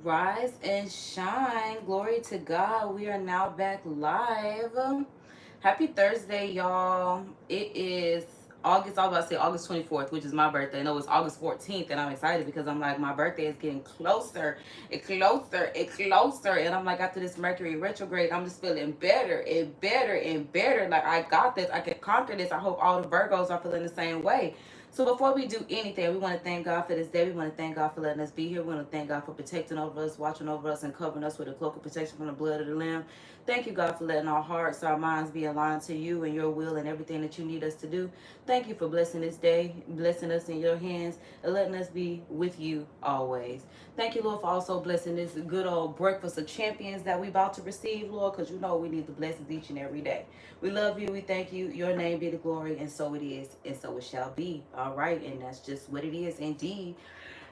Rise and shine. Glory to God. We are now back live. Happy Thursday, y'all. It is August, I was about to say August 24th, which is my birthday. No, it's August 14th, and I'm excited because I'm like, my birthday is getting closer, closer. And I'm like, after this Mercury retrograde, I'm just feeling better and better and better. Like, I got this. I can conquer this. I hope all the Virgos are feeling the same way. So before we do anything, we want to thank God for this day. We want to thank God for letting us be here. We want to thank God for protecting over us, watching over us, and covering us with a cloak of protection from the blood of the Lamb. Thank you, God, for letting our hearts, our minds be aligned to you and your will and everything that you need us to do. Thank you for blessing this day, blessing us in your hands, and letting us be with you always. Thank you, Lord, for also blessing this good old breakfast of champions that we about to receive, Lord, because you know we need the blessings each and every day. We love you. We thank you. Your name be the glory, and so it is, and so it shall be. All right, and that's just what it is indeed.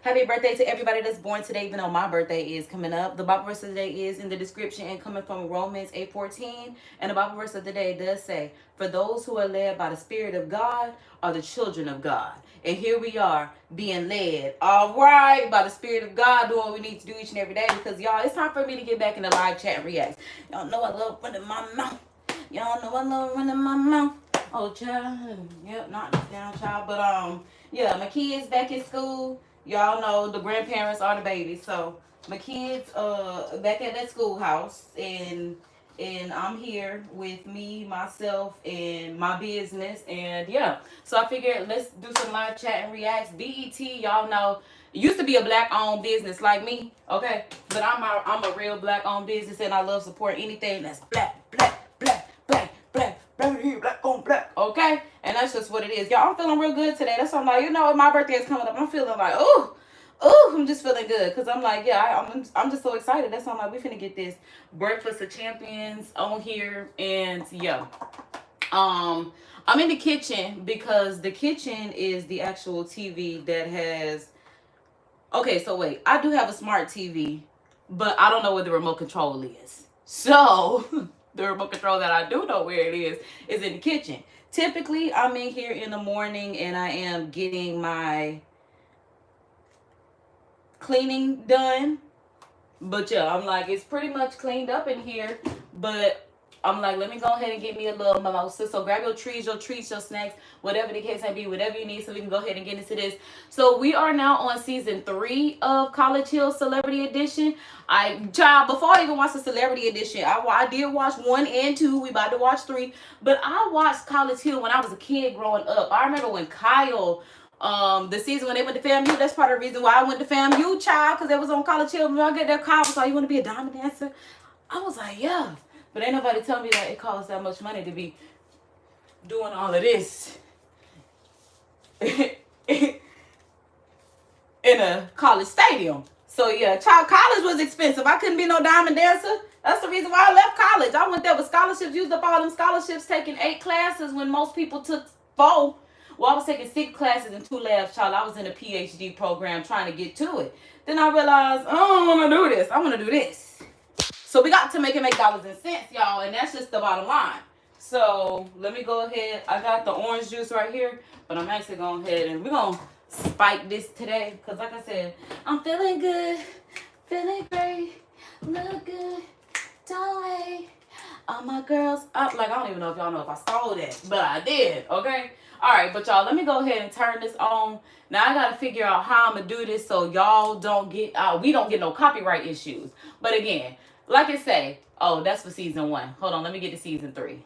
Happy birthday to everybody that's born today, even though my birthday is coming up. The Bible verse of the day is in the description and coming from Romans 8:14. And the Bible verse of the day does say, for those who are led by the Spirit of God are the children of God. And here we are being led, all right, by the Spirit of God, doing what we need to do each and every day. Because, y'all, it's time for me to get back in the live chat and react. Y'all know I love running my mouth. Y'all know I love running my mouth. Oh, child. Yep, not this down, child. But, yeah, my kids back in school. Y'all know the grandparents are the babies, so my kids back at that schoolhouse, and I'm here with me, myself, and my business, and yeah. So I figured let's do some live chat and reacts. BET, y'all know, it used to be a black-owned business like me, okay, but I'm a real black-owned business, and I love supporting anything that's black on black, okay? And that's just what it is. Y'all, I'm feeling real good today. That's why I'm like, you know, my birthday is coming up. I'm feeling like, I'm just feeling good. Because I'm like, yeah, I'm just so excited. That's why I'm like, we finna get this Breakfast of Champions on here. And yeah. I'm in the kitchen because the kitchen is the actual TV that has... Okay, so wait. I do have a smart TV, but I don't know where the remote control is. So... the remote control that I do know where it is in the kitchen. Typically, I'm in here in the morning and I am getting my cleaning done. But yeah, I'm like, it's pretty much cleaned up in here. But I'm like, let me go ahead and get me a little mimosa. So grab your treats, your snacks, whatever the case may be, whatever you need, so we can go ahead and get into this. So we are now on season 3 of College Hill Celebrity Edition. Before I even watched the Celebrity Edition, I did watch 1 and 2. We about to watch 3. But I watched College Hill when I was a kid growing up. I remember when Kyle... the season when they went to FAMU, that's part of the reason why I went to FAMU, child, because it was on College Hill. When I get that call, was like, you want to be a diamond dancer? I was like, yeah. But ain't nobody tell me that it costs that much money to be doing all of this in a college stadium. So yeah, child, college was expensive. I couldn't be no diamond dancer. That's the reason why I left college. I went there with scholarships, used up all them scholarships, taking 8 classes when most people took 4. Well, I was taking 6 classes and 2 labs, child. I was in a PhD program trying to get to it. Then I realized, I don't want to do this. I want to do this. So we got to make dollars and cents, y'all, and that's just the bottom line. So let me go ahead. I got the orange juice right here, but I'm actually going ahead and we're going to spike this today because, like I said, I'm feeling good, feeling great, look good, don't wait. All my girls up. Like, I don't even know if y'all know if I stole that, but I did, okay? All right, but y'all, let me go ahead and turn this on. Now, I got to figure out how I'm going to do this so y'all don't get, we don't get no copyright issues. But again, like I say, oh, that's for season 1. Hold on, let me get to season 3.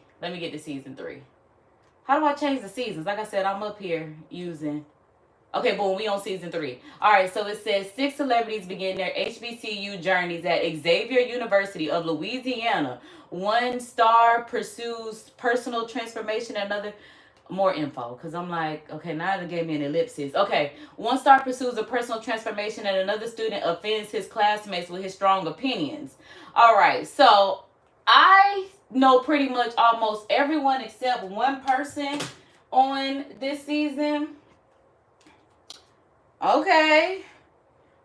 How do I change the seasons? Like I said, I'm up here using... Okay, boom, we on season 3. All right, so it says 6 celebrities begin their HBCU journeys at Xavier University of Louisiana. 1 star pursues personal transformation, another... More info, because I'm like, okay, now they gave me an ellipsis. Okay, 1 star pursues a personal transformation and another student offends his classmates with his strong opinions. All right, so I know pretty much almost everyone except 1 person on this season. Okay,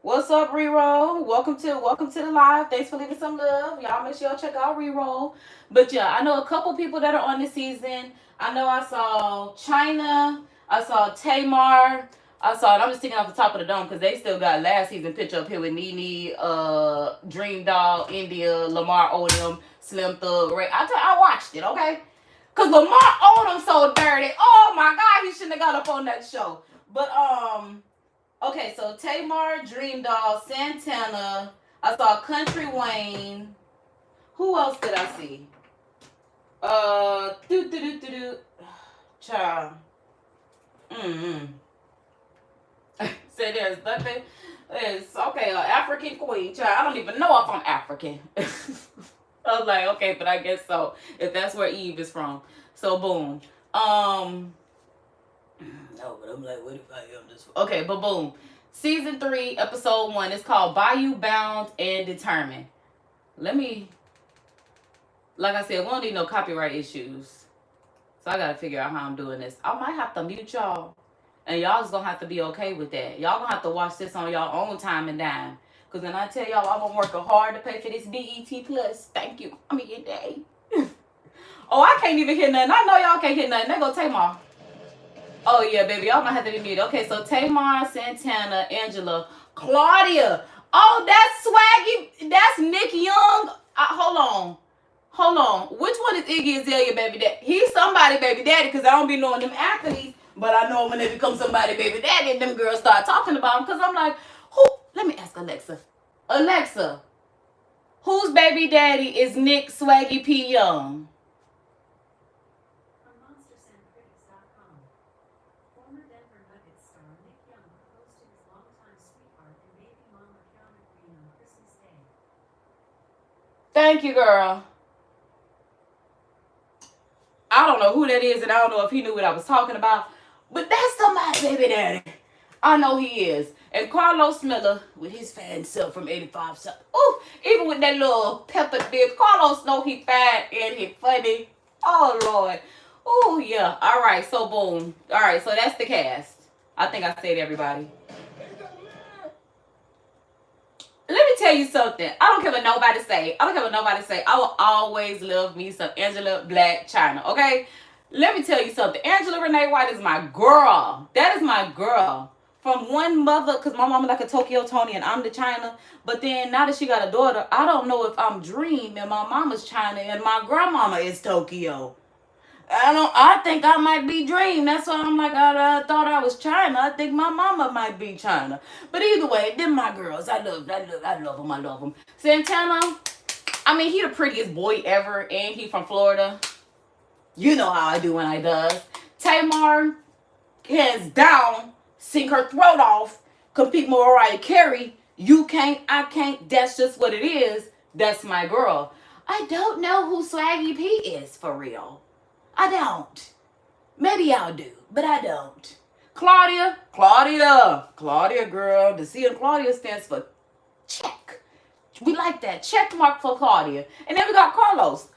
what's up, Reroll? Welcome to the live. Thanks for leaving some love. Y'all make sure y'all check out Reroll. But yeah, I know a couple people that are on this season. I know I saw China. I saw Tamar. I saw it. I'm just taking off the top of the dome because they still got last season picture up here with Nene, Dream Doll, India, Lamar Odom, Slim Thug. Ray. I watched it, okay? Because Lamar Odom so dirty. Oh my God, he shouldn't have got up on that show. But, okay, so Tamar, Dream Doll, Santana. I saw Country Wayne. Who else did I see? Child. Say there's nothing. It's okay, African queen. Child, I don't even know if I'm African. I was like, okay, but I guess so. If that's where Eve is from. So boom. No, but I'm like, what if I am this? Okay, but boom. Season 3, episode 1. It's called Bayou Bound and Determined. Let me, like I said, we don't need no copyright issues. So I gotta figure out how I'm doing this. I might have to mute y'all. And y'all just gonna have to be okay with that. Y'all gonna have to watch this on y'all own time and dime. Because when I tell y'all I'm gonna work hard to pay for this BET Plus, thank you. I mean, your day. Oh, I can't even hear nothing. I know y'all can't hear nothing. There go Tamar. Oh, yeah, baby. Y'all gonna have to be muted. Okay, so Tamar, Santana, Angela, Claudia. Oh, that's Swaggy. That's Nick Young. Hold on. Hold on. Which one is Iggy Azalea, baby daddy? He's somebody, baby daddy, because I don't be knowing them athletes. But I know when they become somebody, baby daddy, them girls start talking about them. Because I'm like, who? Let me ask Alexa. Alexa, whose baby daddy is Nick Swaggy P. Young? Thank you, girl. I don't know who that is, and I don't know if he knew what I was talking about, but that's somebody, baby daddy. I know he is. And Carlos Miller, with his fan self from 85 something. Ooh, even with that little pepper dip, Carlos know he fat and he funny. Oh, Lord. Oh, yeah. All right, so boom. All right, so that's the cast. I think I said everybody. Let me tell you something. I don't care what nobody say. I don't care what nobody say. I will always love me some Angela Black China, okay? Let me tell you something. Angela Renee White is my girl. That is my girl. From one mother, because my mama like a Tokyo Tony and I'm the China. But then now that she got a daughter, I don't know if I'm Dream and my mama's China and my grandmama is Tokyo. I think I might be Dream. That's why I'm like, I thought I was China. I think my mama might be China. But either way, them my girls. I love them. Santana, I mean, he the prettiest boy ever, and he from Florida. You know how I do when I does. Tamar, hands down, sing her throat off, compete with Mariah Carey. You can't, I can't. That's just what it is. That's my girl. I don't know who Swaggy P is for real. I don't. Maybe I'll do, but I don't. Claudia, girl. The C in Claudia stands for check. We like that. Check mark for Claudia. And then we got Carlos.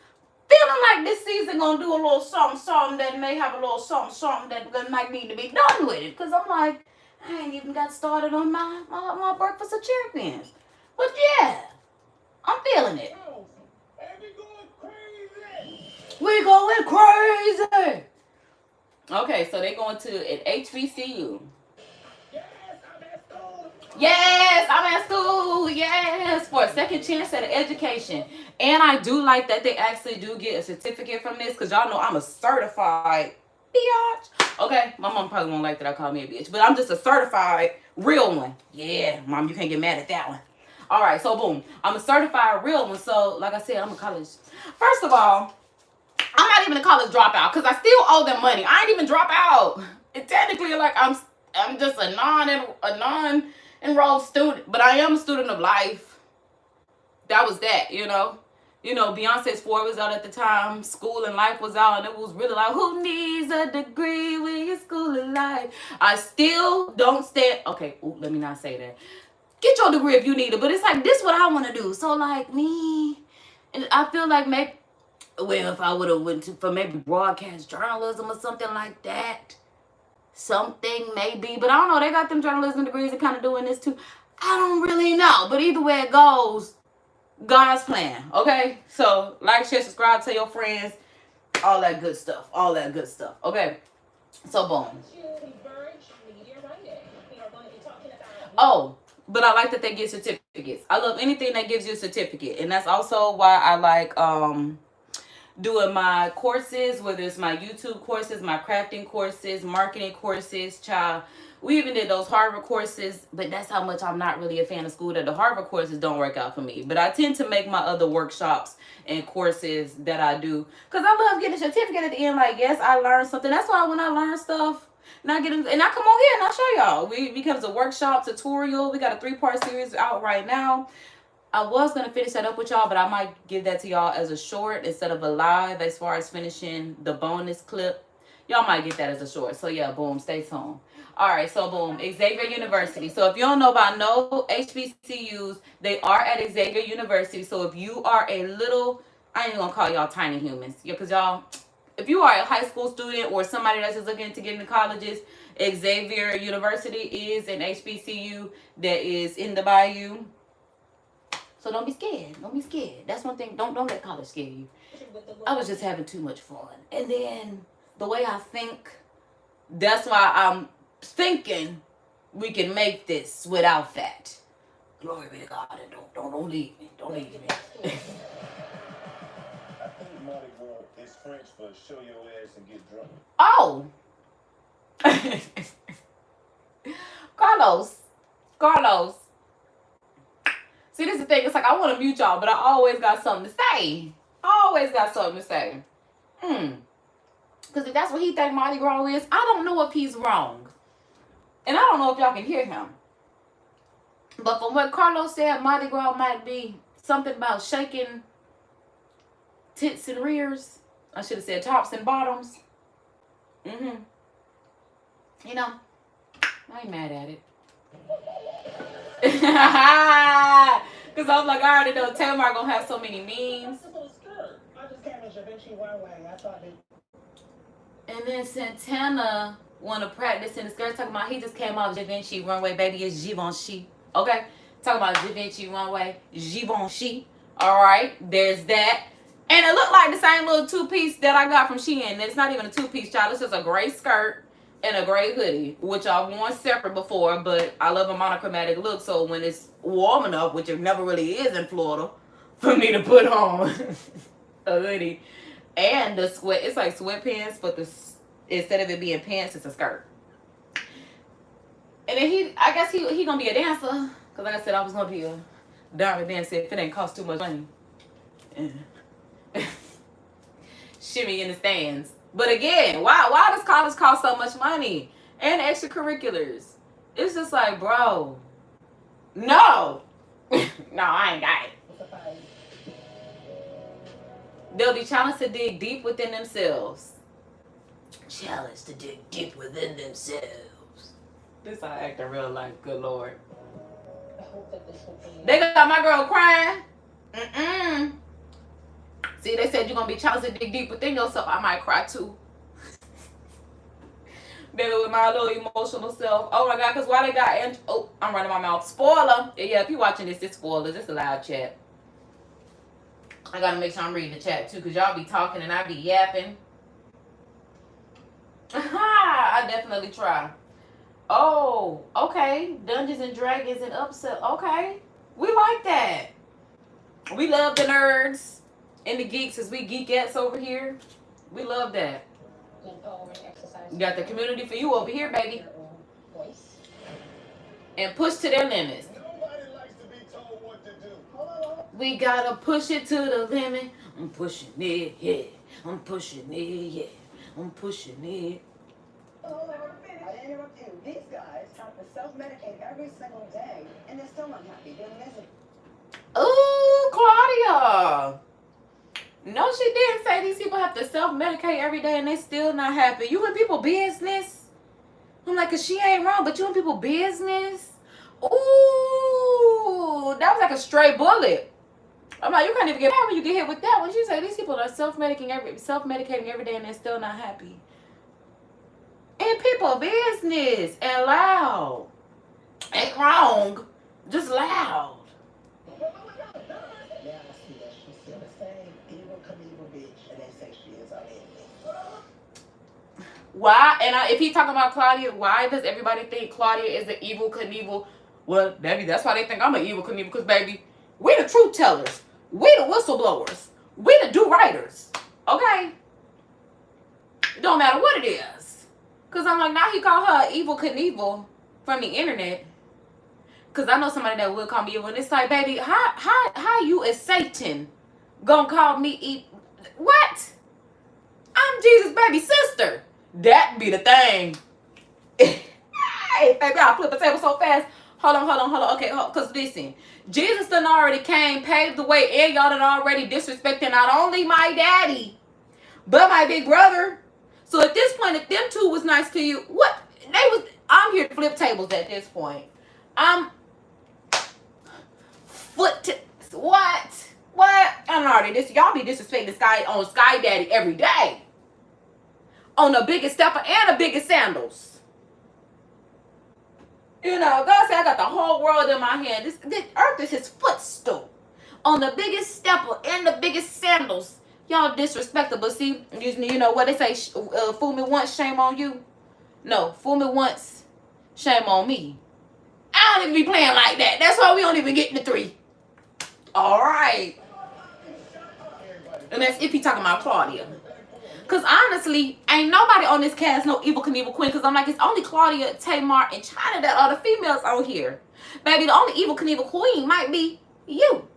Feeling like this season gonna do a little something that may have a little something that might need to be done with it. Because I'm like, I ain't even got started on my Breakfast of Champions. But yeah, I'm feeling it. We going crazy. Okay, so they going to an HBCU. Yes, I'm at school. Yes, for a second chance at an education. And I do like that they actually do get a certificate from this, because y'all know I'm a certified bitch. Okay, my mom probably won't like that I call me a bitch, but I'm just a certified real one. Yeah, mom, you can't get mad at that one. All right, so boom, I'm a certified real one. So like I said, I'm a college. First of all, I'm not even a college dropout because I still owe them money. I ain't even drop out. And technically, like I'm just a non-enrolled student, but I am a student of life. That was that, you know. You know, Beyonce's 4 was out at the time. School and Life was out, and it was really like, who needs a degree when you're school and life? I still don't stand. Okay, let me not say that. Get your degree if you need it, but it's like this what I want to do. So like me, and I feel like maybe. Well, if I would have went for maybe broadcast journalism or something like that. Something maybe. But I don't know. They got them journalism degrees and kind of doing this too. I don't really know. But either way it goes, God's plan. Okay? So, like, share, subscribe, tell your friends. All that good stuff. All that good stuff. Okay? So, boom. Oh, but I like that they get certificates. I love anything that gives you a certificate. And that's also why I like doing my courses, whether it's my YouTube courses, my crafting courses, marketing courses, child. We even did those Harvard courses, but that's how much I'm not really a fan of school, that the Harvard courses don't work out for me. But I tend to make my other workshops and courses that I do, because I love getting a certificate at the end, like, yes, I learned something. That's why when I learn stuff, and I come on here and I show y'all. It becomes a workshop tutorial. We got a 3-part series out right now. I was going to finish that up with y'all, but I might give that to y'all as a short instead of a live, as far as finishing the bonus clip. Y'all might get that as a short. So yeah, boom, stay tuned. All right, so boom, Xavier University. So if you don't know about no HBCUs, they are at Xavier University. So if you are a little, I ain't gonna call y'all tiny humans, yeah, because y'all, if you are a high school student or somebody that's just looking to get into colleges, Xavier University is an HBCU that is in the Bayou. So don't be scared. Don't be scared. That's one thing. Don't let college scare you. I was just having too much fun. And then the way I think, that's why I'm thinking we can make this without that. Glory be to God. And don't leave me. Don't leave me. I think Mardi Gras is French for show your ass and get drunk. Oh. Carlos. See, this is the thing. It's like I want to mute y'all, but I always got something to say. Because if that's what he think Mardi Gras is, I don't know if he's wrong. And I don't know if y'all can hear him. But from what Carlos said, Mardi Gras might be something about shaking tits and rears. I should have said tops and bottoms. You know, I ain't mad at it. Because I was like, I already know Tamar gonna have so many memes. And then Santana wanna practice in the skirt, talking about he just came out Givenchy runway, baby, it's Givenchy. Okay, talking about Givenchy runway, Givenchy. All right, there's that. And it looked like the same little 2-piece that I got from Shein. It's not even a 2-piece, child. It's just a gray skirt and a gray hoodie, which I've worn separate before, but I love a monochromatic look, so when it's warm enough, which it never really is in Florida, for me to put on a hoodie and the sweat, it's like sweatpants, but instead of it being pants, it's a skirt. And then I guess he gonna be a dancer, because like I said, I was gonna be a diamond dancer if it ain't cost too much money. Shimmy in the stands. But again, why does college cost so much money? And extracurriculars. It's just like, bro, no. No, I ain't got it. They'll be challenged to dig deep within themselves. Challenged to dig deep within themselves. This I act in real life, good Lord. They got my girl crying. See, they said you're going to be challenged to dig deep within yourself. I might cry too. Baby, with my little emotional self. Oh my God, because why they got... Oh, I'm running my mouth. Spoiler. Yeah, if you're watching this, it's spoilers. It's a loud chat. I got to make sure I'm reading the chat too, because y'all be talking and I be yapping. I definitely try. Oh, okay. Dungeons and Dragons and Upset. Okay. We like that. We love the nerds. And the geeks, as we geekettes over here, we love that. You got the community for you over here, baby. And push to their limits. Nobody likes to be told what to do. We gotta push it to the limit. I'm pushing it, yeah. I'm pushing it, yeah. I'm pushing it. I interrupt you. These guys have to self-medicate every single day, and they're still not happy. They're miserable. Ooh, Claudia. No, she didn't say these people have to self-medicate every day and they still not happy. You in people business? I'm like, cause she ain't wrong, but you in people business? Ooh, that was like a stray bullet. I'm like, you can't even get mad when you get hit with that one. She said these people are self-medicating every day and they're still not happy. In people business and loud. Ain't wrong, just loud. Why? And if he talking about Claudia, why does everybody think Claudia is the evil Knievel? Well, baby, that's why they think I'm an evil Knievel, because, baby, we the truth tellers. We the whistleblowers. We the do-writers. Okay? It don't matter what it is. Because I'm like, now he called her evil Knievel from the internet. Because I know somebody that will call me evil. And it's like, baby, how you as Satan gonna call me what? I'm Jesus' baby sister. That be the thing. Hey, baby, I'll flip the table so fast. Hold on. Okay, because listen, Jesus done already came, paved the way, and y'all done already disrespecting not only my daddy, but my big brother. So at this point, if them two was nice to you, what? I'm here to flip tables at this point. I'm what? I'm already y'all be disrespecting Sky Daddy every day. On the biggest stepper and the biggest sandals. You know, God said I got the whole world in my hand. This earth is his footstool. On the biggest stepper and the biggest sandals. Y'all disrespectful. But see, you know what they say, fool me once, shame on you. No, fool me once, shame on me. I don't even be playing like that. That's why we don't even get to 3. All right. And that's if he talking about Claudia. Because honestly, ain't nobody on this cast no evil Knievel queen. Because I'm like, it's only Claudia, Tamar, and China that are the females on here. Baby, the only evil Knievel queen might be you,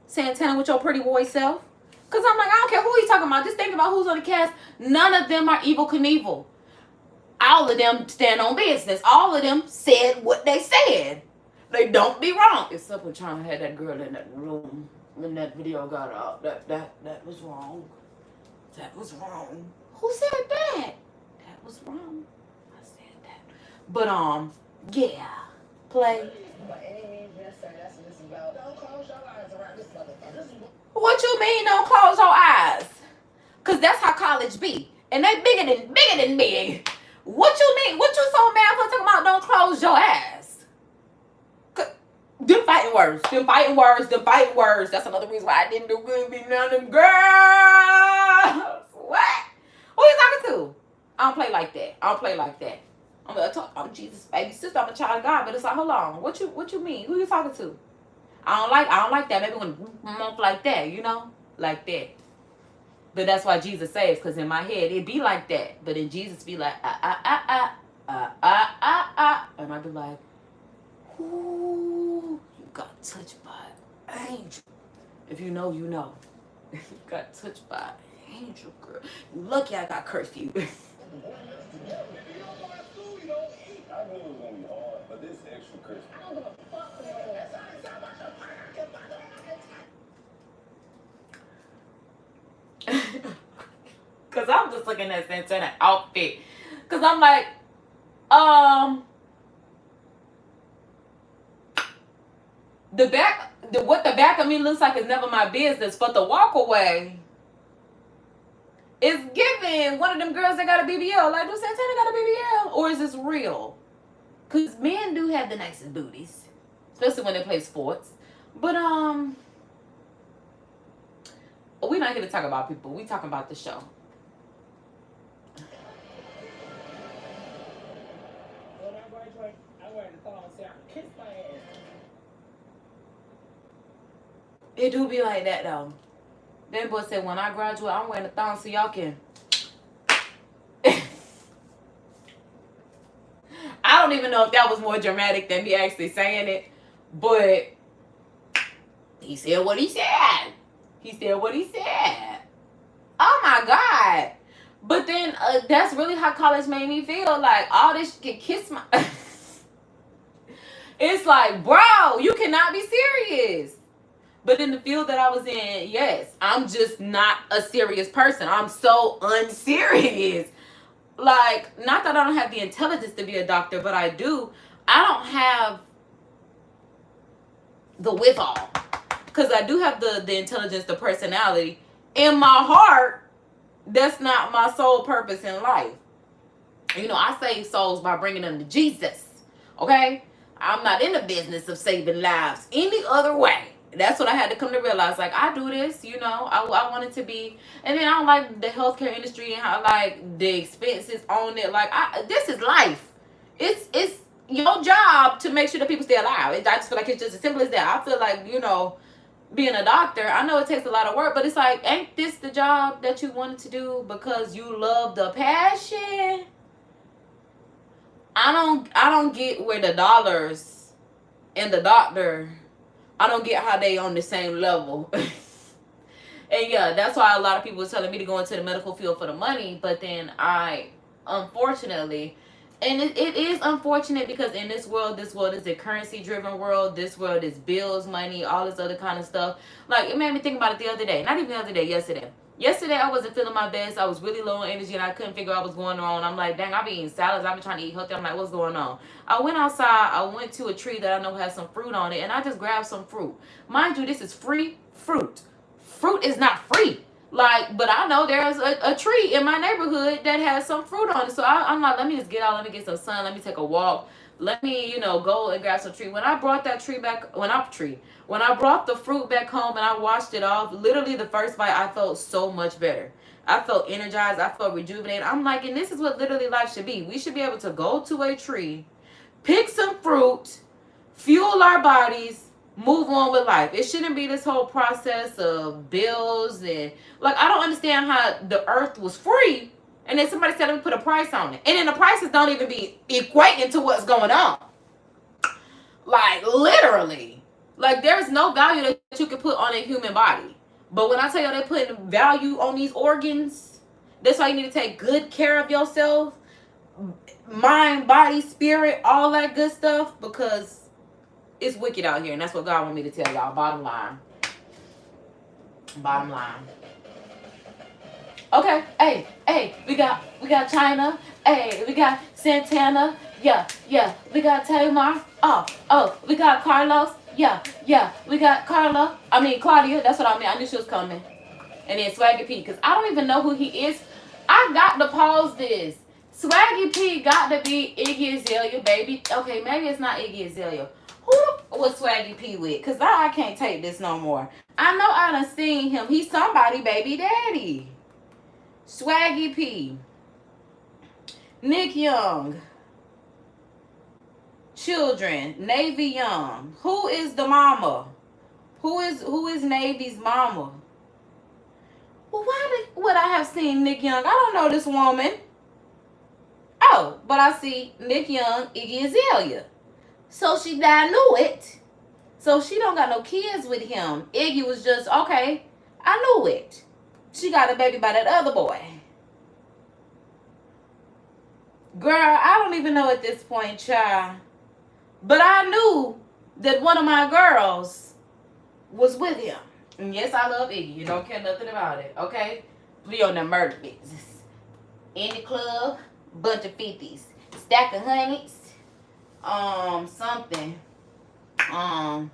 Santana, with your pretty boy self. Because I'm like, I don't care who he's talking about. Just think about who's on the cast. None of them are evil Knievel. All of them stand on business. All of them said what they said. They don't be wrong. Except when China had that girl in that room when that video got out. That was wrong. That was wrong. Who said that? That was wrong. I said that. But yeah. Play. What you mean don't close your eyes? Cause that's how college be. And they bigger than big. What you mean? What you so mad for talking about don't close your eyes? Them fighting words. That's another reason why I didn't do good being none of them girls. What? Who you talking to? I don't play like that. I'm Jesus' baby sister. I'm a child of God. But it's like, hold on. What you mean? Who you talking to? I don't like that. Maybe when like that, you know? Like that. But that's why Jesus saves, because in my head it be like that. But then Jesus be like, And I be like, ooh, you got touched by an angel. If you know, you know. You got touched by an angel, girl. You lucky I got curfew. I knew it was gonna be hard, but this extra Christmas. I don't give a fuck. Cause I'm just looking at Santana outfit. Cause I'm like, what the back of me looks like is never my business, but the walk away is giving one of them girls that got a BBL. Like, do Santana got a BBL? Or is this real? Because men do have the nicest booties. Especially when they play sports. But, we're not here to talk about people. We talking about the show. When I graduate, I'm wearing the thong so I can kiss my ass. It do be like that, though. That boy said, when I graduate, I'm wearing a thong so y'all can... I don't even know if that was more dramatic than me actually saying it. But he said what he said. Oh, my God. But then that's really how college made me feel. Like, all this can kiss my... It's like, bro, you cannot be serious. But in the field that I was in, yes, I'm just not a serious person. I'm so unserious. Like, not that I don't have the intelligence to be a doctor, but I do. I don't have the withal. Because I do have the intelligence, the personality. In my heart, that's not my sole purpose in life. You know, I save souls by bringing them to Jesus. Okay? I'm not in the business of saving lives any other way. That's what I had to come to realize. Like, I do this, you know. I wanted to be. And then I don't like the healthcare industry and how, like, the expenses on it. Like, this is life. It's your job to make sure that people stay alive. I just feel like it's just as simple as that. I feel like, you know, being a doctor, I know it takes a lot of work, but it's like, ain't this the job that you wanted to do because you love the passion? I don't get where the dollars and the doctor, I don't get how they on the same level. And yeah, that's why a lot of people are telling me to go into the medical field for the money. But then unfortunately, and it is unfortunate because in this world is a currency driven world. This world is bills, money, all this other kind of stuff. Like, it made me think about it the other day. Not even the other day, yesterday. Yesterday, I wasn't feeling my best. I was really low on energy and I couldn't figure out what's going on. I'm like, dang, I've been eating salads. I've been trying to eat healthy. I'm like, what's going on? I went outside. I went to a tree that I know has some fruit on it, and I just grabbed some fruit. Mind you, this is free fruit. Fruit is not free. Like, but I know there's a tree in my neighborhood that has some fruit on it. So I'm like, let me just get out. Let me get some sun. Let me take a walk. Let me, you know, go and grab some tree. When I brought that tree back, when I brought the fruit back home and I washed it off, literally the first bite, I felt so much better. I felt energized. I felt rejuvenated. I'm like, and this is what literally life should be. We should be able to go to a tree, pick some fruit, fuel our bodies, move on with life. It shouldn't be this whole process of bills and, like, I don't understand how the earth was free and then somebody said, let me put a price on it. And then the prices don't even be equating to what's going on. Like, literally. Like, there's no value that you can put on a human body. But when I tell you they're putting value on these organs, that's why you need to take good care of yourself. Mind, body, spirit, all that good stuff. Because it's wicked out here. And that's what God want me to tell y'all. Bottom line. Bottom line. Okay, hey, we got China. Hey, we got Santana. Yeah, we got Tamar. Oh, we got Carlos. Yeah, we got Claudia. That's what I mean. I knew she was coming. And then Swaggy P, because I don't even know who he is. I got to pause this. Swaggy P got to be Iggy Azalea, baby. Okay, maybe it's not Iggy Azalea. Who was Swaggy P with? Because I can't take this no more. I know I done seen him. He's somebody baby daddy. Swaggy P. Nick Young. Children. Navy Young. Who is the mama? Who is Navy's mama? Well, why would I have seen Nick Young? I don't know this woman. Oh, but I see Nick Young, Iggy Azalea. So I knew it. So she don't got no kids with him. Iggy was just, okay, I knew it. She got a baby by that other boy. Girl, I don't even know at this point, child. But I knew that one of my girls was with him. And yes, I love Iggy. You don't care nothing about it, okay? We on the murder business. In the club, bunch of 50s. Stack of honeys. Something. Child,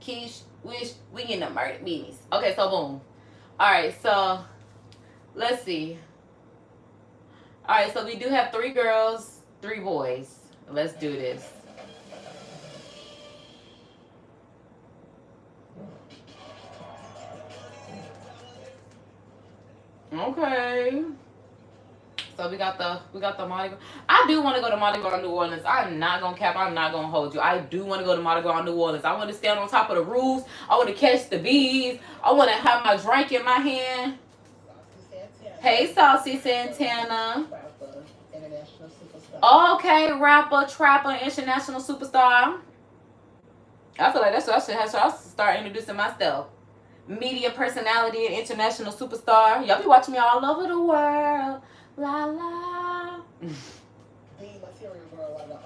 Keish, we in the murder business. Okay, so boom. Alright, so let's see. Alright, so we do have 3 girls, 3 boys. Let's do this. Okay. So we got the Mardi Gras. I do want to go to Mardi Gras New Orleans. I'm not gonna cap. I'm not gonna hold you. I do want to go to Mardi Gras New Orleans. I want to stand on top of the roofs. I want to catch the bees. I want to have my drink in my hand. Hey, Saucy Santana. Okay, rapper, trapper, international superstar. I feel like that's what I should start introducing myself. Media personality and international superstar. Y'all be watching me all over the world. La la. The Material Girl, one of the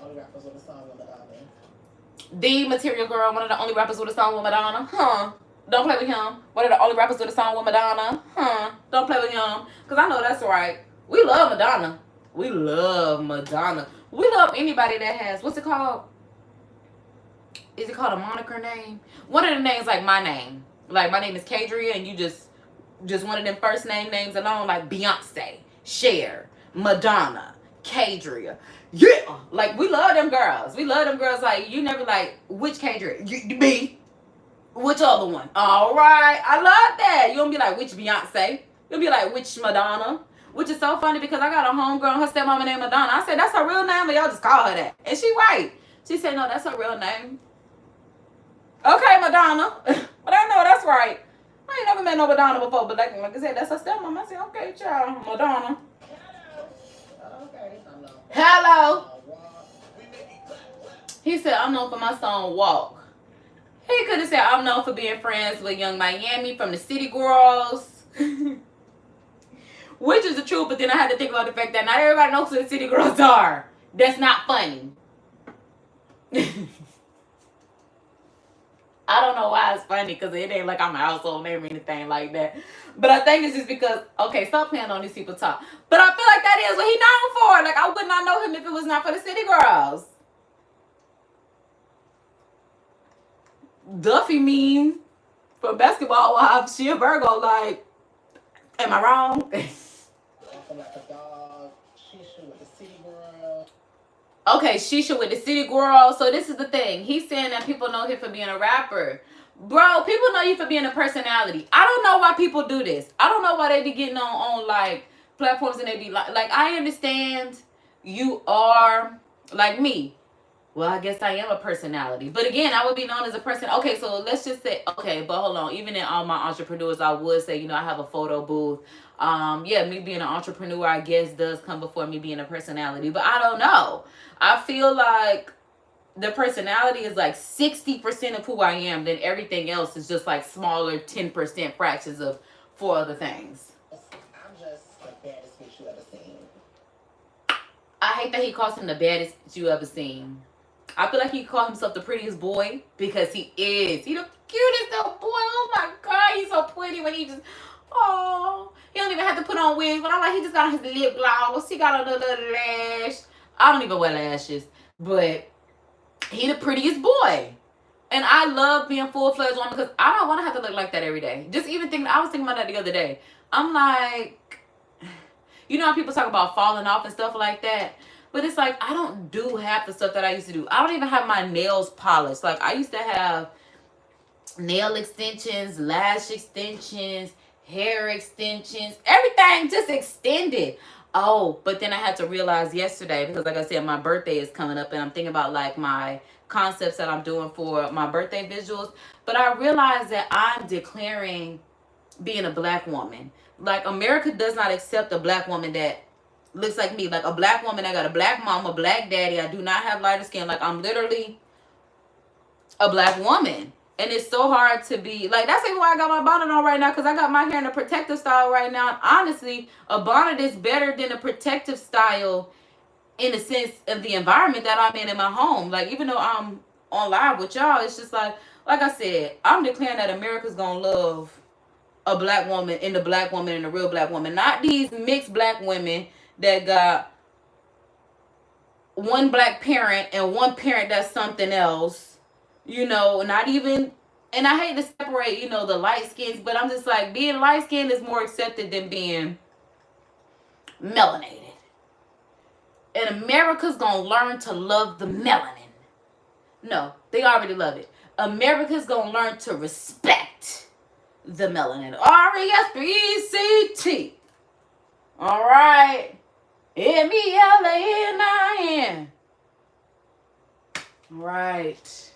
only rappers with a song with Madonna. Huh. Don't play with him. One of the only rappers with a song with Madonna. Huh. Don't play with him. Because I know that's right. We love Madonna. We love Madonna. We love anybody that has, what's it called? Is it called a moniker name? One of the names like my name. Like my name is Kadria and you just one of them first names alone, like Beyonce, Cher, Madonna, Kadria. Yeah! Like we love them girls. We love them girls. Like you never like, which Kadria? Me. Which other one? All right. I love that. You don't be like, which Beyonce? You'll be like, which Madonna? Which is so funny because I got a homegirl, her stepmama named Madonna. I said, that's her real name, or y'all just call her that? And she right. She said, no, that's her real name. Okay, Madonna. But I know that's right. I ain't never met no Madonna before, but like I said, that's her stepmama. I said, okay, child, Madonna. Hello. He said, I'm known for my song Walk. He could have said, I'm known for being friends with Young Miami from the City Girls. Which is the truth, but then I had to think about the fact that not everybody knows who the City Girls are. That's not funny. I don't know why it's funny, because it ain't like I'm a household name or anything like that. But I think it's just because, okay, stop playing on these people talk. But I feel like that is what he known for. Like, I would not know him if it was not for the City Girls. Duffy meme from Basketball Wives, she a Virgo, like, am I wrong? Like a dog, Shisha with the City Girl. Okay, Shisha with the City Girl. So this is the thing. He's saying that people know him for being a rapper. Bro, people know you for being a personality. I don't know why people do this. I don't know why they be getting on like platforms and they be like I understand you are like me. Well, I guess I am a personality. But again, I would be known as a person. Okay, so let's just say, okay, but hold on. Even in all my entrepreneurs, I would say, you know, I have a photo booth. Yeah, me being an entrepreneur, I guess, does come before me being a personality. But I don't know. I feel like the personality is like 60% of who I am. Then everything else is just like smaller 10% fractions of 4 other things. I'm just the baddest bitch you ever seen. I hate that he calls him the baddest you ever seen. I feel like he called himself the prettiest boy because he is. He's the cutest little boy. Oh my God, he's so pretty when he just, oh, he don't even have to put on wigs. But I'm like, he just got on his lip gloss. He got on a little lash. I don't even wear lashes, but he the prettiest boy. And I love being full-fledged woman because I don't want to have to look like that every day. Just even thinking, I was thinking about that the other day. I'm like, you know how people talk about falling off and stuff like that? But it's like, I don't do half the stuff that I used to do. I don't even have my nails polished. Like, I used to have nail extensions, lash extensions, hair extensions, everything just extended. Oh, but then I had to realize yesterday, because like I said, my birthday is coming up and I'm thinking about like my concepts that I'm doing for my birthday visuals. But I realized that I'm declaring being a black woman. Like, America does not accept a black woman that looks like me. Like, a black woman, I got a black mom, a black daddy. I do not have lighter skin. Like, I'm literally a black woman. And it's so hard to be, like, that's even why I got my bonnet on right now, because I got my hair in a protective style right now. And honestly, a bonnet is better than a protective style in the sense of the environment that I'm in my home. Like, even though I'm on live with y'all, it's just like I said, I'm declaring that America's going to love a black woman and the black woman and the real black woman. Not these mixed black women that got one black parent and one parent that's something else, you know, not even, and I hate to separate, you know, the light skins, but I'm just like, being light skinned is more accepted than being melanated. And America's gonna learn to love the melanin. No, they already love it. America's gonna learn to respect the melanin. R-E-S-P-E-C-T. All right. M-E-L-A-N-I-N. Right.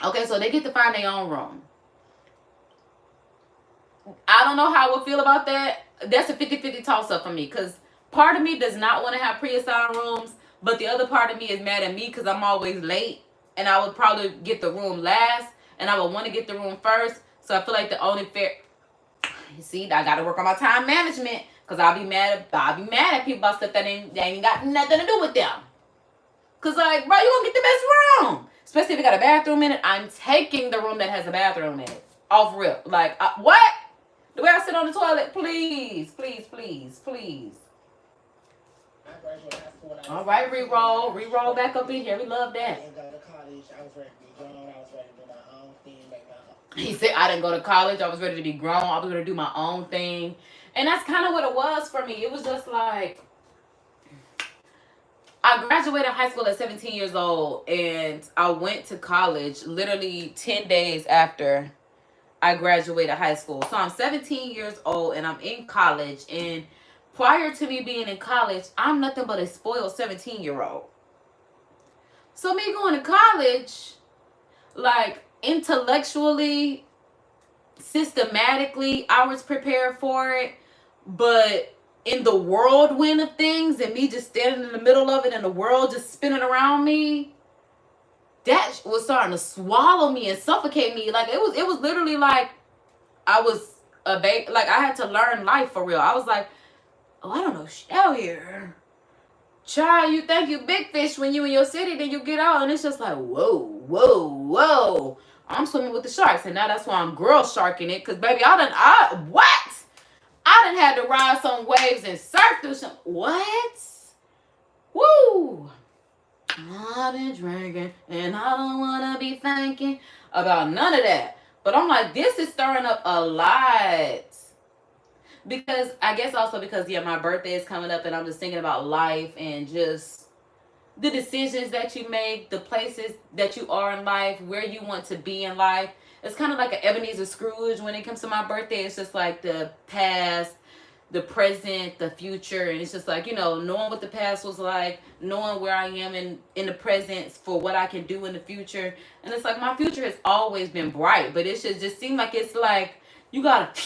Okay, so they get to find their own room. I don't know how I would feel about that. That's a 50-50 toss-up for me, because part of me does not want to have pre-assigned rooms, but the other part of me is mad at me because I'm always late, and I would probably get the room last, and I would want to get the room first. So I feel like the only fair, you see, I got to work on my time management, because I'll be mad at people about stuff that ain't got nothing to do with them. Because, like, bro, you gonna get the best room, especially if it got a bathroom in it. I'm taking the room that has a bathroom in it. Off rip. Like, what? The way I sit on the toilet, please, please, please, please. All right, re-roll back up in here. We love that. He said, I didn't go to college. I was ready to be grown. I was going to do my own thing. And that's kind of what it was for me. It was just like, I graduated high school at 17 years old, and I went to college literally 10 days after I graduated high school. So I'm 17 years old, and I'm in college. And prior to me being in college, I'm nothing but a spoiled 17-year-old. So me going to college, like intellectually, systematically, I was prepared for it. But in the whirlwind of things and me just standing in the middle of it and the world just spinning around me, that was starting to swallow me and suffocate me. Like it was literally like I was a baby. Like I had to learn life for real. I was like, oh, I don't know shit out here. Child, you think you big fish when you in your city, then you get out and it's just like, whoa, whoa, whoa. I'm swimming with the sharks, and now that's why I'm girl sharking it. Cause baby, I done had to ride some waves and surf through some what? Woo! I've been drinking and I don't wanna be thinking about none of that. But I'm like, this is stirring up a lot. Because I guess also because my birthday is coming up and I'm just thinking about life and just the decisions that you make, the places that you are in life, where you want to be in life. It's kind of like an Ebenezer Scrooge when it comes to my birthday. It's just like the past, the present, the future. And it's just like, knowing what the past was like, knowing where I am in the present for what I can do in the future. And it's like my future has always been bright, but it should just seem like it's like you got to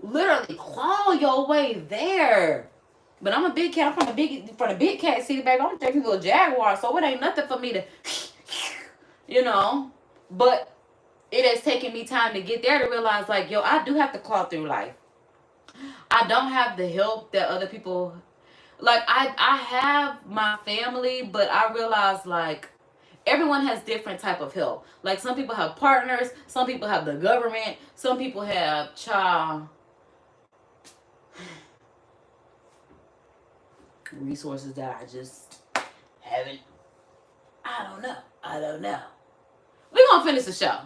literally claw your way there. But I'm a big cat. I'm from the big cat city, baby. I'm a little jaguar, so it ain't nothing for me to, But it has taken me time to get there to realize, like, yo, I do have to claw through life. I don't have the help that other people, like, I have my family, but I realize, like, everyone has different type of help. Like, some people have partners, some people have the government, some people have resources that I just haven't. I don't know. We're gonna finish the show.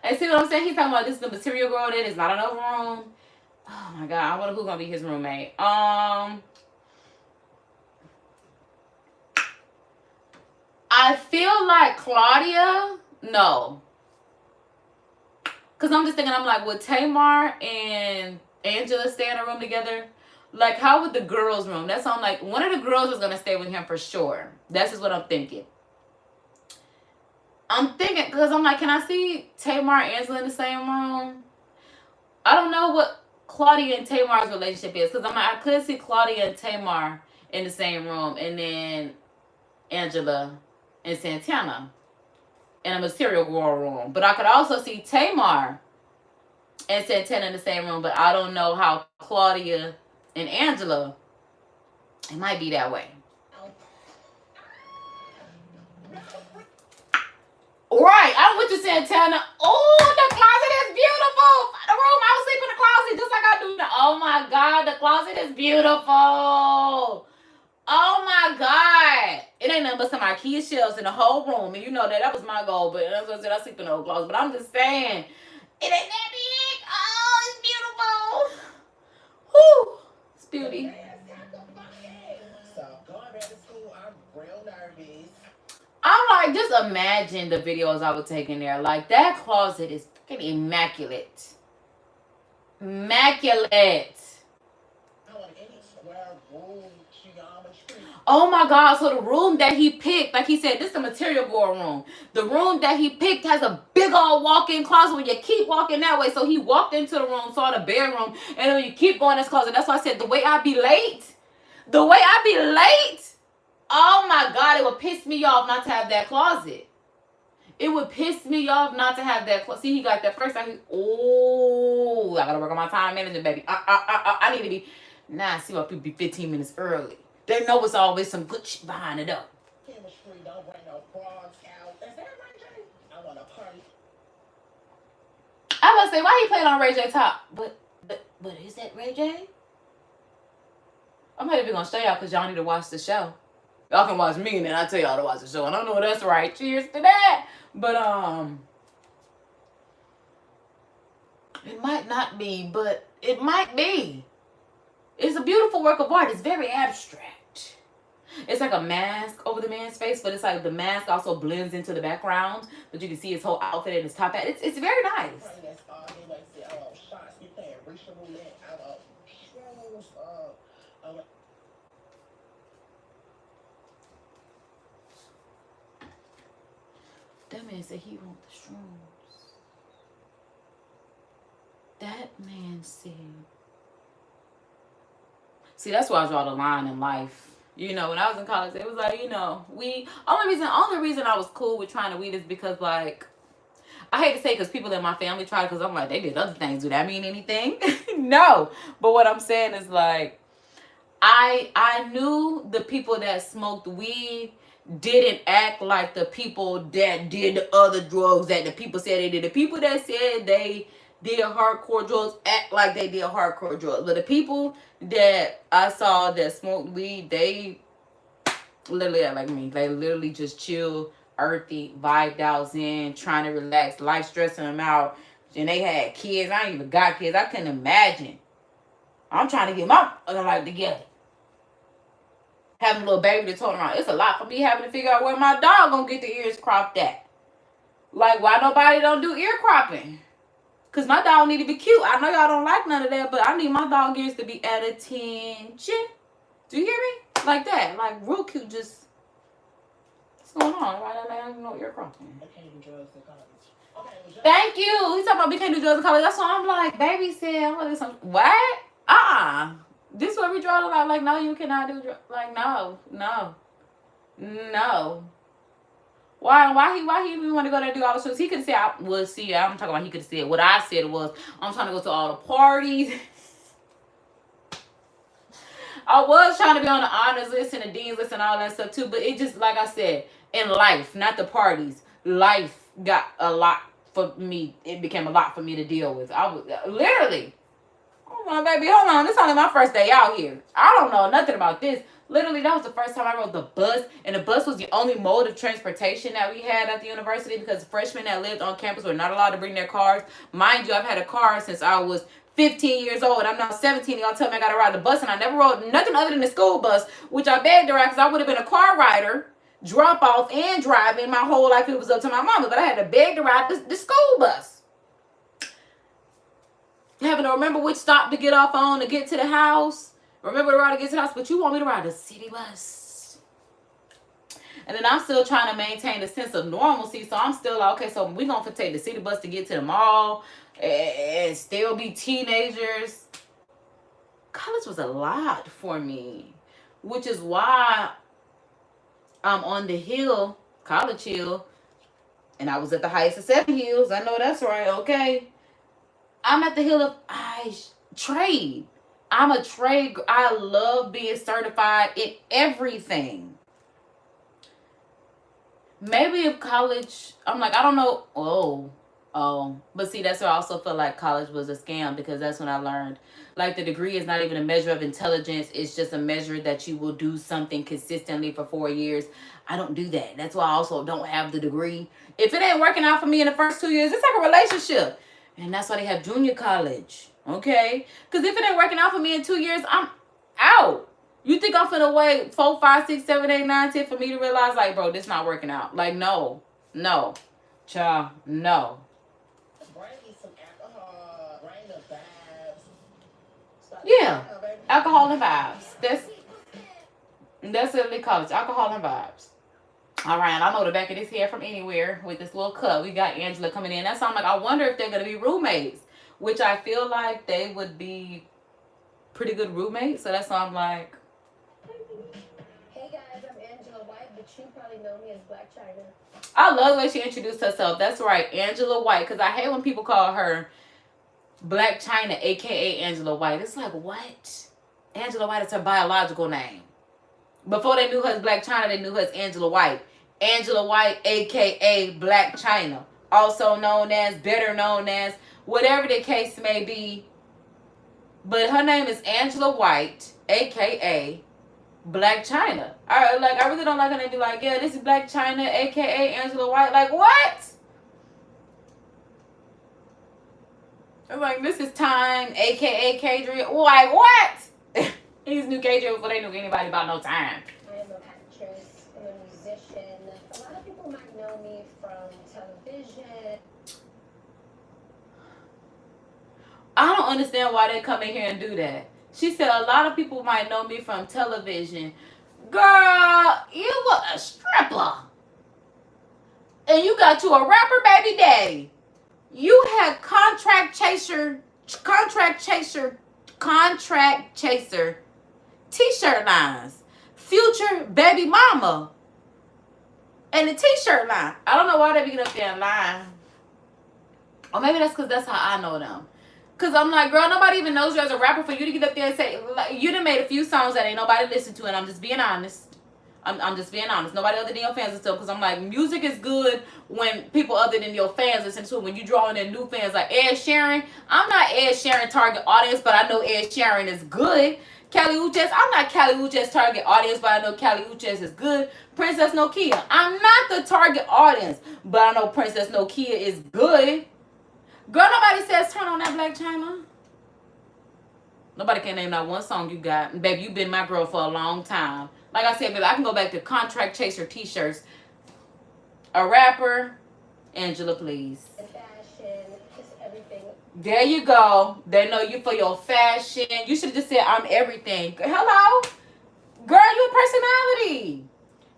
And see what I'm saying? He's talking about this is the material girl that is not enough room. Oh my god, I wonder who's gonna be his roommate. I feel like Claudia, no. Cause I'm just thinking, I'm like, would Tamar and Angela stay in a room together? Like, how would the girls' room? That's on like one of the girls is gonna stay with him for sure. That's just what I'm thinking. I'm thinking, because I'm like, can I see Tamar and Angela in the same room? I don't know what Claudia and Tamar's relationship is. Because I'm like, I could see Claudia and Tamar in the same room. And then Angela and Santana in a material girl room. But I could also see Tamar and Santana in the same room. But I don't know how Claudia and Angela, it might be that way. Right, I'm with you, Santana. Oh, the closet is beautiful. The room, I was sleeping in the closet just like I do now. Oh my God, the closet is beautiful. Oh my God. It ain't nothing but some IKEA shelves in the whole room. And you know that was my goal, but that's what I said, I sleep in the old closet. But I'm just saying, it ain't that big. Oh, it's beautiful. Whew, it's beauty. So going back to school, I'm real nervous. I'm like, just imagine the videos I would take in there. Like, that closet is freaking immaculate. Immaculate. I want any square room, geometry. Oh my God, so the room that he picked, like he said, this is the material girl room. The room that he picked has a big old walk-in closet where you keep walking that way. So he walked into the room, saw the bedroom, and then you keep going in this closet. That's why I said, the way I be late, oh my God, it would piss me off not to have that closet. It would piss me off not to have that closet. See, he got that first time. Oh, I gotta work on my time management, baby. I need to be. Now I see why people be 15 minutes early. They know it's always some good shit behind it up. Chemistry, don't bring no frogs out. Is that Ray J? I want a party. I was gonna say, why he playing on Ray J top? But is that Ray J? I'm not even gonna show y'all because y'all need to watch the show. Y'all can watch me and then I tell y'all to watch the show. And I know that's right. Cheers to that. But It might not be, but it might be. It's a beautiful work of art. It's very abstract. It's like a mask over the man's face, but it's like the mask also blends into the background, but you can see his whole outfit and his top hat. It's very nice. That man said he want the shrooms. That man said. See, that's why I draw the line in life. You know, when I was in college, it was like, you know, only reason I was cool with trying to weed is because, like, I hate to say because people in my family tried, because I'm like, they did other things. Do that mean anything? No. But what I'm saying is, like, I knew the people that smoked weed didn't act like the people that did the other drugs that the people said they did. The people that said they did hardcore drugs act like they did hardcore drugs. But the people that I saw that smoked weed, they literally act like me. They literally just chill, earthy, vibed out, zen, trying to relax, life stressing them out. And they had kids. I ain't even got kids. I couldn't imagine. I'm trying to get my life together. Having a little baby to turn around. It's a lot for me having to figure out where my dog gonna get the ears cropped at. Like, why nobody don't do ear cropping? Because my dog need to be cute. I know y'all don't like none of that, but I need my dog ears to be at attention. Do you hear me? Like that. Like, real cute. Just, what's going on? Why don't I no ear cropping? I can't do drugs in college. Okay, thank you. He's talking about we can't do drugs in college. That's why I'm like, baby said, I'm gonna do something. What? This is where we draw the line. Like, no, you cannot do drugs. Like, no. Why he even want to go there and do all the shows? He could say, I'm talking about he could have said, what I said was, I'm trying to go to all the parties. I was trying to be on the honors list and the dean's list and all that stuff too, but it just, like I said, in life, not the parties, life got a lot for me. It became a lot for me to deal with. I was literally, oh my baby, hold on, this is only my first day out here. I don't know nothing about this. Literally, that was the first time I rode the bus, and the bus was the only mode of transportation that we had at the university, because freshmen that lived on campus were not allowed to bring their cars. Mind you, I've had a car since I was 15 years old. I'm now 17. Y'all tell me I got to ride the bus, and I never rode nothing other than the school bus, which I begged to ride because I would have been a car rider, drop off, and driving my whole life. It was up to my mama, but I had to beg to ride the school bus. Having to remember which stop to get off on to get to the house. Remember to ride to get to the house, but you want me to ride the city bus. And then I'm still trying to maintain a sense of normalcy, so I'm still like, okay, so we're going to take the city bus to get to the mall and still be teenagers. College was a lot for me, which is why I'm on the hill, College Hill, and I was at the highest of 7 hills. I know that's right, okay? I'm at the hill of trade. I'm a trade. I love being certified in everything. Maybe if college, I'm like, I don't know. Oh. But see, that's why I also feel like college was a scam, because that's when I learned, like, the degree is not even a measure of intelligence. It's just a measure that you will do something consistently for 4 years. I don't do that. That's why I also don't have the degree. If it ain't working out for me in the first 2 years, it's like a relationship. And that's why they have junior college. Okay? Because if it ain't working out for me in 2 years, I'm out. You think I'm finna wait 4, 5, 6, 7, 8, 9, 10 for me to realize, like, bro, this not working out. Like, no. Child, no. Bring me some alcohol. Bring the vibes. Yeah. Alcohol and vibes. That's what they call it. Alcohol and vibes. All right, I know the back of this hair from anywhere with this little cup. We got Angela coming in. That's why I'm like, I wonder if they're going to be roommates, which I feel like they would be pretty good roommates. So that's why I'm like. Hey guys, I'm Angela White, but you probably know me as Black China. I love the way she introduced herself. That's right, Angela White, because I hate when people call her Black China, a.k.a. Angela White. It's like, what? Angela White is her biological name. Before they knew her as Black China, they knew her as Angela White. Angela White, a.k.a. Black China. Also known as, better known as, whatever the case may be. But her name is Angela White, a.k.a. Black China. I really don't like her name. Be like, yeah, this is Black China, a.k.a. Angela White. Like, what? I'm like, this is Time, aka Kadria. Like, what? He's new Kadria before they knew anybody about no Time. I am an actress. I'm a musician. A lot of people might know me from television. I don't understand why they come in here and do that. She said a lot of people might know me from television. Girl, you were a stripper. And you got you a rapper baby daddy. You had contract chaser t-shirt lines. Future baby mama. And the t-shirt line. I don't know why they be getting up there and lying. Or maybe that's because that's how I know them. Because I'm like, girl, nobody even knows you as a rapper for you to get up there and say, like, you done made a few songs that ain't nobody listen to, and I'm just being honest. I'm just being honest. Nobody other than your fans listen to it. Because I'm like, music is good when people other than your fans listen to it. When you draw in new fans like Ed Sheeran. I'm not Ed Sheeran target audience, but I know Ed Sheeran is good. ᴑᴑ I'm not ᴑᴑ target audience, but I know ᴑᴑ is good. Princess Nokia, I'm not the target audience, but I know Princess Nokia is good. Girl, nobody says turn on that Black China. Nobody can name that one song you got. And baby, you've been my girl for a long time. Like I said, baby, I can go back to contract chaser t-shirts. A rapper, Angela, please. Fashion, just everything. There you go. They know you for your fashion. You should have just said I'm everything. Hello? Girl, you a personality.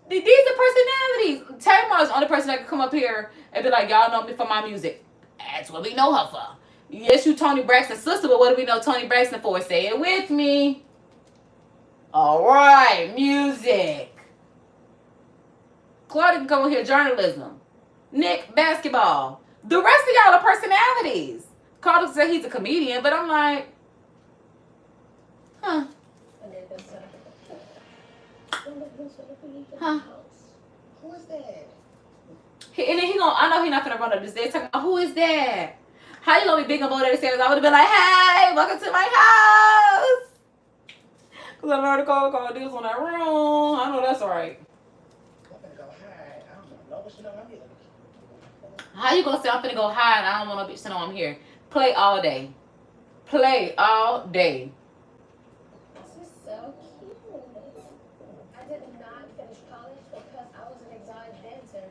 These are personalities. Tamar is the only person that can come up here and be like, y'all know me for my music. That's what we know her for. Yes, you Toni Braxton's sister, but what do we know Toni Braxton for? Say it with me. All right, music. Claudia can come in here, journalism. Nick, basketball. The rest of y'all are personalities. Carter said he's a comedian, but I'm like, huh. Huh. Who is that? And then I know he's not gonna run up this day talking about, who is that? How you gonna be big on both of the stairs? I would have been like, hey, welcome to my house. Cause I already called deals on that room. I know that's right. I'm gonna go hide. I don't know what you know I'm here. How you gonna say I'm finna go hide? I don't want no bitch to know I'm here. Play all day. Play all day. This is so cute. I did not finish college because I was an exotic dancer.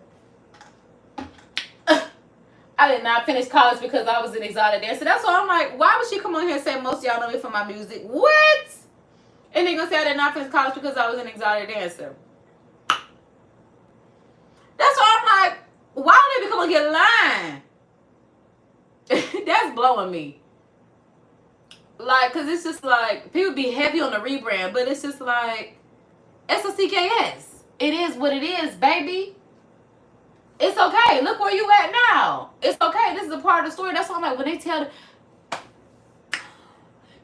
I did not finish college because I was an exotic dancer. That's why I'm like, why would she come on here and say most of y'all know me for my music? What? And they gonna say I did not finish college because I was an exotic dancer. That's why I'm like, why would they come on here lying? That's blowing me. Like, cause it's just like, people be heavy on the rebrand, but it's just like, SOCKS. It is what it is, baby. It's okay. Look where you at now. It's okay. This is a part of the story. That's why I'm like, when they tell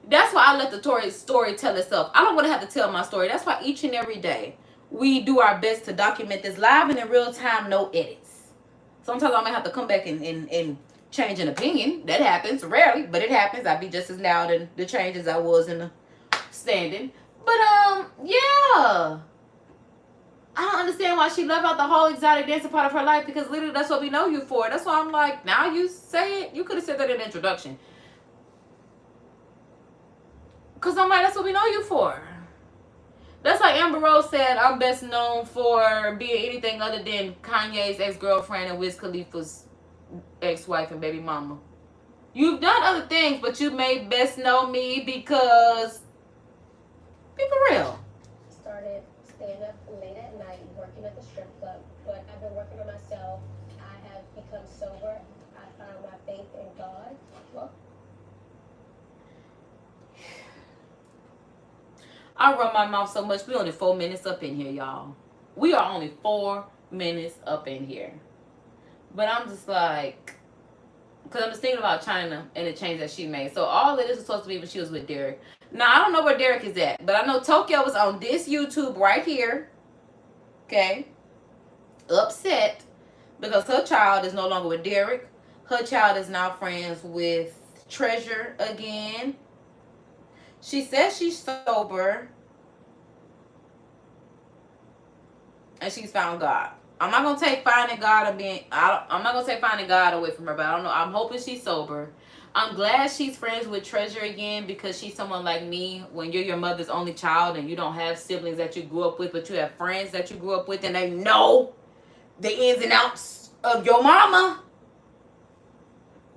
that's why I let the story tell itself. I don't want to have to tell my story. That's why each and every day we do our best to document this live and in real time, no edits. Sometimes I might have to come back and change an opinion. That happens rarely, but it happens. I'd be just as loud in the change as I was in the standing. But yeah. I don't understand why she left out the whole exotic dancer part of her life, because literally that's what we know you for. That's why I'm like, now you say it. You could have said that in the introduction. Because I'm like, that's what we know you for. That's like Amber Rose said, I'm best known for being anything other than Kanye's ex-girlfriend and Wiz Khalifa's ex-wife and baby mama. You've done other things, but you may best know me because, be for real. Started staying up late at night, working at the strip club, but I've been working on myself. I have become sober. I found my faith in God. Well, I run my mouth so much. We only 4 minutes up in here, y'all. We are only 4 minutes up in here. But I'm just like, because I'm just thinking about China and the change that she made. So all of this was supposed to be when she was with Derek. Now, I don't know where Derek is at, but I know Tokyo was on this YouTube right here. Okay? Upset because her child is no longer with Derek. Her child is now friends with Treasure again. She says she's sober. And she's found God. I'm not going to take finding God and I'm not going to take finding God away from her, but I don't know. I'm hoping she's sober. I'm glad she's friends with Treasure again, because she's someone like me. When you're your mother's only child and you don't have siblings that you grew up with, but you have friends that you grew up with and they know the ins and outs of your mama,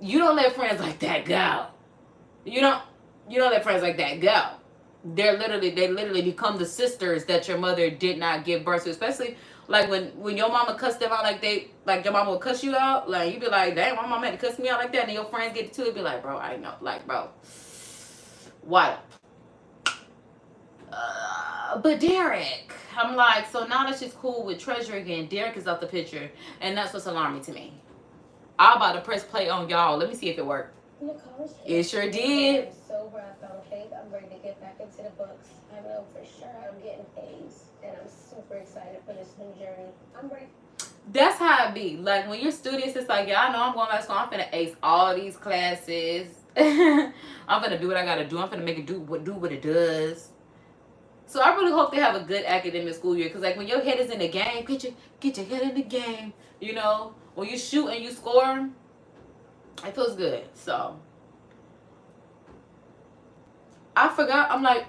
you don't let friends like that go. You don't let friends like that go. They literally become the sisters that your mother did not give birth to. Especially like when your mama cussed them out like your mama would cuss you out, like you be like, dang, my mama had to cuss me out like that, and your friends get to it, be like, bro, I know, like, bro, what? But Derek, I'm like, so now that she's cool with Treasure again, Derek is out the picture, and that's what's alarming to me. I'm about to press play on y'all. Let me see if it worked. It sure did. I'm sober. I found faith. I'm ready to get back into the books. I know for sure I'm getting A's, and I'm super excited for this new journey. I'm ready. That's how it be. Like when you're studious, it's like, yeah, I know I'm going back to school. I'm finna ace all these classes. I'm finna do what I gotta do. I'm finna make it do what it does. So I really hope they have a good academic school year. Cause like when your head is in the game, get your head in the game. You know, when you shoot and you score, it feels good. So I forgot. I'm like,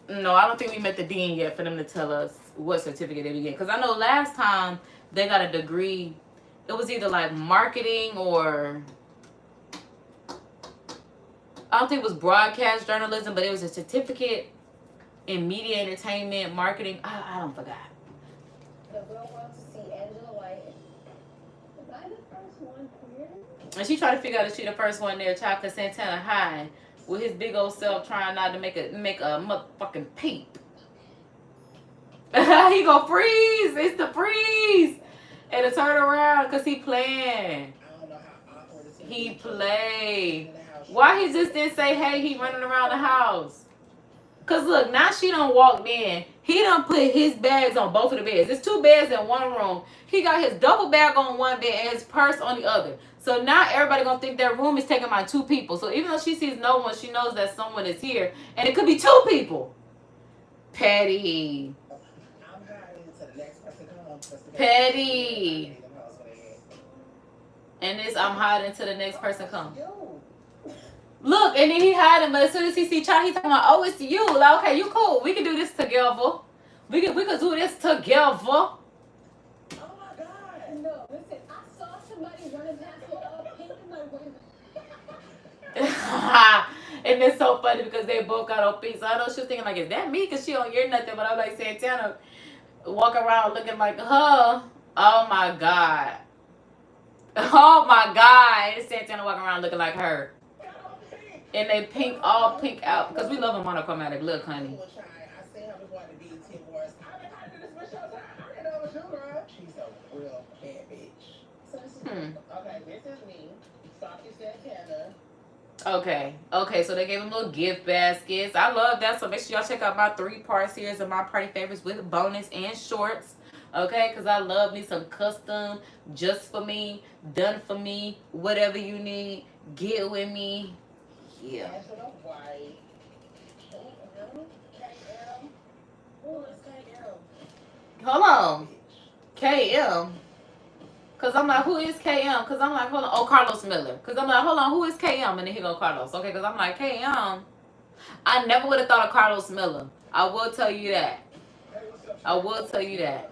no, I don't think we met the dean yet for them to tell us what certificate they get. Because I know last time they got a degree, it was either like marketing or I don't think it was broadcast journalism, but it was a certificate in media, entertainment, marketing. I don't forgot. The real world to see Angela White. Am I the first one here? And she tried to figure out if she the first one there, Chocolate Santana High, with his big old self trying not to make a motherfucking peep. He gonna freeze. It's the freeze. And to turn around because he playing. I don't know how awkward it is. He played. Why he just didn't say, hey, he running around the house? Because look, now she done walked in. He done put his bags on both of the beds. There's 2 beds in one room. He got his duffel bag on one bed and his purse on the other. So now everybody gonna think that room is taken by 2 people. So even though she sees no one, she knows that someone is here. And it could be 2 people. Petty. I'm hiding until the next person comes. Petty. And this, I'm hiding until the next person comes. Look, and then he hiding, but as soon as he see Child, he talking about, oh, it's you. Like, okay, you cool. We can do this together. We can do this together. Oh my God. No, listen, I saw somebody running past me all pink in my window. And it's so funny because they both got on pink. So I know she was thinking like, is that me? Because she don't hear nothing. But I'm like, Santana walk around looking like her. Oh my God. Oh my God. And Santana walking around looking like her. And they pink, all pink out. Because we love a monochromatic look, honey. I see her before the BET Awards. I did this bitch all the time. I didn't know it was you, girl. She's a real bad bitch. So this is okay, this is me. Sophie Santana. Okay, so they gave him little gift baskets. I love that. So make sure y'all check out my 3-part series of my party favorites with bonus and shorts. Okay, because I love me some custom, just for me, done for me, whatever you need, get with me. Yeah. Angela White. KM. Who is KM? Hold on. KM. Because I'm like, who is KM? Because I'm like, hold on. Oh, Carlos Miller. Because I'm like, hold on, who is KM? And then he go, Carlos. Okay, because I'm like, KM. I never would have thought of Carlos Miller. I will tell you that. I will tell you that.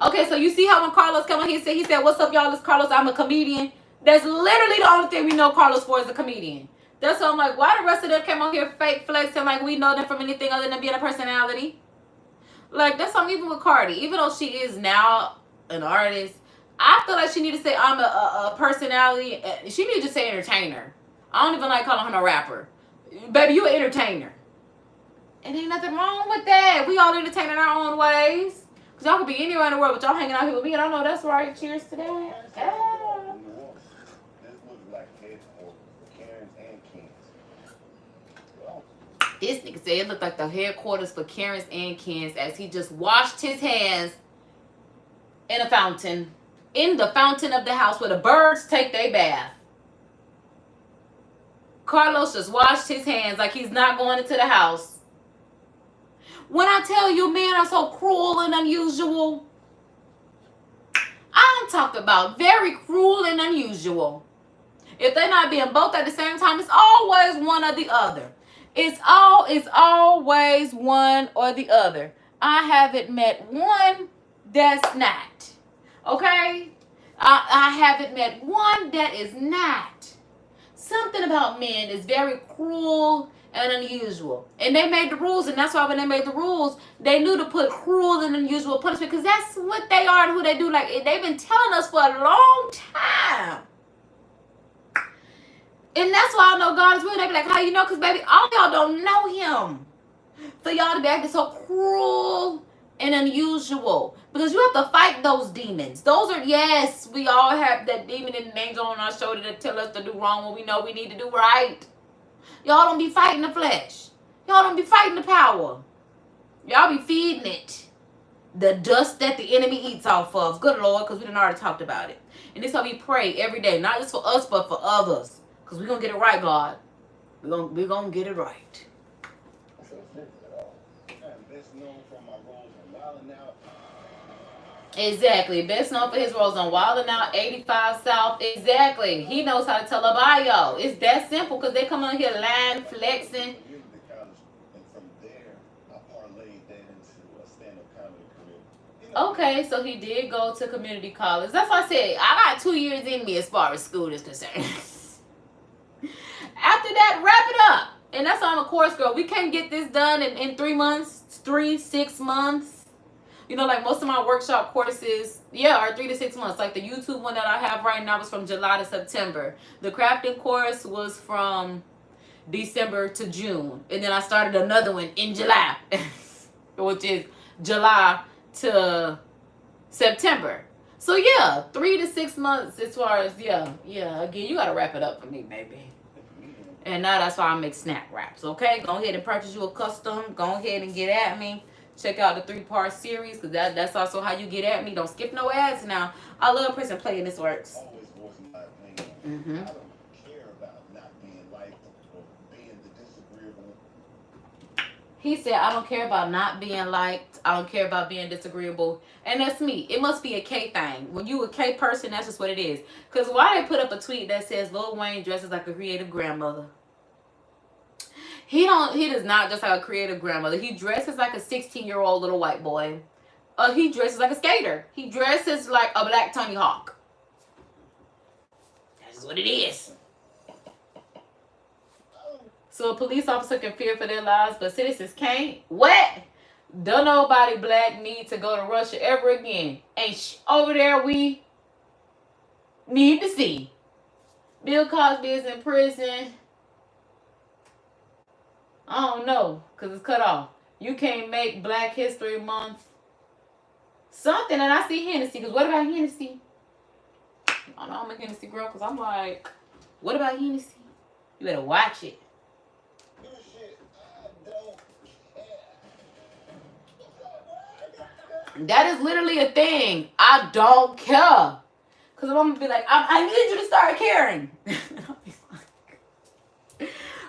Okay, so you see how when Carlos came on, he said, what's up, y'all? It's Carlos. I'm a comedian. That's literally the only thing we know Carlos for is a comedian. That's why I'm like, why the rest of them came on here fake flexing like we know them from anything other than being a personality? Like, that's something even with Cardi. Even though she is now an artist, I feel like she need to say I'm a personality. She need to say entertainer. I don't even like calling her no rapper. Baby, you an entertainer. And ain't nothing wrong with that. We all entertain in our own ways. Because y'all could be anywhere in the world, but y'all hanging out here with me. And I know that's right. Cheers to that. This nigga said it looked like the headquarters for Karens and Kens as he just washed his hands in a fountain. In the fountain of the house where the birds take their bath. Carlos just washed his hands like he's not going into the house. When I tell you men are so cruel and unusual, I'm talking about very cruel and unusual. If they're not being both at the same time, it's always one or the other. It's always one or the other. I haven't met one that's not. Okay? I haven't met one that is not. Something about men is very cruel and unusual. And they made the rules, and that's why when they made the rules, they knew to put cruel and unusual punishment, because that's what they are and who they do. Like, they've been telling us for a long time. And that's why I know God is real. They be like, how you know? Because, baby, all y'all don't know him. For y'all to be acting so cruel and unusual. Because you have to fight those demons. Those are, yes, we all have that demon and an angel on our shoulder that tell us to do wrong when we know we need to do right. Y'all don't be fighting the flesh. Y'all don't be fighting the power. Y'all be feeding it the dust that the enemy eats off of. Good Lord, because we done already talked about it. And this is how we pray every day. Not just for us, but for others. Because we're going to get it right, God. We're gonna get it right. Exactly. Best known for his roles on Wild 'N Out, 85 South. Exactly. He knows how to tell a bio. It's that simple, because they come on here lying, flexing. Okay, so he did go to community college. That's why I said I got 2 years in me as far as school is concerned. After that, wrap it up. And that's why I'm a course girl. We can't get this done in 3 months, 6 months. You know, like most of my workshop courses, yeah, are 3 to 6 months. Like the YouTube one that I have right now was from July to September. The crafting course was from December to June. And then I started another one in July, which is July to September. So yeah, 3 to 6 months as far as, yeah. Again, you got to wrap it up for me, baby. And now that's why I make snack wraps, okay? Go ahead and purchase you a custom. Go ahead and get at me. Check out the 3-part series, because that's also how you get at me. Don't skip no ads now. I love press and play, and this works. Mm-hmm. I don't care about not being liked or being the disagreeable. He said, I don't care about not being liked. I don't care about being disagreeable. And that's me. It must be a K thing. When you a K person, that's just what it is. Because why they put up a tweet that says Lil Wayne dresses like a creative grandmother? He does not dress like a creative grandmother. He dresses like a 16-year-old little white boy. He dresses like a skater. He dresses like a black Tony Hawk. That's what it is. So a police officer can fear for their lives, but citizens can't. What? Don't nobody black need to go to Russia ever again. Ain't over there we need to see. Bill Cosby is in prison. I don't know, because it's cut off. You can't make Black History Month something. And I see Hennessy, because what about Hennessy? I know I'm a Hennessy girl, because I'm like, what about Hennessy? You better watch it. That is literally a thing. I don't care. Because I'm going to be like, I need you to start caring.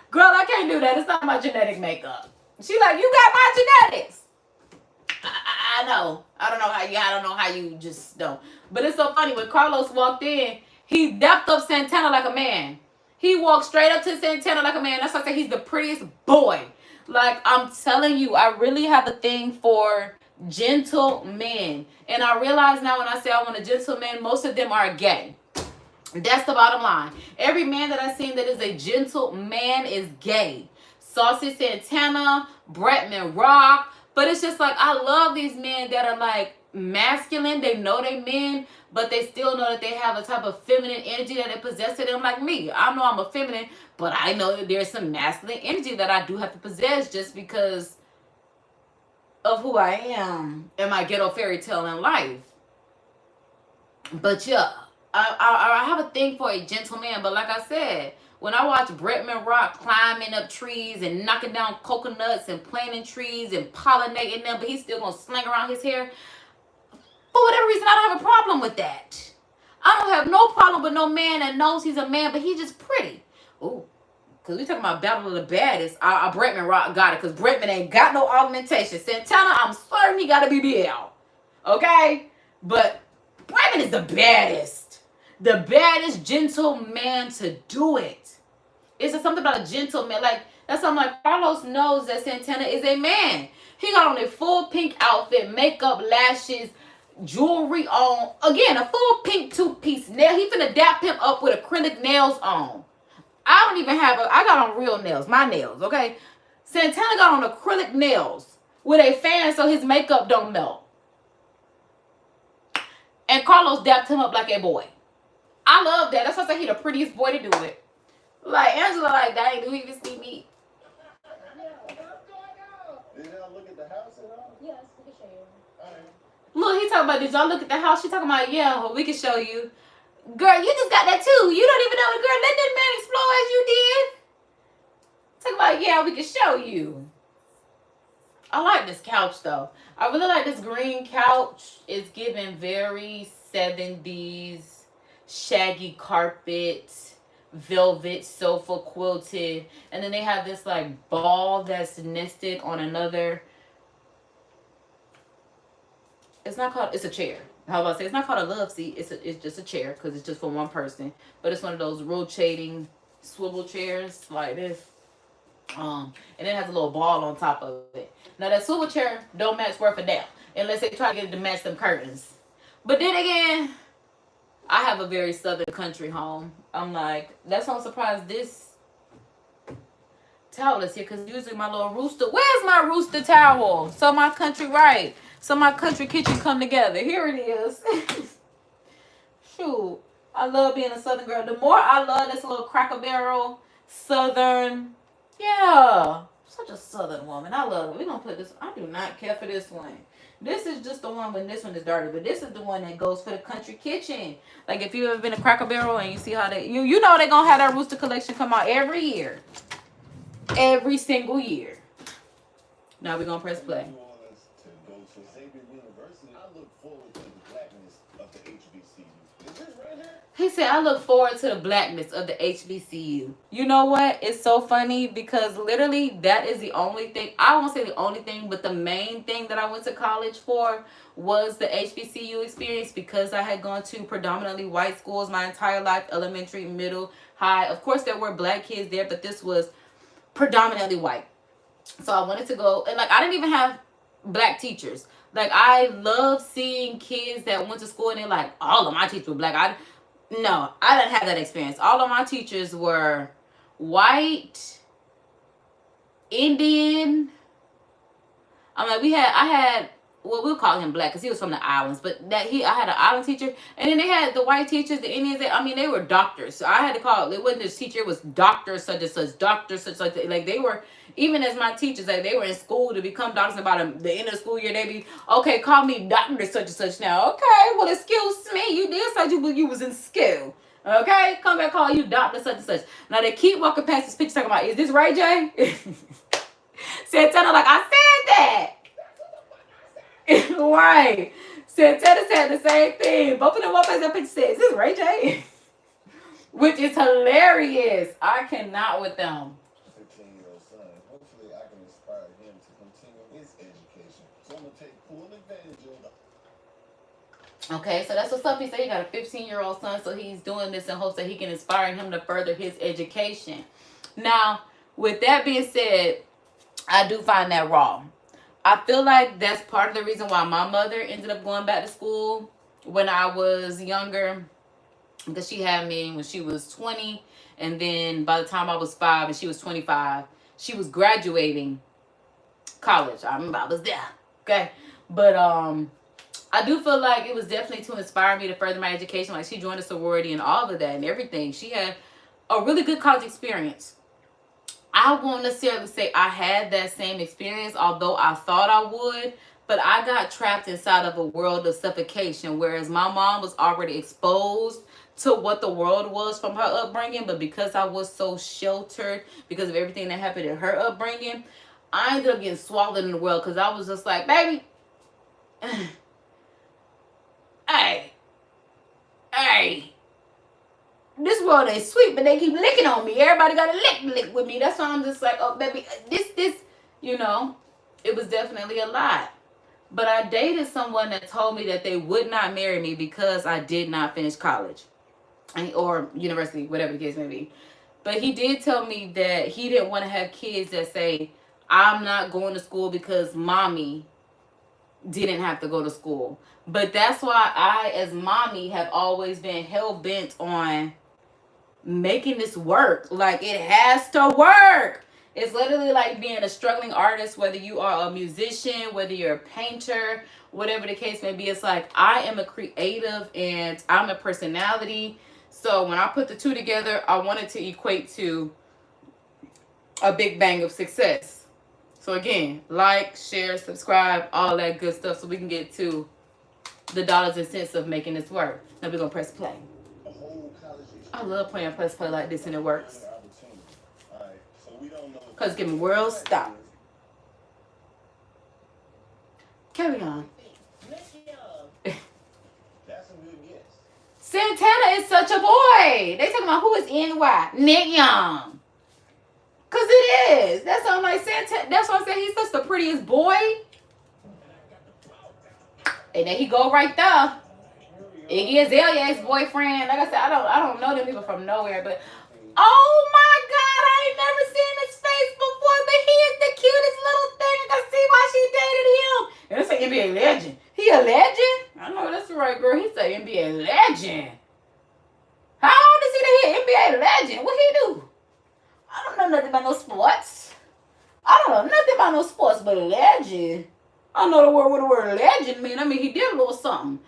Girl, I can't do that. It's not my genetic makeup. She like, you got my genetics. I know. I don't know how you just don't. But it's so funny. When Carlos walked in, he dapped up Santana like a man. He walked straight up to Santana like a man. That's why I say he's the prettiest boy. Like, I'm telling you, I really have a thing for gentle men. And I realize now when I say I want a gentle man, most of them are gay. That's the bottom line. Every man that I've seen that is a gentle man is gay. Saucy Santana, Bretman Rock. But it's just like, I love these men that are like masculine. They know they men, but they still know that they have a type of feminine energy that they possess to them, like me. I know I'm a feminine, but I know that there's some masculine energy that I do have to possess just because of who I am in my ghetto fairy tale in life. But yeah, I have a thing for a gentleman, but like I said, when I watch Bretman Rock climbing up trees and knocking down coconuts and planting trees and pollinating them, but he's still going to sling around his hair, for whatever reason, I don't have a problem with that. I don't have no problem with no man that knows he's a man, but he's just pretty. Ooh, because we talking about Battle of the Baddest. Bretman Rock got it, because Bretman ain't got no augmentation. Santana, I'm certain he got a BBL. Okay? But Bretman is the baddest. the baddest gentleman to do it. It's just something about a gentleman. Like, that's something like Carlos knows that Santana is a man. He got on a full pink outfit, makeup, lashes, jewelry on. Again, a full pink two-piece nail. He finna dap him up with acrylic nails on. I don't even have I got on real nails, my nails, okay? Santana got on acrylic nails with a fan so his makeup don't melt. And Carlos dapped him up like a boy. I love that. That's why I say he the prettiest boy to do it. Like, Angela, like, dang, do he even see me? Did y'all look at the house at all? Yes, we can show you. All right. Look, he talking about, did y'all look at the house? She talking about, yeah, well, we can show you. Girl, you just got that too. You don't even know the girl. Let that man explode as you did. Talking about, yeah, we can show you. I like this couch, though. I really like this green couch. It's giving very 70s, shaggy carpet, velvet sofa quilted. And then they have this, like, ball that's nested on another. It's not called, it's a chair. How about I say, it's not called a love seat. It's just a chair because it's just for one person. But it's one of those rotating swivel chairs like this. And it has a little ball on top of it. Now that swivel chair don't match worth a damn unless they try to get it to match them curtains. But then again, I have a very southern country home. I'm like, that's why I'm surprised this towel is here, because usually my little rooster, where's my rooster towel? So my country So my country kitchen come together. Here it is. Shoot. I love being a southern girl. The more I love this little Cracker Barrel southern. Yeah. Such a southern woman. I love it. We're going to put this. I do not care for this one. This is just the one when this one is dirty. But this is the one that goes for the country kitchen. Like if you've ever been to Cracker Barrel and you see how they. You know they're going to have that rooster collection come out every year. Every single year. Now we're going to press play. He said, I look forward to the blackness of the HBCU. You know what? It's so funny because literally that is the only thing. I won't say the only thing, but the main thing that I went to college for was the HBCU experience, because I had gone to predominantly white schools my entire life, elementary, middle, high. Of course, there were black kids there, but this was predominantly white. So I wanted to go, and like I didn't even have black teachers. Like I love seeing kids that went to school and they're like, all of my teachers were black. No, I didn't have that experience. All of my teachers were white, Indian. I'm like, I had, well, we'll call him black because he was from the islands, but I had an island teacher, and then they had the white teachers, the Indians. They were doctors. So I had to call it wasn't just teacher, it was doctor such and such, doctor such and such. Like they were, even as my teachers, like they were in school to become doctors. About the end of the school year, they be, okay, call me doctor such and such now. Okay, well, excuse me, you did say you was in school. Okay, come back, call you doctor such and such. Now they keep walking past this picture talking about, is this Ray J? Santana like, I said that. Right. Santana said the same thing. Both of them walk past that picture said, is this Ray J? Which is hilarious. I cannot with them. 15-year-old son. Hopefully I can inspire him to continue his education. So I'm going to take full advantage of it. Okay, so that's what's up. He said he got a 15-year-old son, so he's doing this in hopes that he can inspire him to further his education. Now, with that being said, I do find that wrong. I feel like that's part of the reason why my mother ended up going back to school when I was younger, because she had me when she was 20, and then by the time I was 5 and she was 25, she was graduating college. I remember I was there, okay? But I do feel like it was definitely to inspire me to further my education. Like she joined a sorority and all of that and everything. She had a really good college experience. I won't necessarily say I had that same experience, although I thought I would, but I got trapped inside of a world of suffocation, whereas my mom was already exposed to what the world was from her upbringing. But because I was so sheltered because of everything that happened in her upbringing, I ended up getting swallowed in the world, because I was just like, baby, hey, this world ain't sweet, but they keep licking on me. Everybody got to lick with me. That's why I'm just like, oh, baby, this, you know, it was definitely a lot. But I dated someone that told me that they would not marry me because I did not finish college. or university, whatever the case may be. But he did tell me that he didn't want to have kids that say, I'm not going to school because mommy didn't have to go to school. But that's why I, as mommy, have always been hell-bent on making this work. Like, it has to work. It's literally like being a struggling artist, whether you are a musician, whether you're a painter, whatever the case may be. It's like, I am a creative and I'm a personality. So when I put the two together, I want it to equate to a big bang of success. So again, like, share, subscribe, all that good stuff so we can get to the dollars and cents of making this work. Now we're going to press play. I love playing press play like this and it works. Because give me world stop. Carry on. Santana is such a boy. They talking about who is NY. Nick Young. Because it is. That's why I'm like, Santana. That's why I'm saying he's such the prettiest boy. And then he go right there. Iggy Azalea's boyfriend. Like I said, I don't know them people from nowhere, but oh my God, I ain't never seen his face before, but he is the cutest little thing. I can see why she dated him. And it's an NBA legend. He a legend? I know that's right, girl. He's an NBA legend. How old is he to be an NBA legend? What he do? I don't know nothing about no sports. I don't know nothing about no sports, but a legend. I know what the word legend mean. I mean, he did a little something.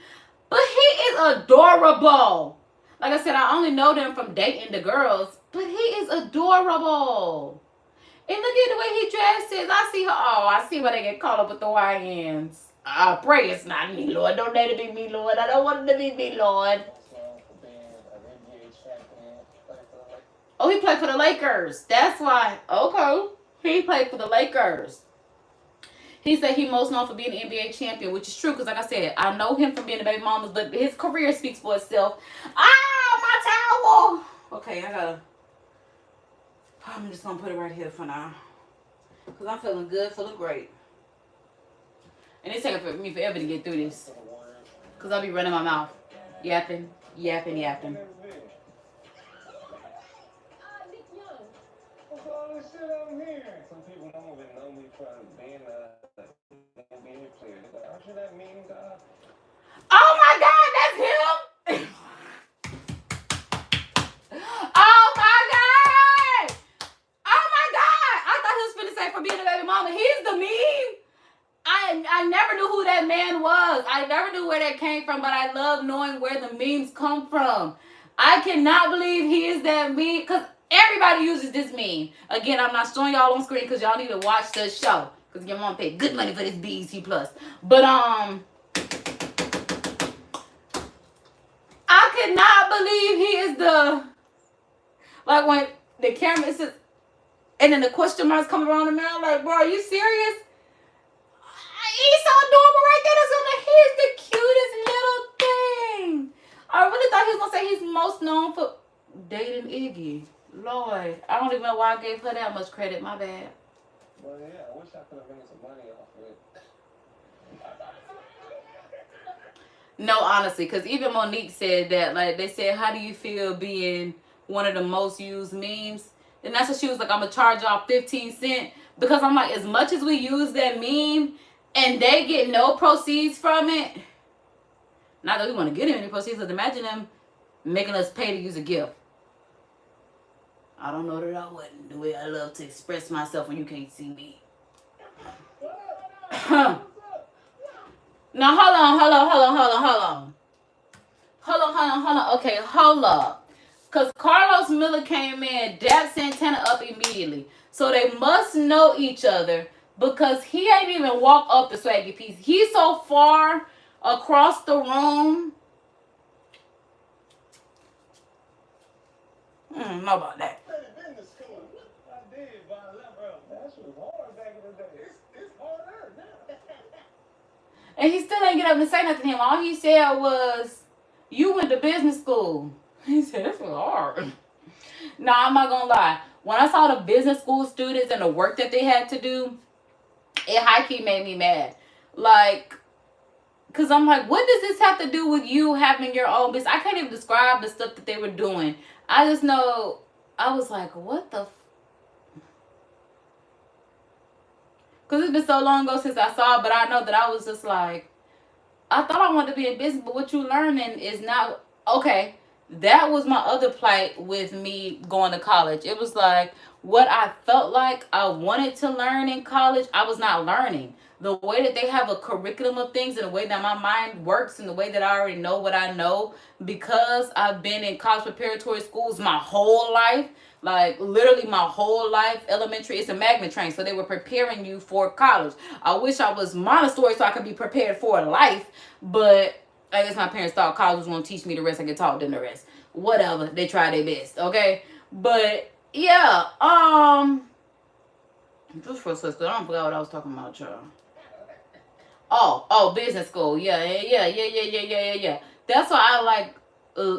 But he is adorable. Like I said, I only know them from dating the girls, but he is adorable. And look at the way he dresses. I see her. Oh, I see why they get caught up with the YNs. I pray it's not me, Lord. Don't let it be me, Lord. I don't want it to be me, Lord. Oh, he played for the Lakers. That's why. Okay. He played for the Lakers. He said he most known for being an NBA champion, which is true because, like I said, I know him from being a baby mama, but his career speaks for itself. Ah, my towel! Okay, I'm just going to put it right here for now because I'm feeling good, feeling great. And it's taking me forever to get through this because I'll be running my mouth. Yapping, yapping, yapping. Some people don't even know me from being a NBA player. They're like, aren't you that mean guy? Oh my God, that's him! Oh my God! Oh my God! I thought he was finna say for being a baby mama. He's the meme. I never knew who that man was. I never knew where that came from, but I love knowing where the memes come from. I cannot believe he is that meme because everybody uses this meme. Again, I'm not showing y'all on screen because y'all need to watch the show. Because your mom paid good money for this BET Plus. But, I cannot believe he is the... Like, when the camera is... And then the question marks come around the mirror. Like, bro, are you serious? He's so adorable right there. That's like, he's the cutest little thing. I really thought he was going to say he's most known for dating Iggy. Lord, I don't even know why I gave her that much credit. My bad. Well, yeah, I wish I could have made some money off of it. No, honestly, because even Monique said that. Like, they said, how do you feel being one of the most used memes? And that's what she was like, I'm going to charge y'all 15 cents. Because I'm like, as much as we use that meme and they get no proceeds from it, not that we want to get any proceeds, but imagine them making us pay to use a gift. I don't know that I wouldn't. The way I love to express myself when you can't see me. Now, hold on. Okay, hold up. Because Carlos Miller came in, dapped Santana up immediately. So they must know each other because he ain't even walk up the swaggy piece. He's so far across the room. Know about that. And he still ain't get up and say nothing to him. All he said was, you went to business school. He said, this was hard. No, I'm not going to lie. When I saw the business school students and the work that they had to do, it high-key made me mad. Like, Because I'm like, what does this have to do with you having your own business? I can't even describe the stuff that they were doing. I just know, I was like, what the because it's been so long ago since I saw it, but I know that I was just like, I thought I wanted to be in business, but what you learning is not okay. That was my other plight with me going to college. It was like what I felt like I wanted to learn in college, I was not learning. The way that they have a curriculum of things and the way that my mind works and the way that I already know what I know because I've been in college preparatory schools my whole life, like literally my whole life. Elementary, it's a magnet train, so they were preparing you for college. I wish I was Montessori so I could be prepared for life, but I guess my parents thought college was going to teach me the rest. I could talk them the rest. Whatever. They tried their best. Okay. But yeah. Just for a second, I don't forget what I was talking about, y'all. Oh, business school. Yeah. That's why I like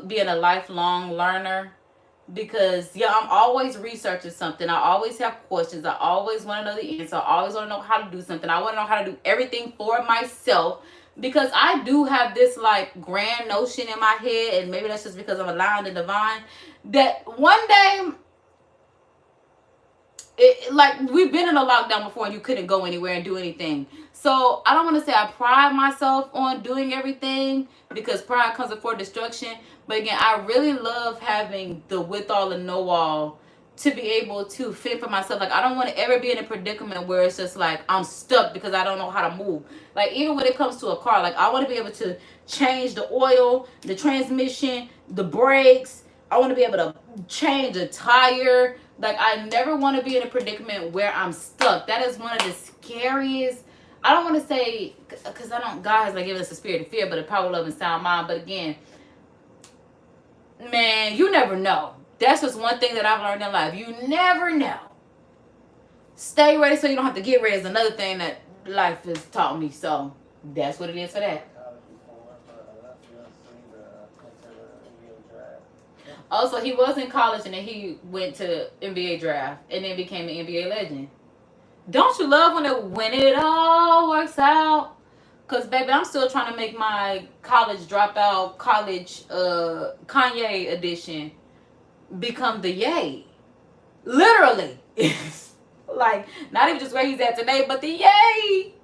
being a lifelong learner. Because yeah, I'm always researching something. I always have questions. I always want to know the answer. I always want to know how to do something. I want to know how to do everything for myself. Because I do have this like grand notion in my head, and maybe that's just because I'm allowing the divine, that one day, like we've been in a lockdown before and you couldn't go anywhere and do anything. So I don't want to say I pride myself on doing everything because pride comes before destruction. But again, I really love having the with all and know all to be able to fend for myself. Like I don't want to ever be in a predicament where it's just like I'm stuck because I don't know how to move. Like even when it comes to a car, like I want to be able to change the oil, the transmission, the brakes. I want to be able to change a tire. Like I never want to be in a predicament where I'm stuck. That is one of the scariest. I don't want to say because I don't. God has not given us a spirit of fear, but a power, love, and sound mind. But again, man, you never know. That's just one thing that I've learned in life. You never know. Stay ready so you don't have to get ready is another thing that life has taught me. So that's what it is for that. Also, he was in college and then he went to NBA draft and then became an NBA legend. Don't you love when it all works out? Cause baby, I'm still trying to make my college dropout, college Kanye edition become the yay. Literally. Like not even just where he's at today, but the yay.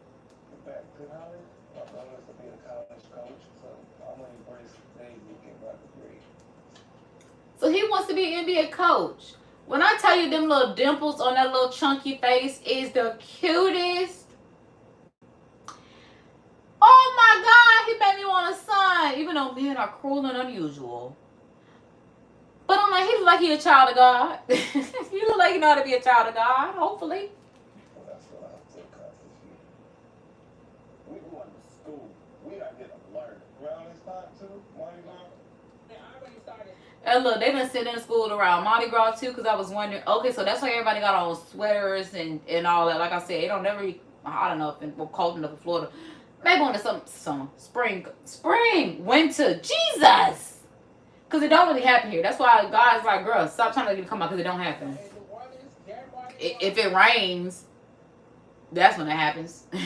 So he wants to be an NBA coach. When I tell you them little dimples on that little chunky face is the cutest. Oh my God, he made me want a son. Even though men are cruel and unusual. But I'm like, he look like he a child of God. He look like he know how to be a child of God, hopefully. Well, that's what I took off this year. We going to school. We are getting learned. Well, it's not too. Mardi Gras. And look, they've been sitting in school around Mardi Gras too, because I was wondering, okay, so that's why everybody got on sweaters and all that. Like I said, it don't never be hot enough and cold enough in Florida. Maybe on to some spring, winter, Jesus. Because it don't really happen here. That's why God's like, girl, stop trying to get it come out because it don't happen. If it rains, that's when it happens. Man,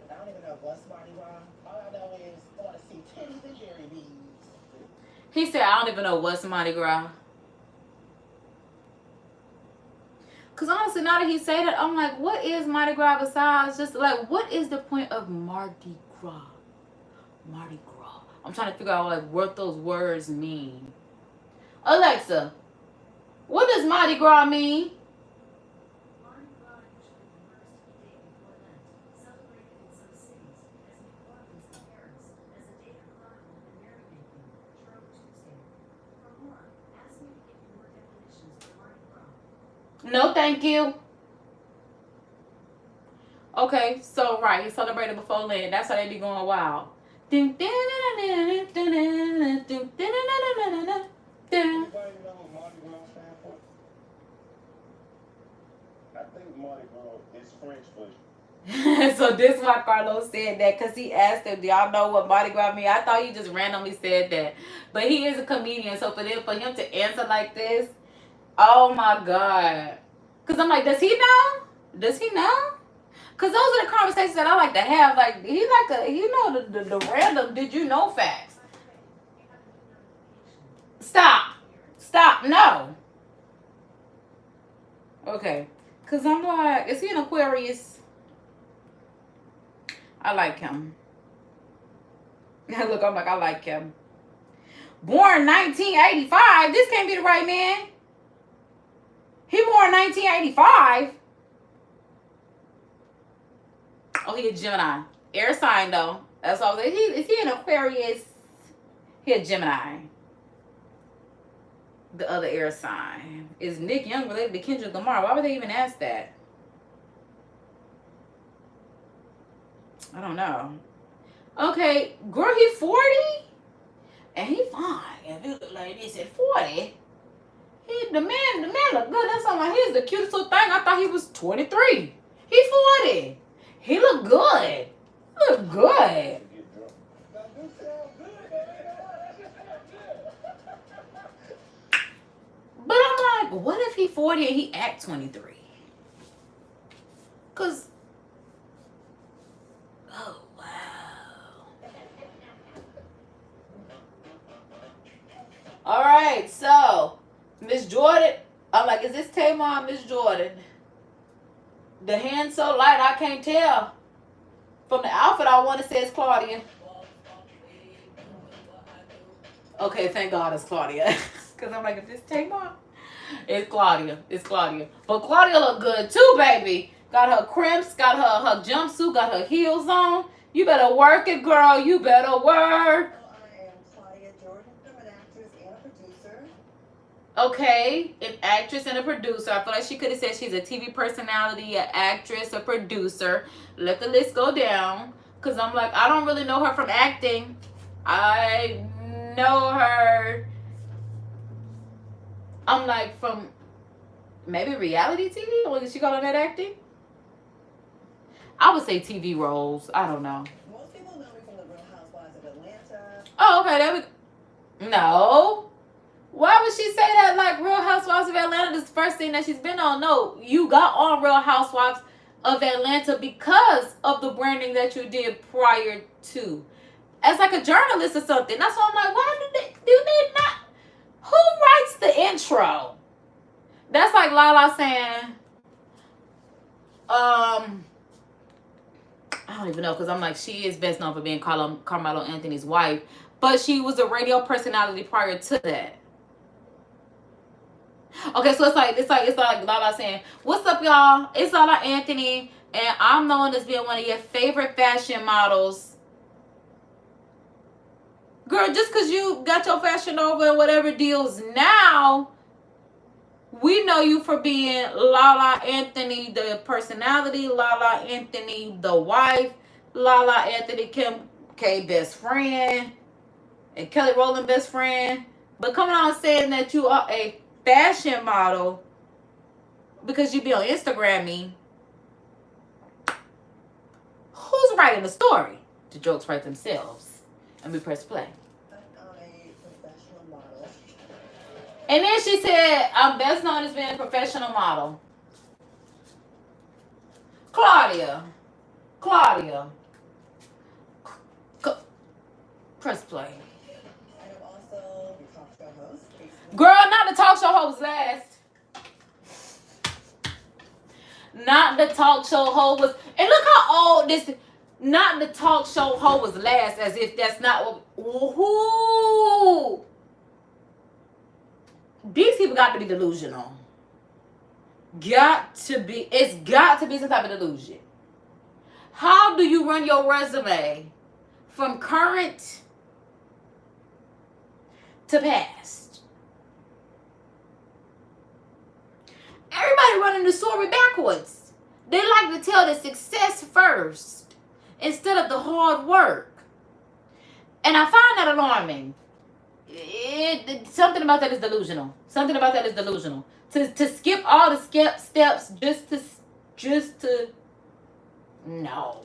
I don't even know what's Mardi Gras. All I know is I want to see titties and jerry beads. He said, I don't even know what's Mardi Gras. Because honestly, now that he say that, I'm like, what is Mardi Gras besides just like, what is the point of Mardi Gras? Mardi Gras. I'm trying to figure out like what those words mean. Alexa, what does Mardi Gras mean? Mardi Gras usually refers to the day before Lent, celebrated in some cities, as New Orleans and Paris, as a day of carnival and merrymaking, Shrove Tuesday. For more, ask me to give you more definitions for Mardi Gras. No, thank you. Okay, so right, he celebrated before Lent. That's how they be going wild. Anybody know what Mardi Gras stands for? I think Mardi Gras is French for. So this why Carlos said that because he asked him, do y'all know what Mardi Gras mean? I thought he just randomly said that. But he is a comedian, so for him to answer like this, oh my God. Because I'm like, does he know? Does he know? Cause those are the conversations that I like to have. Like he like to, you know, the random did you know facts. Stop. No. Okay. Cause I'm like, is he an Aquarius? I like him. Look, I'm like, I like him. Born 1985. This can't be the right man. He born 1985. Oh, he a Gemini. Air sign though. That's all. Is he an Aquarius? He a Gemini. The other air sign. Is Nick Young related to Kendrick Lamar? Why would they even ask that? I don't know. Okay, girl, he 40? And he fine. If he look like this at 40, the man look good. That's all. Like, he's the cutest little thing. I thought he was 23. He 40. He look good. Look good. But I'm like, what if he 40 and he act 23? Cause, oh wow. All right, so Miss Jordan, I'm like, is this Tamar, Miss Jordan? The hand so light I can't tell. From the outfit, I want to say it's Claudia. Okay, thank God it's Claudia. Because I'm like, if it's Tamar, it's Claudia. It's Claudia. But Claudia look good too, baby. Got her crimps, got her jumpsuit, got her heels on. You better work it, girl. You better work. I am Claudia Jordan. I'm an actress and a producer. Okay, an actress and a producer. I feel like she could have said she's a TV personality, an actress, a producer. Let the list go down. Because I'm like, I don't really know her from acting. I know her, I'm like, from maybe reality TV? Or did she call that acting? I would say TV roles. I don't know. Most people know me from the Real Housewives of Atlanta. Oh, okay. There we. No. Why would she say that? Like Real Housewives of Atlanta is the first thing that she's been on. No, you got on Real Housewives of Atlanta because of the branding that you did prior to, as like a journalist or something. That's why I'm like, why do they not? Who writes the intro? That's like Lala saying, I don't even know, because I'm like, she is best known for being Carmelo Anthony's wife, but she was a radio personality prior to that. Okay, so it's like Lala saying, "What's up, y'all? It's Lala Anthony, and I'm known as being one of your favorite fashion models." Girl, just because you got your Fashion Nova and whatever deals now, we know you for being Lala Anthony, the personality, Lala Anthony, the wife, Lala Anthony, Kim K best friend, and Kelly Rowland best friend. But coming on saying that you are a fashion model because you be on Instagram, who's writing the story? The jokes write themselves. And we press play. I'm a professional model. And then she said, I'm best known as being a professional model. Claudia. Press play. I am also the talk show host. Girl, not the talk show host last. Not the talk show host was. And look how old this. Not the talk show host was last, as if that's not what. Woohoo! These people got to be delusional. It's got to be some type of delusion. How do you run your resume from current to past? Everybody running the story backwards. They like to tell the success first instead of the hard work. And I find that alarming. Something about that is delusional. To skip all the steps just to no.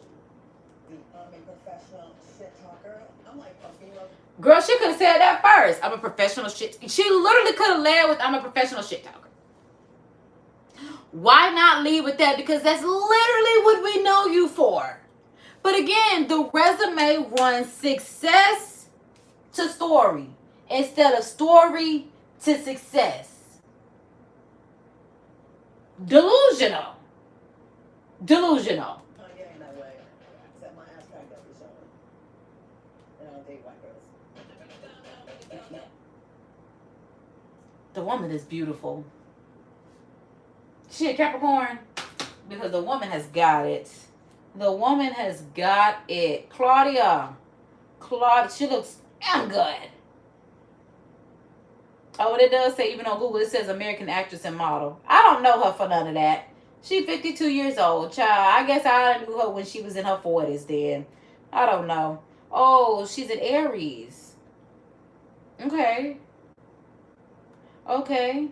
I'm a professional shit talker. I'm like a female. Girl, she could have said that first. I'm a professional shit. She literally could have led with, I'm a professional shit talker. Why not not lead with that because that's literally what we know you for. But again, the resume runs success to story instead of story to success. Delusional. Delusional. I'm getting that way. Set my ass back up for someone. And I don't date white girls. The woman is beautiful. She a Capricorn? Because the woman has got it. The woman has got it. Claudia, she looks damn good. Oh, and it does say, even on Google, it says American actress and model. I don't know her for none of that. She's 52 years old, child. I guess I knew her when she was in her 40s then. I don't know. Oh, she's an Aries. Okay. Okay.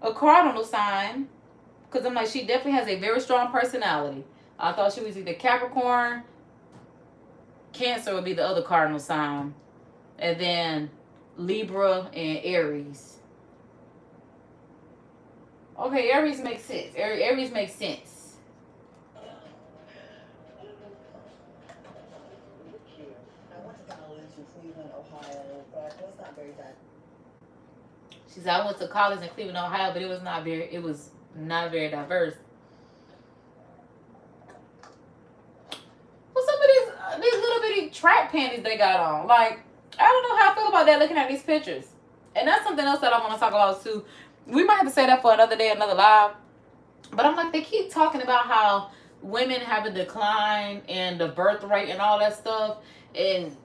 A cardinal sign. Because I'm like, she definitely has a very strong personality. I thought she was either Capricorn. Cancer would be the other cardinal sign. And then Libra and Aries. Okay, Aries makes sense. Aries makes sense. I went to college in Cleveland, Ohio, but it was not very bad. She said, I went to college in Cleveland, Ohio, but it was not very diverse. Well, some of these little bitty track panties they got on. Like, I don't know how I feel about that looking at these pictures. And that's something else that I want to talk about too. We might have to say that for another day, another live. But I'm like, they keep talking about how women have a decline in the birth rate and all that stuff in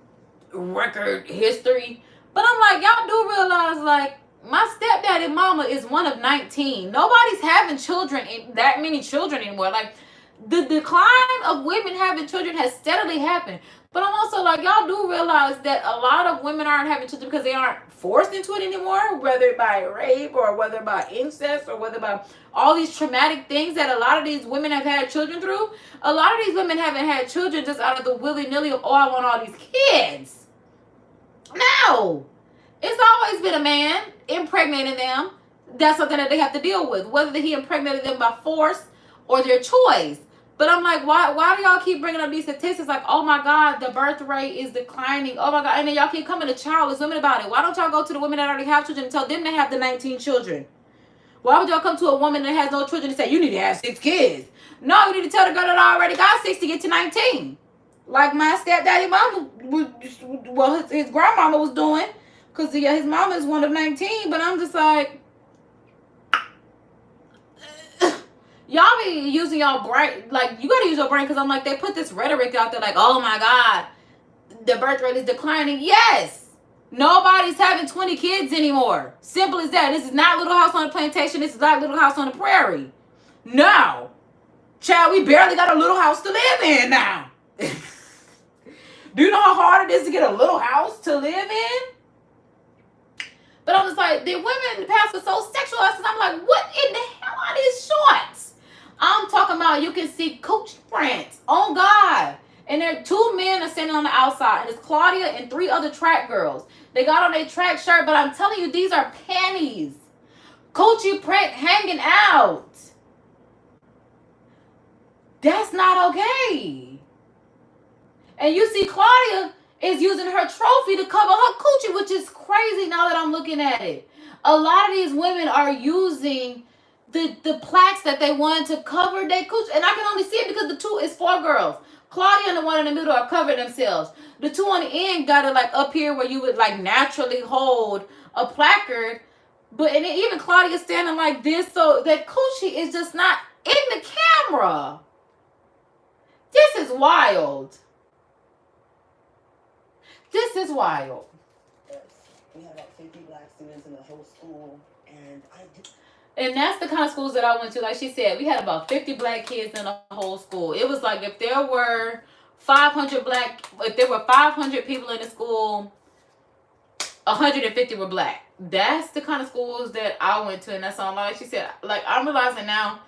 record history. But I'm like, y'all do realize, like, my stepdaddy mama is one of 19. Nobody's having children, that many children anymore. Like, the decline of women having children has steadily happened. But I'm also like, y'all do realize that a lot of women aren't having children because they aren't forced into it anymore, whether by rape or whether by incest or whether by all these traumatic things that a lot of these women have had children through. A lot of these women haven't had children just out of the willy-nilly of, oh, I want all these kids. No. It's always been a man impregnating them. That's something that they have to deal with, whether he impregnated them by force or their choice. But I'm like, why do y'all keep bringing up these statistics? Like, oh my God, the birth rate is declining. Oh my God. And then y'all keep coming to childless women about it. Why don't y'all go to the women that already have children and tell them they have the 19 children? Why would y'all come to a woman that has no children and say, you need to have 6 kids? No, you need to tell the girl that already got 6 to get to 19. Like my stepdaddy mama, well, his grandmama was doing. Because his mama is one of 19. But I'm just like, y'all be using y'all brain. Like, you got to use your brain. Because I'm like, they put this rhetoric out there like, oh my God, the birth rate is declining. Yes. Nobody's having 20 kids anymore. Simple as that. This is not Little House on the Plantation. This is not Little House on the Prairie. No. Child, we barely got a little house to live in now. Do you know how hard it is to get a little house to live in? But I'm just like, the women in the past were so sexualized. I'm like, what in the hell are these shorts? I'm talking about you can see cooch prints. Oh, God. And there 2 men are standing on the outside. And it's Claudia and 3 other track girls. They got on their track shirt. But I'm telling you, these are panties. Coochie print hanging out. That's not okay. And you see Claudia is using her trophy to cover her coochie, which is crazy now that I'm looking at it. A lot of these women are using the plaques that they wanted to cover their coochie. And I can only see it because the 2 is 4 girls. Claudia and the one in the middle are covering themselves. The 2 on the end got it like up here where you would like naturally hold a placard. But and then even Claudia standing like this, so that coochie is just not in the camera. This is wild. This is wild. We had about 50 black students in the whole school, and And that's the kind of schools that I went to. Like she said, we had about 50 black kids in the whole school. It was like if there were 500 people in the school, 150 were black. That's the kind of schools that I went to, and that's all. Like she said, like I'm realizing now,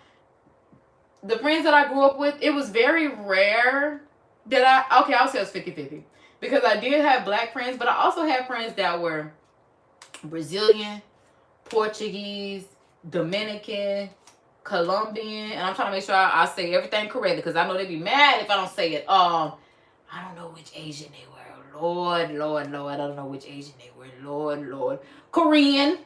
the friends that I grew up with, it was very rare that I'll say it was 50-50. Because I did have black friends, but I also had friends that were Brazilian, Portuguese, Dominican, Colombian, and I'm trying to make sure I say everything correctly because I know they'd be mad if I don't say it. I don't know which Asian they were. Lord, Lord, Lord. I don't know which Asian they were. Lord, Lord. Korean.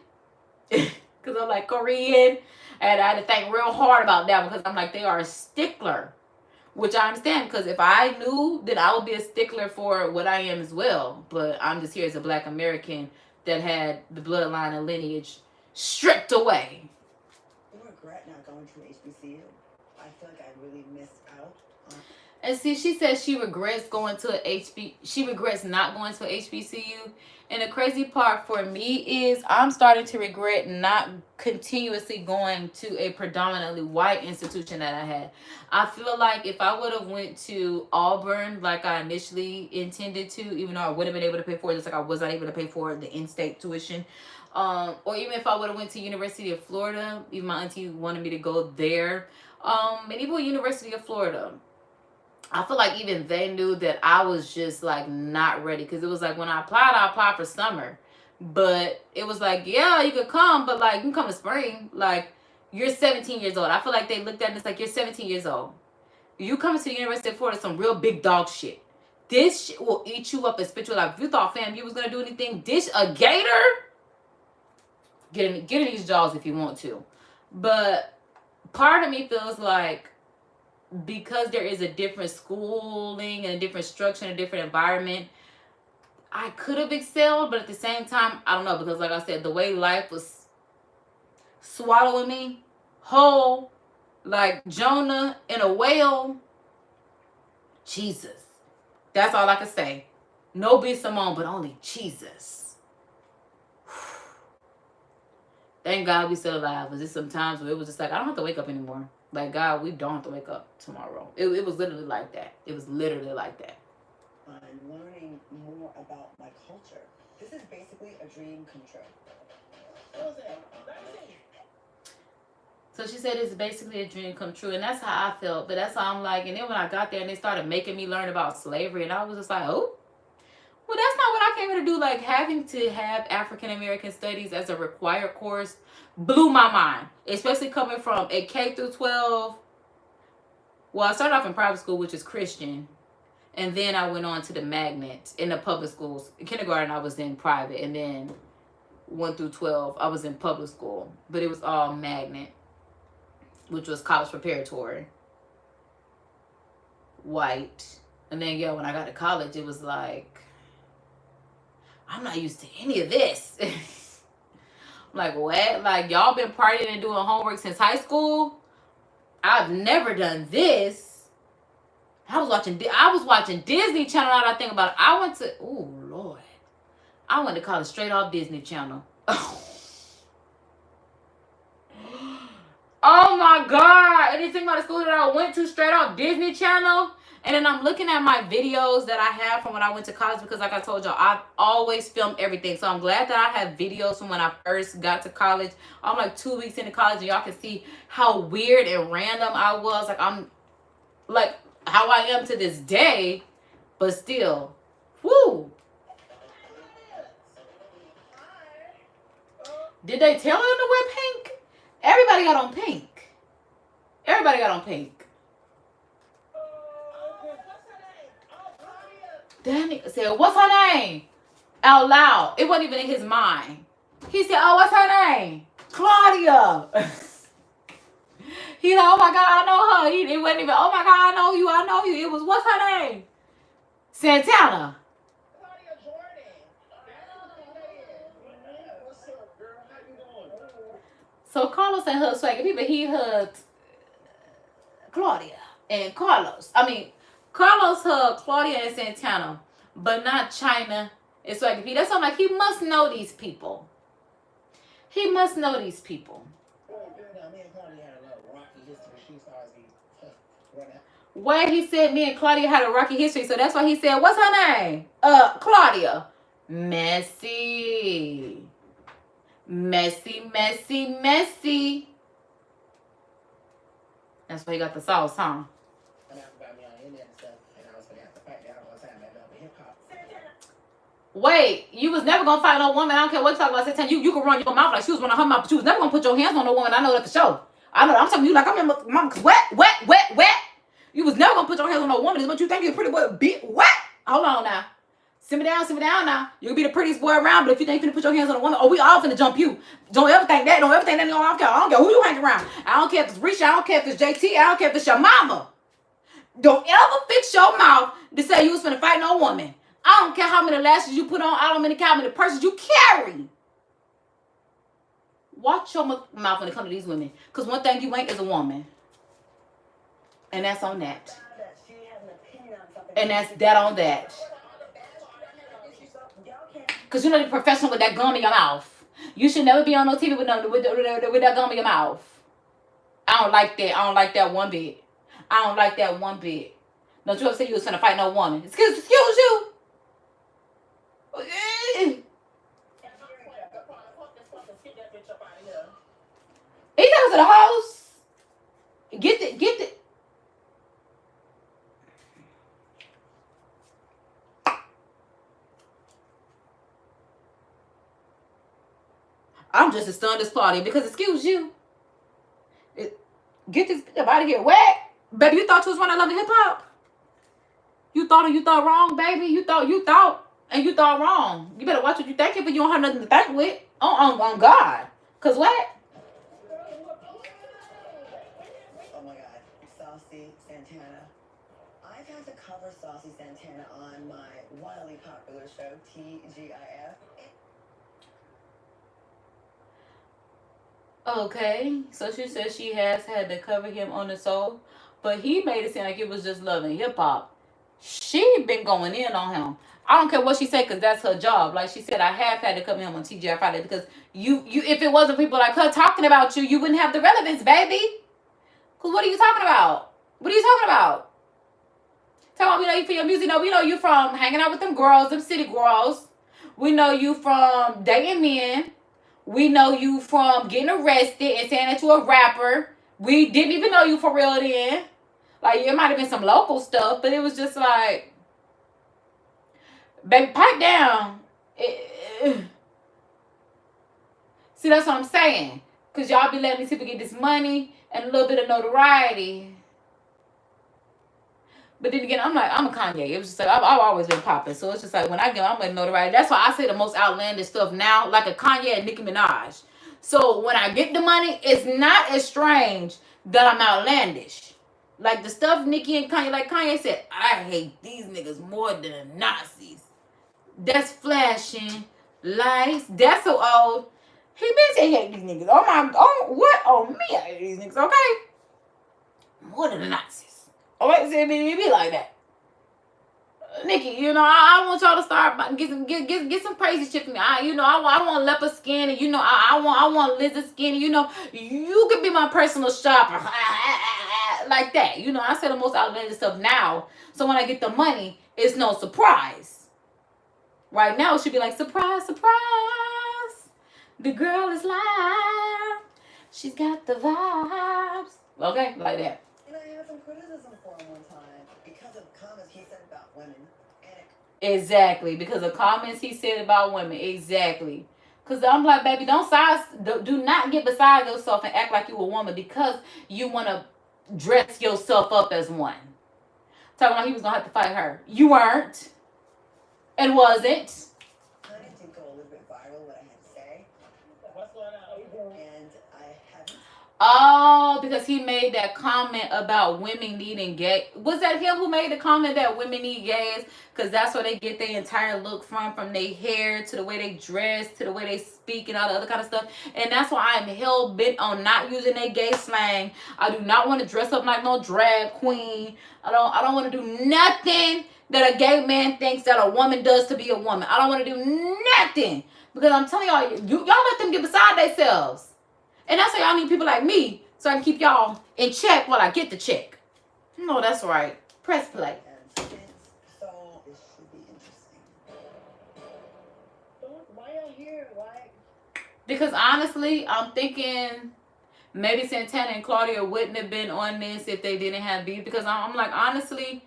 Because I'm like, Korean. And I had to think real hard about that because I'm like, they are a stickler. Which I understand, because if I knew, then I would be a stickler for what I am as well. But I'm just here as a Black American that had the bloodline and lineage stripped away. I regret not going to HBCU. I feel like I really missed out on... And see, she says she regrets going to she regrets not going to HBCU. And the crazy part for me is I'm starting to regret not continuously going to a predominantly white institution that I had. I feel like if I would have went to Auburn like I initially intended to, even though I would have been able to pay for it, just like I was not able to pay for the in-state tuition, or even if I would have went to University of Florida, even my auntie wanted me to go there, and even University of Florida, I feel like even they knew that I was just like not ready, because it was like when I applied for summer, but it was like, yeah, you could come, but like you can come to spring, like you're 17 years old. I feel like they looked at it, it's like, you're 17 years old. You come to the University of Florida, some real big dog shit. This shit will eat you up and spit you alive. If you thought, fam, you was gonna do anything, dish a gator, get in these jaws if you want to. But part of me feels like, because there is a different schooling and a different structure and a different environment, I could have excelled, but at the same time, I don't know, because like I said, the way life was swallowing me whole, like Jonah in a whale, Jesus. That's all I can say. No be Simone, but only Jesus. Thank God we still alive. Because there's some times where it was just like, I don't have to wake up anymore. Like, God, we don't have to wake up tomorrow. It was literally like that. It was literally like that. I'm learning more about my culture. This is basically a dream come true. What was that? So she said it's basically a dream come true. And that's how I felt. But that's how I'm like, and then when I got there and they started making me learn about slavery, and I was just like, oh, well, that's not what I came here to do. Like, having to have African American studies as a required course blew my mind, especially coming from a K through 12. Well, I started off in private school, which is Christian, and then I went on to the magnet in the public schools. In kindergarten, I was in private, and then 1 through 12, I was in public school, but it was all magnet, which was college preparatory, white. And then, yeah, when I got to college, it was like, I'm not used to any of this. Like, what? Like, y'all been partying and doing homework since high school? I've never done this. I was watching Disney Channel. Now that I think about it, oh Lord, I went to college straight off Disney Channel. Oh my God! Anything about the school that I went to straight off Disney Channel? And then I'm looking at my videos that I have from when I went to college, because like I told y'all, I've always filmed everything. So I'm glad that I have videos from when I first got to college. I'm like 2 weeks into college, and y'all can see how weird and random I was. Like, I'm like how I am to this day, but still, whoo. Did they tell him to wear pink? Everybody got on pink. Everybody got on pink. That nigga said, what's her name? Out loud. It wasn't even in his mind. He said, oh, what's her name? Claudia. He's like, oh my God, I know her. It wasn't even, oh my God, I know you. It was, what's her name? Santana. Claudia Jordan. What's up, girl? How you doing? So Carlos and her swagger people, he hugged Claudia and Carlos. Carlos hugged Claudia and Santana, but not China and Swagger P. That's why I'm like, he must know these people. He must know these people. Where he said me and Claudia had a rocky history, so that's why he said, what's her name? Claudia. Messy. Messy. That's why he got the sauce, huh? Wait, you was never gonna fight no woman. I don't care what you talk about. You can run your mouth like she was running her mouth, but you was never gonna put your hands on no woman. I know that for sure. I know. I'm telling you, like I'm your mama. Cause wet. You was never gonna put your hands on no woman. Is what you think you're a pretty boy. What? Hold on now. Simmer down now. You'll be the prettiest boy around, but if you think you're finna put your hands on a woman, oh, we all finna jump you. Don't ever think that. Don't ever think that. I don't care who you hang around. I don't care if it's Risha. I don't care if it's JT. I don't care if it's your mama. Don't ever fix your mouth to say you was finna fight no woman. I don't care how many lashes you put on. I don't care how many purses you carry. Watch your mouth when it comes to these women. Because one thing you ain't is a woman. And that's on that. And that's that on that. Because you're not a professional with that gum in your mouth. You should never be on no TV with that gum in your mouth. I don't like that. I don't like that one bit. I don't like that one bit. Don't you ever say you was finna fight no woman. Excuse you. He goes to the house. Get the. I'm just as stunned as Claudia because excuse you. Get this bitch out of here. What? Baby, you thought you was one that loved hip hop? You thought wrong, baby. You thought wrong. You better watch what you thinking, but you don't have nothing to think with. On God. Cause what? Oh my God, Saucy Santana. I've had to cover Saucy Santana on my wildly popular show, TGIF. Okay, so she says she has had to cover him on the soul, but he made it seem like it was just loving hip hop. She been going in on him. I don't care what she said, because that's her job. Like she said, I have had to cover him on TGI Friday because you if it wasn't people like her talking about you, you wouldn't have the relevance, baby. Because what are you talking about? What are you talking about? Tell me, we know you for your music. No, we know you from hanging out with them girls, them city girls. We know you from dating men. We know you from getting arrested and saying that you're a rapper. We didn't even know you for real then. Like, it might have been some local stuff, but it was just like, baby, pipe down. See, that's what I'm saying. Because y'all be letting these people get this money and a little bit of notoriety. But then again, I'm a Kanye. It was just like, I've always been popping. So it's just like, when I get, I'm like notoriety. That's why I say the most outlandish stuff now, like a Kanye and Nicki Minaj. So when I get the money, it's not as strange that I'm outlandish. Like the stuff Nicki and Kanye, like Kanye said, I hate these niggas more than the Nazis. That's flashing lights. That's so old. He been saying he hate these niggas. What? On me, I hate these niggas, okay? More than the Nazis. Oh, wait, see, it be like that. Nicki, I want y'all to start get some crazy shit for me. I want leopard skin, and I want lizard skin. You could be my personal shopper, like that. I say the most outlandish stuff now. So when I get the money, it's no surprise. Right now, it should be like surprise, surprise. The girl is live. She's got the vibes. Okay, like that. I had some criticism for him one time because of comments he said about women. Exactly, because of comments he said about women. Exactly. Because I'm like, baby, do not get beside yourself and act like you a woman because you want to dress yourself up as one. Talking about he was going to have to fight her. You weren't. And wasn't. I did go a little bit viral, what I had to say. What's going on? And I haven't. Oh, because he made that comment about women needing gay. Was that him who made the comment that women need gays? Because that's where they get their entire look from their hair to the way they dress to the way they speak and all the other kind of stuff. And that's why I'm hell bent on not using their gay slang. I do not want to dress up like no drag queen. I don't want to do nothing that a gay man thinks that a woman does to be a woman. I don't want to do nothing. Because I'm telling y'all, y'all let them get beside themselves. And that's why y'all need people like me, so I can keep y'all in check while I get the check. No, that's right. Press play. And so this should be interesting. Why y'all here? Why? Because honestly, I'm thinking maybe Santana and Claudia wouldn't have been on this if they didn't have beef. Because I'm like, honestly,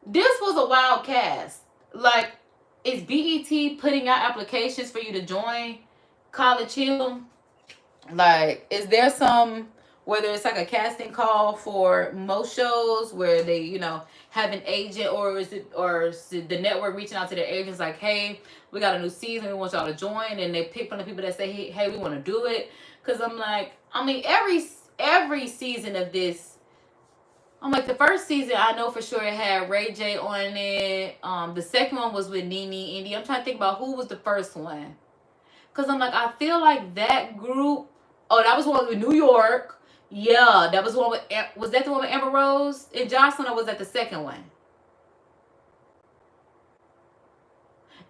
this was a wild cast. Like, is BET putting out applications for you to join College Hill? Like, is there some whether it's like a casting call for most shows where they, you know, have an agent, or is it the network reaching out to their agents like, hey, we got a new season, we want y'all to join, and they pick from the people that say, hey, we want to do it. Because I'm like, I mean, every season of this, I'm like, the first season, I know for sure it had Ray J on it. The second one was with Nene Indy. I'm trying to think about who was the first one. Because I'm like, I feel like that group, oh, that was one with New York. Yeah, that was one with, was that the one with Amber Rose and Jocelyn, or was that the second one?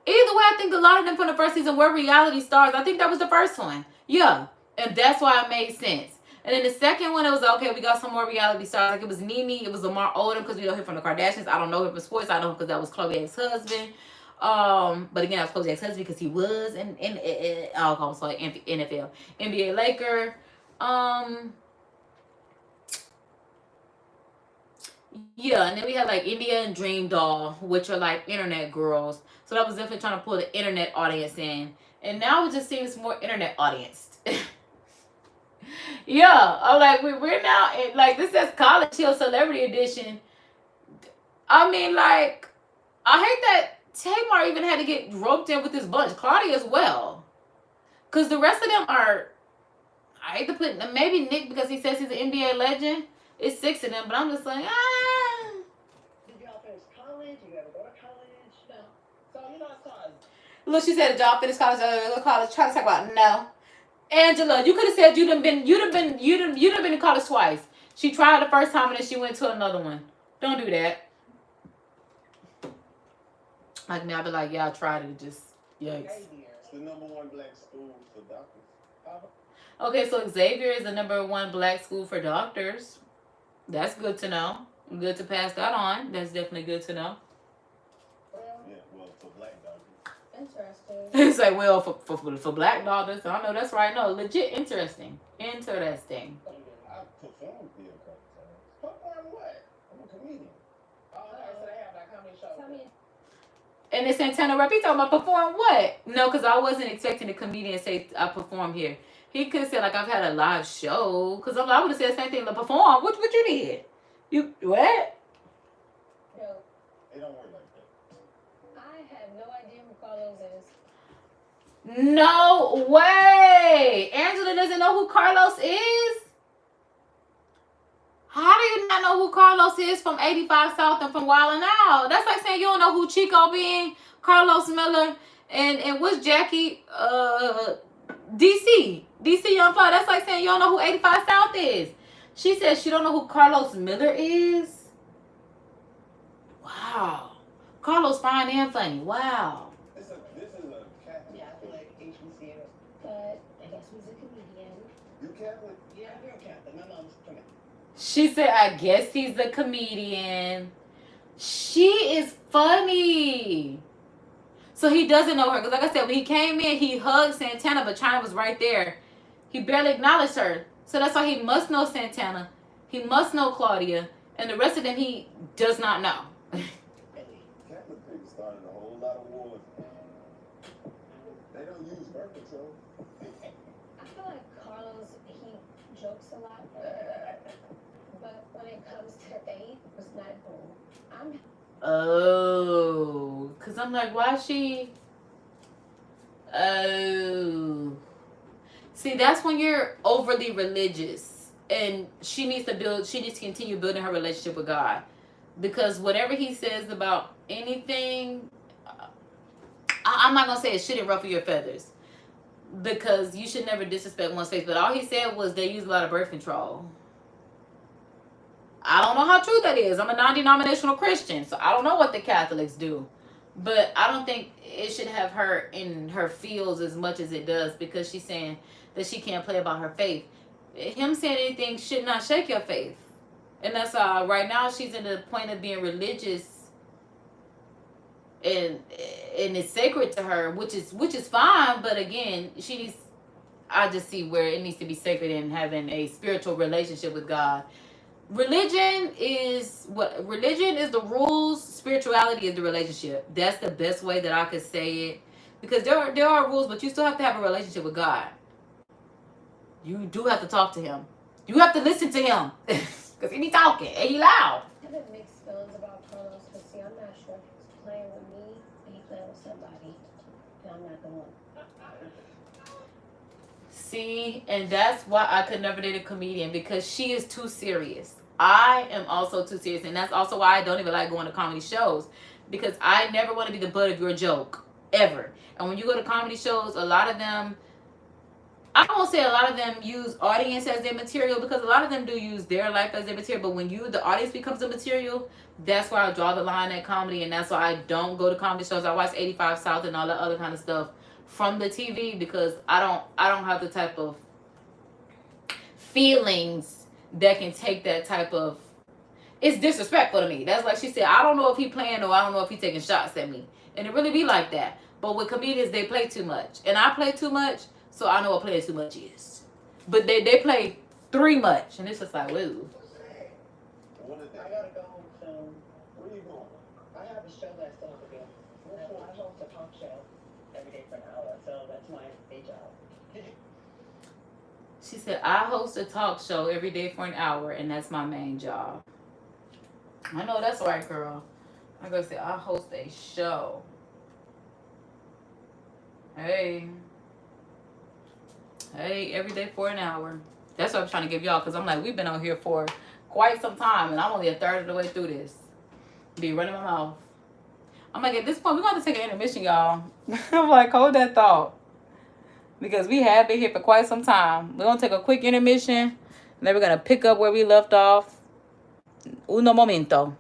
Either way, I think a lot of them from the first season were reality stars. I think that was the first one. Yeah, and that's why it made sense. And then the second one, it was like, okay, we got some more reality stars. Like it was Nene, it was Lamar Odom, because we know him from the Kardashians. I don't know him from sports. I know him because that was Khloe's ex-husband. But again, that was Khloe's ex-husband because he was in NFL, NBA Laker. Yeah, and then we had like India and Dream Doll, which are like internet girls. So that was definitely trying to pull the internet audience in. And now it just seems more internet audience. Yeah, I'm like, we're now in, like, this says College Hill Celebrity Edition. I mean, like, I hate that Tamar even had to get roped in with this bunch. Claudia as well. Because the rest of them are, I hate to put, maybe Nick because he says he's an NBA legend. It's 6 of them, but I'm just like, Did y'all finish college? You ever go to college? No. So, you know, it's called. Look, she said, did y'all finish college? Trying to talk about no. Angela, you could have said you'd have been in college twice. She tried the first time and then she went to another one. Don't do that. Like me, I'd be like, yeah, I tried it. Just yikes. It's the #1 black school for doctors. Okay, so Xavier is the #1 black school for doctors. That's good to know. Good to pass that on. That's definitely good to know. Yeah, well, for black doctors. Interesting. It's like, well, for black doctors, I know that's right. No, legit interesting. Interesting. I performed here a couple times. Perform what? I'm a comedian. Oh, okay, so they have that comedy show. Tell me. And then Santana Rep, he talking about perform what? No, because I wasn't expecting the comedian to say I perform here. He could have said, like, I've had a live show. Because I would have said the same thing, like, perform. What you did? You, what? No, It don't work like that. I have no idea who Carlos is. No way. Angela doesn't know who Carlos is? How do you not know who Carlos is from 85 South and from Wild 'N Out? That's like saying you don't know who Chico being, Carlos Miller, and what's Jackie, DC Young Fly. That's like saying you don't know who 85 South is. She says she don't know who Carlos Miller is. Wow. Carlos fine and funny. Wow. This is a Catholic. HBCU. But I guess he's a comedian. You Catholic? Yeah, I'm real Catholic. My mom's from it. She said, I guess he's a comedian. She is funny. So he doesn't know her. Because like I said, when he came in, he hugged Santana, but China was right there. He barely acknowledged her. So that's why he must know Santana. He must know Claudia. And the rest of them, he does not know. Catholic people started a whole lot of wars. They don't use birth control. I feel like Carlos, he jokes a lot. But when it comes to faith, it's not cool. I'm Oh. Because I'm like, why is she... Oh. See, that's when you're overly religious. And she needs to continue building her relationship with God. Because whatever he says about anything, I'm not going to say it shouldn't ruffle your feathers. Because you should never disrespect one's faith. But all he said was they use a lot of birth control. I don't know how true that is. I'm a non-denominational Christian, so I don't know what the Catholics do. But I don't think it should have her in her feels as much as it does, because she's saying that she can't play about her faith. Him saying anything should not shake your faith. And that's right now she's in the point of being religious, and it's sacred to her, which is fine. But again, I just see where it needs to be sacred in having a spiritual relationship with God. Religion is the rules. Spirituality is the relationship. That's the best way that I could say it. Because there are rules, but you still have to have a relationship with God. You do have to talk to him. You have to listen to him because he be talking and he loud. I have mixed feelings about Carlos because, see, I'm not sure if he's playing with me or he playing with somebody, and I'm not the one. See, and that's why I could never date a comedian, because she is too serious. I am also too serious, and that's also why I don't even like going to comedy shows, because I never want to be the butt of your joke, ever. And when you go to comedy shows, a lot of them, I won't say a lot of them use audience as their material, because a lot of them do use their life as their material, but when the audience becomes the material, that's where I draw the line at comedy, and that's why I don't go to comedy shows. I watch 85 South and all that other kind of stuff from the TV, because I don't have the type of feelings that can take that type of, it's disrespectful to me. That's like she said, I don't know if he playing or I don't know if he taking shots at me. And it really be like that. But with comedians, they play too much. And I play too much, so I know what playing too much is. But they play too much. And it's just like, woo. I gotta go home soon. Where are you going? I have a show that I still have to do. I host a talk show every day for an hour, so that's my day job. She said, I host a talk show every day for an hour, and that's my main job. I know that's right, girl. I'm going to say, I host a show. Hey, every day for an hour. That's what I'm trying to give y'all, because I'm like, we've been on here for quite some time, and I'm only a third of the way through this. Be running my mouth. I'm like, at this point, we're going to have to take an intermission, y'all. I'm like, hold that thought. Because we have been here for quite some time. We're going to take a quick intermission, and then we're going to pick up where we left off. Uno momento.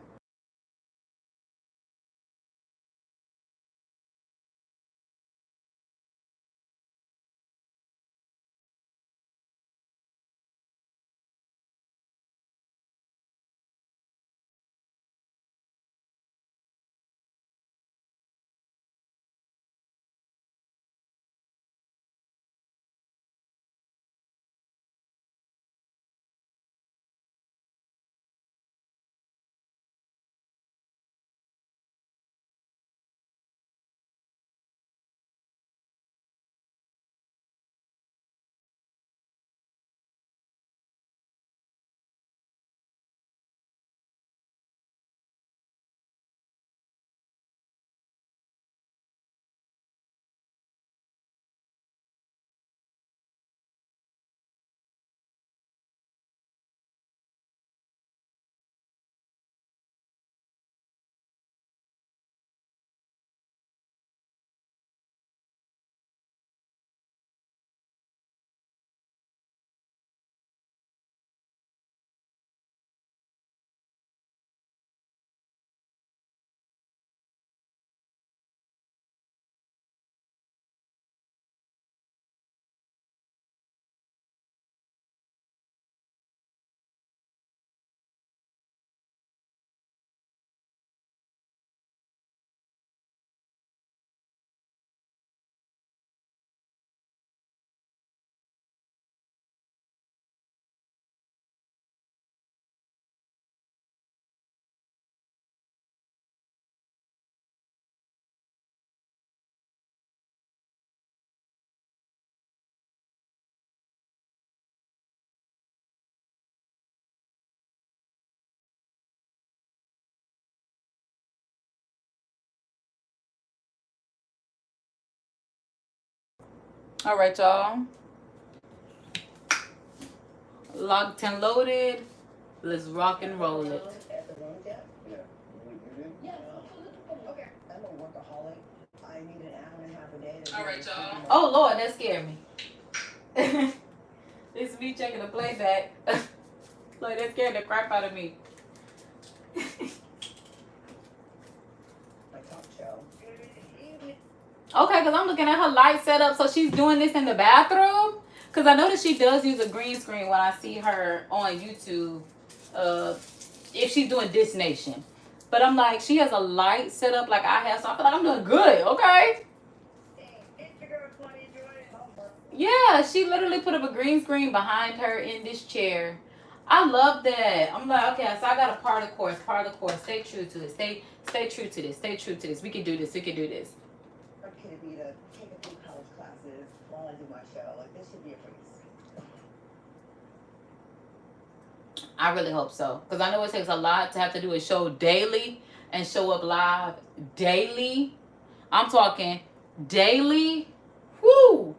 All right, y'all. Locked and loaded. Let's rock and roll it. At the rooms yet? Yeah. You didn't? Yeah. Okay. I'm a workaholic. I need an hour and a half a day. All right, y'all. Oh, Lord, that scared me. This is me checking the playback. Like, that scared the crap out of me. My talk show. Okay, because I'm looking at her light setup. So she's doing this in the bathroom? Because I know that she does use a green screen when I see her on YouTube. If she's doing This Nation. But I'm like, she has a light set up like I have. So I feel like I'm doing good. Okay. Yeah, she literally put up a green screen behind her in this chair. I love that. I'm like, okay, so I got a part of the course. Stay true to it. Stay true to this. Stay true to this. We can do this. We can do this. Could it be to take a few college classes while I do my show? Like, this should be a breeze. I really hope so. Because I know it takes a lot to have to do a show daily and show up live daily. I'm talking daily. Woo!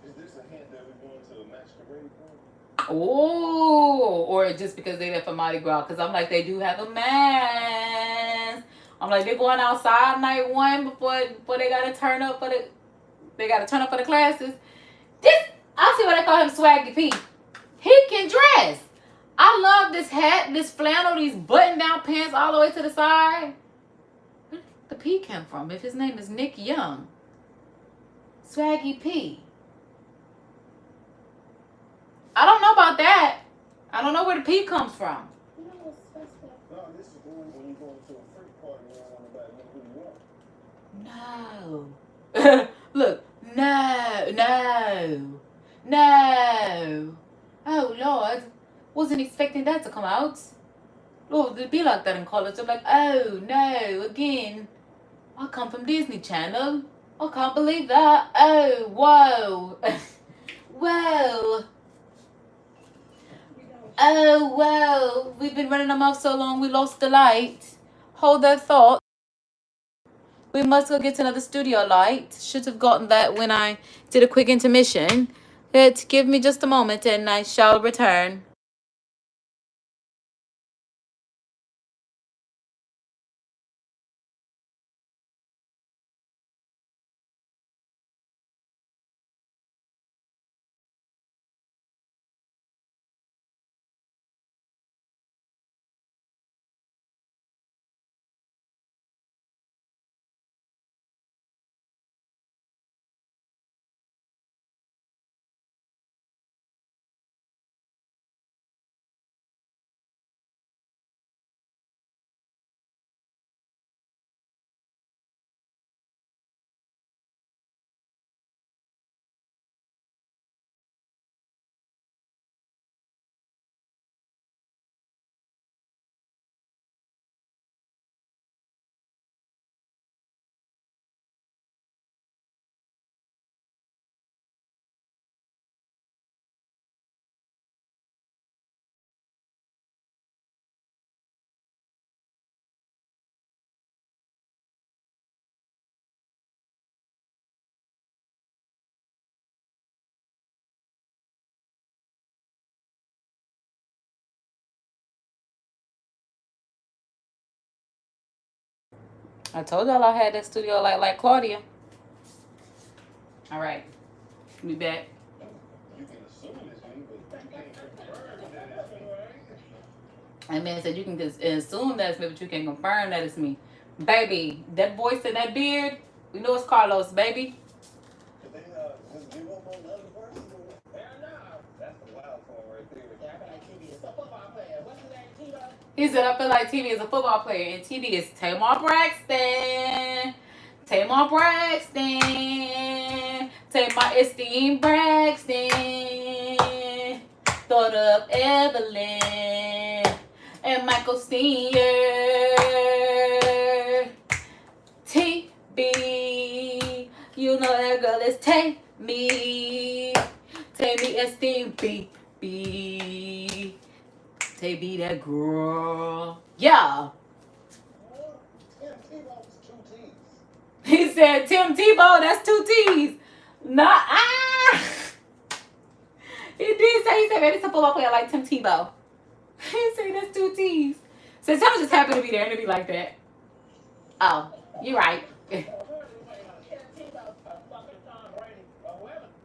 Is this a hint that we're going to a masquerade party? Oh, or just because they there for Mardi Gras. Because I'm like, they do have a mask. I'm like, they're going outside night one before they got to turn up for the classes. I see what they call him, Swaggy P. He can dress. I love this hat, this flannel, these button-down pants all the way to the side. Where did the P come from? If his name is Nick Young. Swaggy P. I don't know about that. I don't know where the P comes from. No, this is when you go into a freak party and you don't want nobody to know who you are. No. Look. No. Oh, Lord. Wasn't expecting that to come out. Lord, it'd be like that in college. I'm like, oh, no, again. I come from Disney Channel. I can't believe that. Oh, whoa. Whoa. Oh, whoa. We've been running them off so long, we lost the light. Hold that thought. We must go get another studio light. Should have gotten that when I did a quick intermission. Give me just a moment and I shall return. I told y'all I had that studio light like Claudia. All right. Be back. You can assume it's me, but you can't confirm that it's me, right? And man said you can just assume that it's me, but you can confirm that it's me. Baby, that voice and that beard, we know it's Carlos, baby. But they just give up on the other person. Hell no. That's the wild card right there. Yeah, I feel like TV is a football player. What's his name, Tito? He said, I feel like TV is a football player, and TV is Tamar Braxton. Tamar Braxton. Tamar Esteem Braxton. Thought of Evelyn and Michael Senior. TB. You know that girl is Tammy. Tammy Esteem BB. They be that girl. Yeah. Tim Tebow's 2 T's. He said Tim Tebow, that's 2 T's. Nah, He said, maybe it's a football player like Tim Tebow. He said that's 2 T's. So Tim just happy to be there and to be like that. Oh, you're right.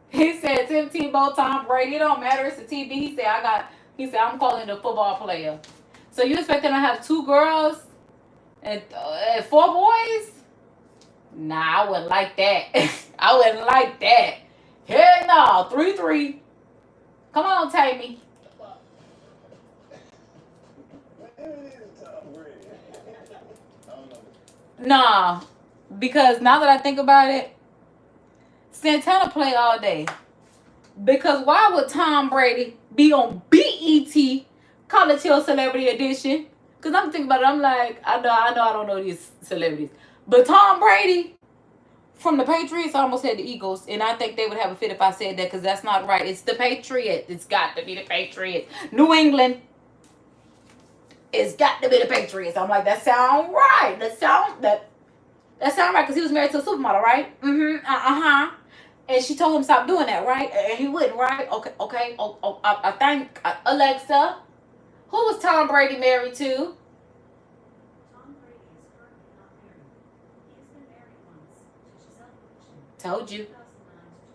He said Tim Tebow, Tom Brady. It don't matter. It's a TB. He said I'm calling the football player. So you expecting to have 2 girls and 4 boys? Nah, I wouldn't like that. I wouldn't like that. Hell no, 3-3. Come on, Tammy. It is Tom Brady. I don't know. Nah, because now that I think about it, Santana play all day. Because why would Tom Brady be on BET College Hill Celebrity Edition? Because I'm thinking about it, I'm like, I know I don't know these celebrities. But Tom Brady, from the Patriots. I almost said the Eagles, and I think they would have a fit if I said that because that's not right. It's the Patriots. It's got to be the Patriots. New England. It's got to be the Patriots. I'm like, that sound right. That sound right because he was married to a supermodel, right? And she told him stop doing that, right? And he wouldn't, right? Okay. I think Alexa, who was Tom Brady married to? Tom Brady is currently not married. He has been married once to ᴄᴏ Told you. 2009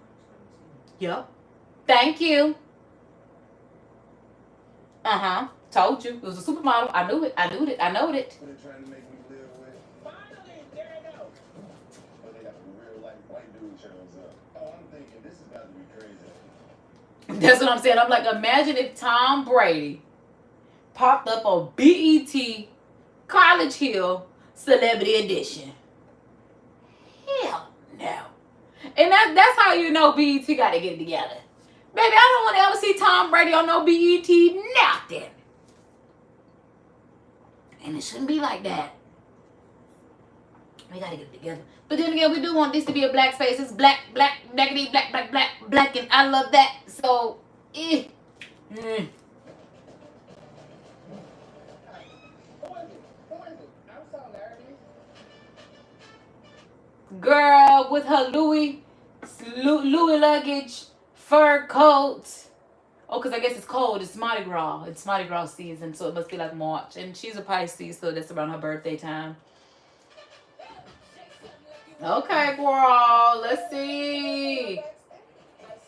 to 2022. Yep. Thank you. Told you. It was a supermodel. I knew it. What they trying to make me live with? Finally, there it goes. But they got a real life white dude shows up. Oh, I'm thinking this has got to be crazy. That's what I'm saying. I'm like, imagine if Tom Brady popped up on BET College Hill Celebrity Edition. Hell no. And that's how you know BET got to get it together. Baby, I don't want to ever see Tom Brady on no BET nothing. And it shouldn't be like that. We got to get it together. But then again, we do want this to be a black space. It's black, blackity, black, and I love that. So, Who is it? I'm so nervous. Girl with her Louis luggage, fur coat. Oh, because I guess it's cold. It's Mardi Gras. It's Mardi Gras season, so it must be like March. And she's a Pisces, so that's around her birthday time. Okay, girl. Let's see. I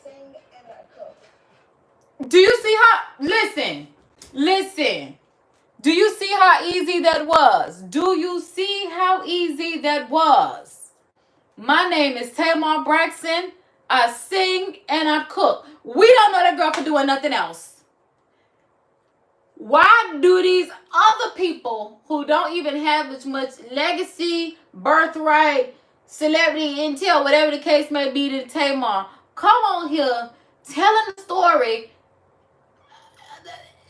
sing and I cook. Do you see how... Listen. Do you see how easy that was? Do you see how easy that was? My name is Tamar Braxton. I sing and I cook. We don't know that girl for doing nothing else. Why do these other people who don't even have as much legacy, birthright, celebrity intel, whatever the case may be, to Tamar, come on here telling the story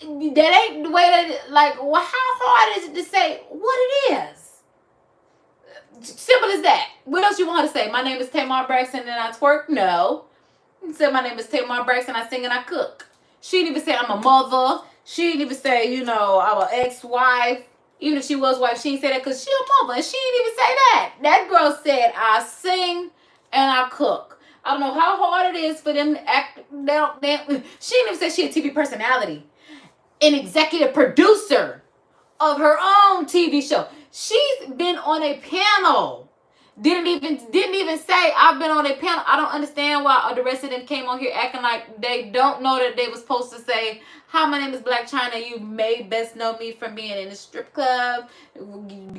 that ain't the way that, like, well, how hard is it to say what it is? Simple as that. What else you want her to say? My name is Tamar Braxton and I twerk? No. She said my name is Tamar Braxton, I sing and I cook. She didn't even say I'm a mother. She didn't even say, I'm an ex-wife. Even if she was wife, she didn't say that because she a mother. And she didn't even say that. That girl said I sing and I cook. I don't know how hard it is for them to act. She didn't even say she a TV personality. An executive producer of her own TV show. She's been on a panel. Didn't even say I've been on a panel. I don't understand why the rest of them came on here acting like they don't know that they were supposed to say, hi, my name is Black China. You may best know me from being in the strip club,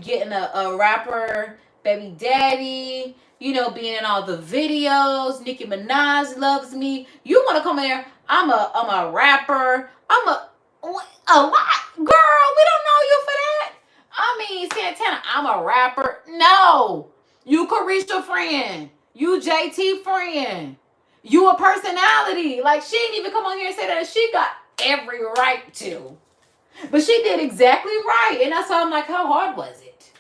getting a rapper, baby daddy, being in all the videos. Nicki Minaj loves me. You want to come in here? I'm a rapper. I'm a what? Girl, we don't know you for that. I mean, Santana, I'm a rapper. No. You Carisha friend. You JT friend. You a personality. Like, she didn't even come on here and say that. She got every right to. But she did exactly right. And that's why I'm like, how hard was it?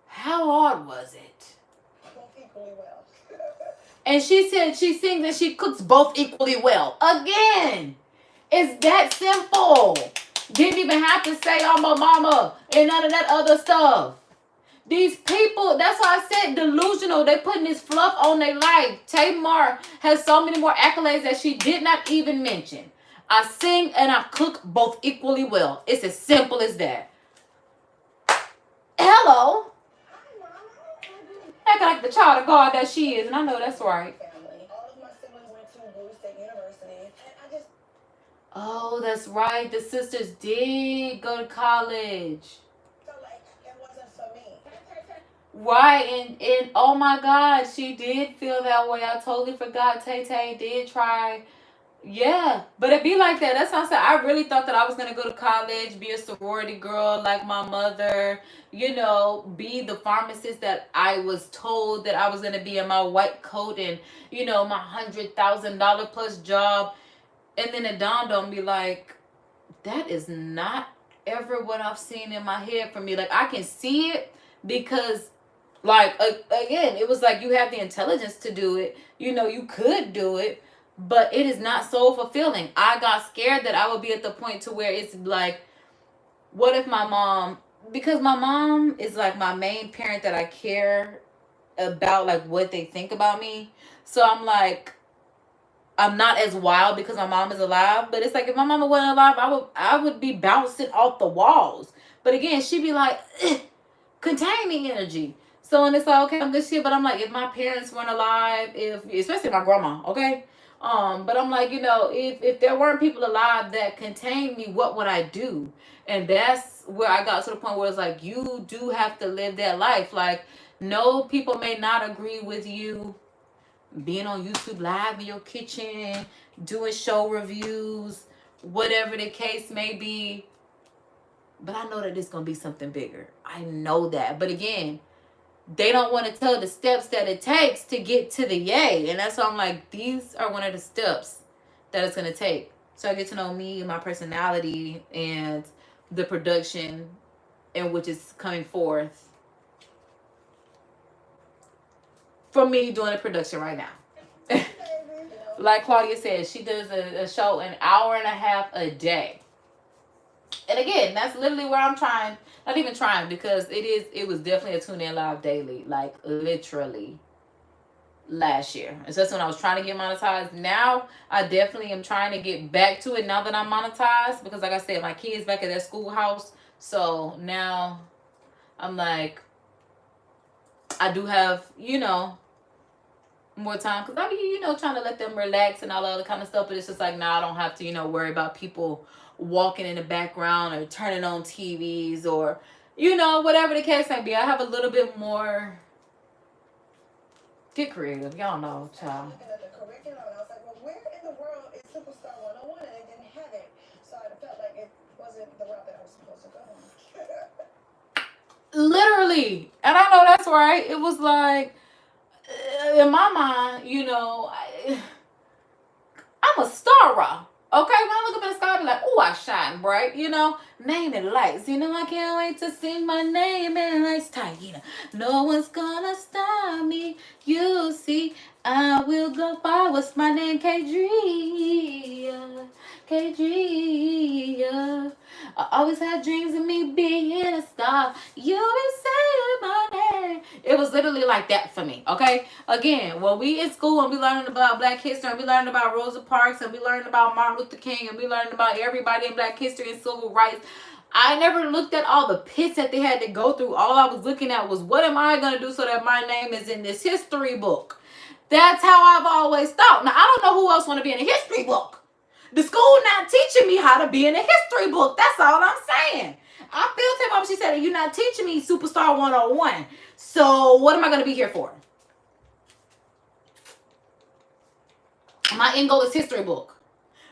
How hard was it? Both equally well. And she said she sings and she cooks both equally well. Again, it's that simple. Didn't even have to say I'm a mama and none of that other stuff. These people, that's why I said delusional. They putting this fluff on their life. Tamar has so many more accolades that she did not even mention. I sing and I cook both equally well. It's as simple as that. Hello. Hi, Mama. Acting like the child of God that she is, and I know that's right. Family. All of my siblings went to Blue State University, and I just... Oh, that's right. The sisters did go to college. felt like it wasn't for me. Right, and oh my God, she did feel that way. I totally forgot. Tay did try. Yeah, but it be like that. That's what I said. I really thought that I was going to go to college, be a sorority girl like my mother, be the pharmacist that I was told that I was going to be in my white coat and, my $100,000 plus job. And then it dawned on me like, that is not ever what I've seen in my head for me. Like, I can see it because Like, again, it was like you have the intelligence to do it. You know, you could do it, but it is not so fulfilling. I got scared that I would be at the point to where it's like, what if my mom, because my mom is like my main parent that I care about, like what they think about me. So I'm like, I'm not as wild because my mom is alive, but it's like if my mama wasn't alive, I would be bouncing off the walls. But again, she'd be like, containing energy. So and it's like, okay, I'm good shit. But I'm like, if my parents weren't alive, if especially my grandma, okay. But I'm like, you know, if there weren't people alive that contained me, what would I do? And that's where I got to the point where it's like, you do have to live that life. Like, no, people may not agree with you being on YouTube live in your kitchen, doing show reviews, whatever the case may be. But I know that it's going to be something bigger. I know that. But again, they don't want to tell the steps that it takes to get to the yay. And that's why I'm like, these are one of the steps that it's going to take. So I get to know me and my personality and the production in which is coming forth from me doing a production right now. Like Claudia said, she does a show an hour and a half a day. And again, that's literally where I'm trying, not even trying, because it was definitely a tune in live daily, like literally last year. And so that's when I was trying to get monetized. Now I definitely am trying to get back to it now that I'm monetized, because like I said, my kids back at that schoolhouse. So now I'm like, I do have, you know, more time, because I be, you know, trying to let them relax and all that other kind of stuff. But it's just like, now I don't have to, you know, worry about people walking in the background or turning on TVs or, you know, whatever the case may be. I have a little bit more. Get creative, y'all know, child. Looking at the curriculum, and I was like, well, where in the world is Superstar 101? And they didn't have it. So I felt like it wasn't the route that I was supposed to go. Literally. And I know that's right. It was like, in my mind, you know, I'm a star. Okay, when I look up in the sky, I be like, oh, I shine bright, you know, name and lights. You know, I can't wait to sing my name and lights tight. You know, no one's gonna stop me. You see, I will go far. What's my name? KG. KG. I always had dreams of me being a star. You been saying my name. It was literally like that for me, okay? Again, when we in school and we learning about Black history and we learning about Rosa Parks and we learning about Martin Luther King and we learning about everybody in Black history and civil rights, I never looked at all the pits that they had to go through. All I was looking at was, what am I going to do so that my name is in this history book? That's how I've always thought. Now, I don't know who else want to be in a history book. The school not teaching me how to be in a history book. That's all I'm saying. I feel Tim up. She said, you're not teaching me Superstar 101. So what am I going to be here for? My end goal is history book.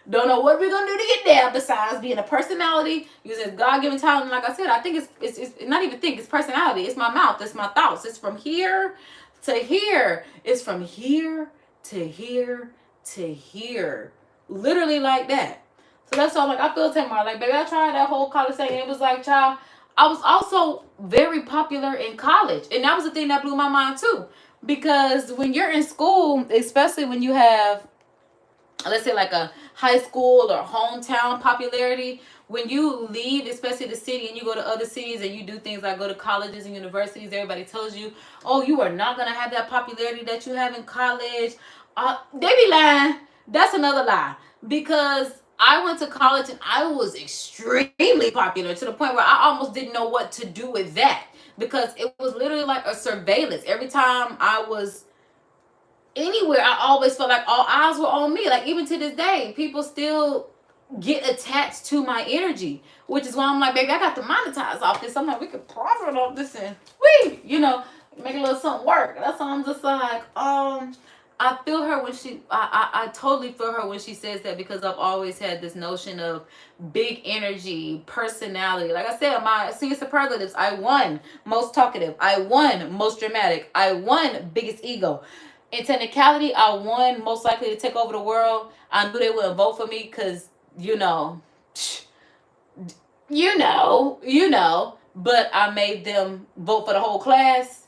Don't know what we're going to do to get there besides being a personality, using God-given talent. Like I said, I think it's not even think, it's personality. It's my mouth. It's my thoughts. It's from here to here. It's from here to here to here. Literally like that. So that's all. Like, I feel tomorrow. Like, baby, I tried that whole college thing. And it was like, child, I was also very popular in college. And that was the thing that blew my mind too. Because when you're in school, especially when you have, let's say, like a high school or hometown popularity, when you leave, especially the city, and you go to other cities and you do things like go to colleges and universities, everybody tells you, oh, you are not going to have that popularity that you have in college. They be lying. That's another lie, because I went to college and I was extremely popular to the point where I almost didn't know what to do with that, because it was literally like a surveillance. Every time I was anywhere, I always felt like all eyes were on me. Like, even to this day, people still get attached to my energy, which is why I'm like, baby, I got to monetize off this. I'm like, we could profit off this and you know, make a little something work. That's why I'm just like, I feel her when I totally feel her when she says that, because I've always had this notion of big energy, personality. Like I said, my senior superlatives, I won most talkative, I won most dramatic, I won biggest ego. In technicality, I won most likely to take over the world. I knew they wouldn't vote for me because, you know, but I made them vote for the whole class.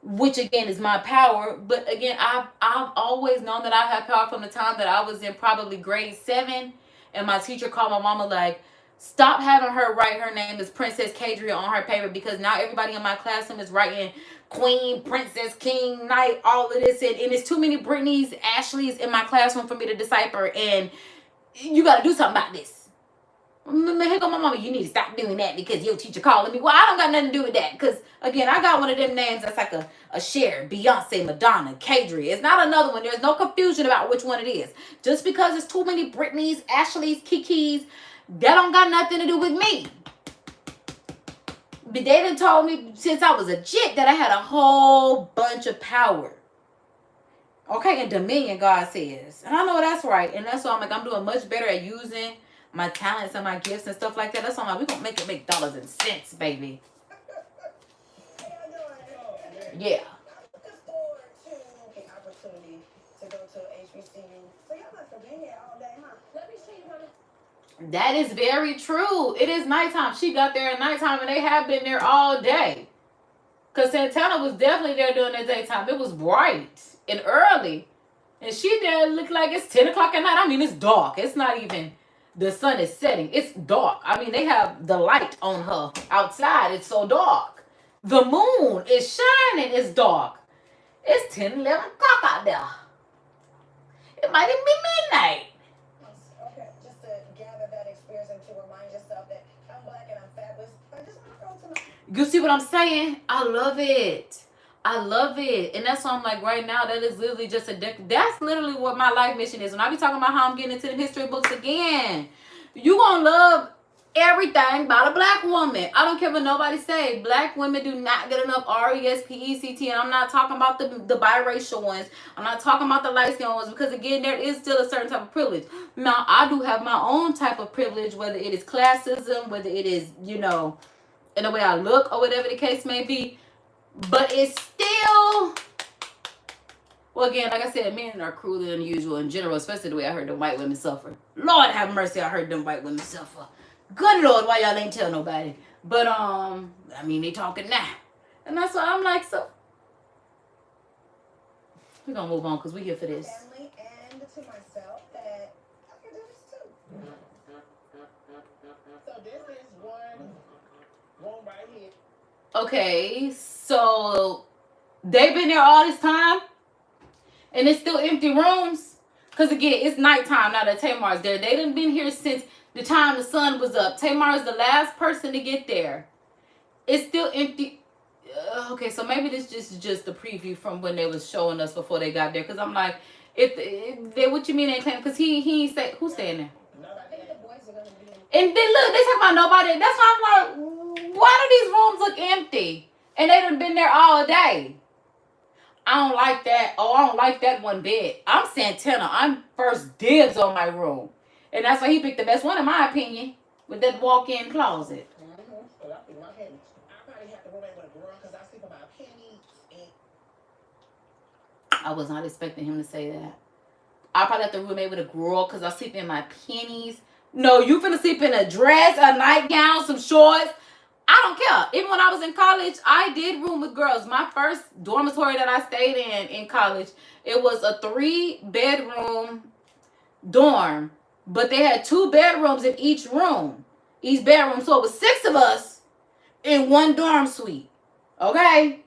which again is my power. But again, I've always known that I have power from the time that I was in probably grade 7, and my teacher called my mama like, stop having her write her name as Princess Kadria on her paper, because now everybody in my classroom is writing Queen, Princess, King, Knight, all of this, and it's too many Britneys, Ashleys in my classroom for me to decipher, and you got to do something about this. Here go my mama, you need to stop doing that because your teacher calling me. Well, I don't got nothing to do with that, because again, I got one of them names that's like a Cher, Beyonce, Madonna, Kadria. It's not another one. There's no confusion about which one it is. Just because it's too many Britneys, Ashleys, Kikis, that don't got nothing to do with me. But they done told me since I was a jit that I had a whole bunch of power. Okay, and dominion, God says. And I know that's right. And that's why I'm like, I'm doing much better at using my talents and my gifts and stuff like that. That's why I'm like, we're going to make dollars and cents, baby. Yeah. I'm looking forward to the opportunity to go to HBCU. So y'all must have been here all day, huh? Let me see, honey. That is very true. It is nighttime. She got there at nighttime, and they have been there all day. Because Santana was definitely there during the daytime. It was bright and early. And she there looked like it's 10 o'clock at night. I mean, it's dark. It's not even... The sun is setting. It's dark. I mean, they have the light on her outside. It's so dark. The moon is shining. It's dark. It's 10, 11 o'clock out there. It might even be midnight. Okay, just to gather that experience and to remind yourself that I'm black and I'm fabulous. I just want to go to my... You see what I'm saying? I love it. I love it. And that's why I'm like, right now, that is literally just that's literally what my life mission is. When I be talking about how I'm getting into the history books again, you gonna love everything about a black woman. I don't care what nobody say. Black women do not get enough R-E-S-P-E-C-T. And I'm not talking about the biracial ones. I'm not talking about the light-skinned ones, because again, there is still a certain type of privilege. Now, I do have my own type of privilege, whether it is classism, whether it is, you know, in the way I look or whatever the case may be. But it's still, well, again, like I said, men are crueler than usual in general, especially the way I heard them white women suffer. Lord have mercy, I heard them white women suffer. Good Lord, why y'all ain't tell nobody? But, I mean, they talking now. And that's why I'm like, so, we're going to move on because we here for this. Family and to myself that I can do this too. So this is one room right here. Okay, so they've been there all this time and it's still empty rooms, because again, it's nighttime now that Tamar's there. They done been here since the time the sun was up. Tamar is the last person to get there. It's still empty. Okay, so maybe this is just the preview from when they was showing us before they got there, because I'm like, if they, what you mean they claim, because he ain't say who's staying there. I think the boys are gonna be in. And then look, they talk about nobody. That's why I'm like, why do these rooms look empty? And they done been there all day. I don't like that. Oh, I don't like that one bit. I'm Santana. I'm first dibs on my room. And that's why he picked the best one, in my opinion, with that walk-in closet. So I think my head, I probably have to room with a girl because I sleep on my pennies. And I was not expecting him to say that. I probably have to roommate with a girl because I sleep in my pennies. No, you finna sleep in a dress, a nightgown, some shorts. I don't care. Even when I was in college, I did room with girls. My first dormitory that I stayed in college, it was a 3-bedroom dorm. But they had 2 bedrooms in each room. Each bedroom. So it was 6 of us in one dorm suite. Okay?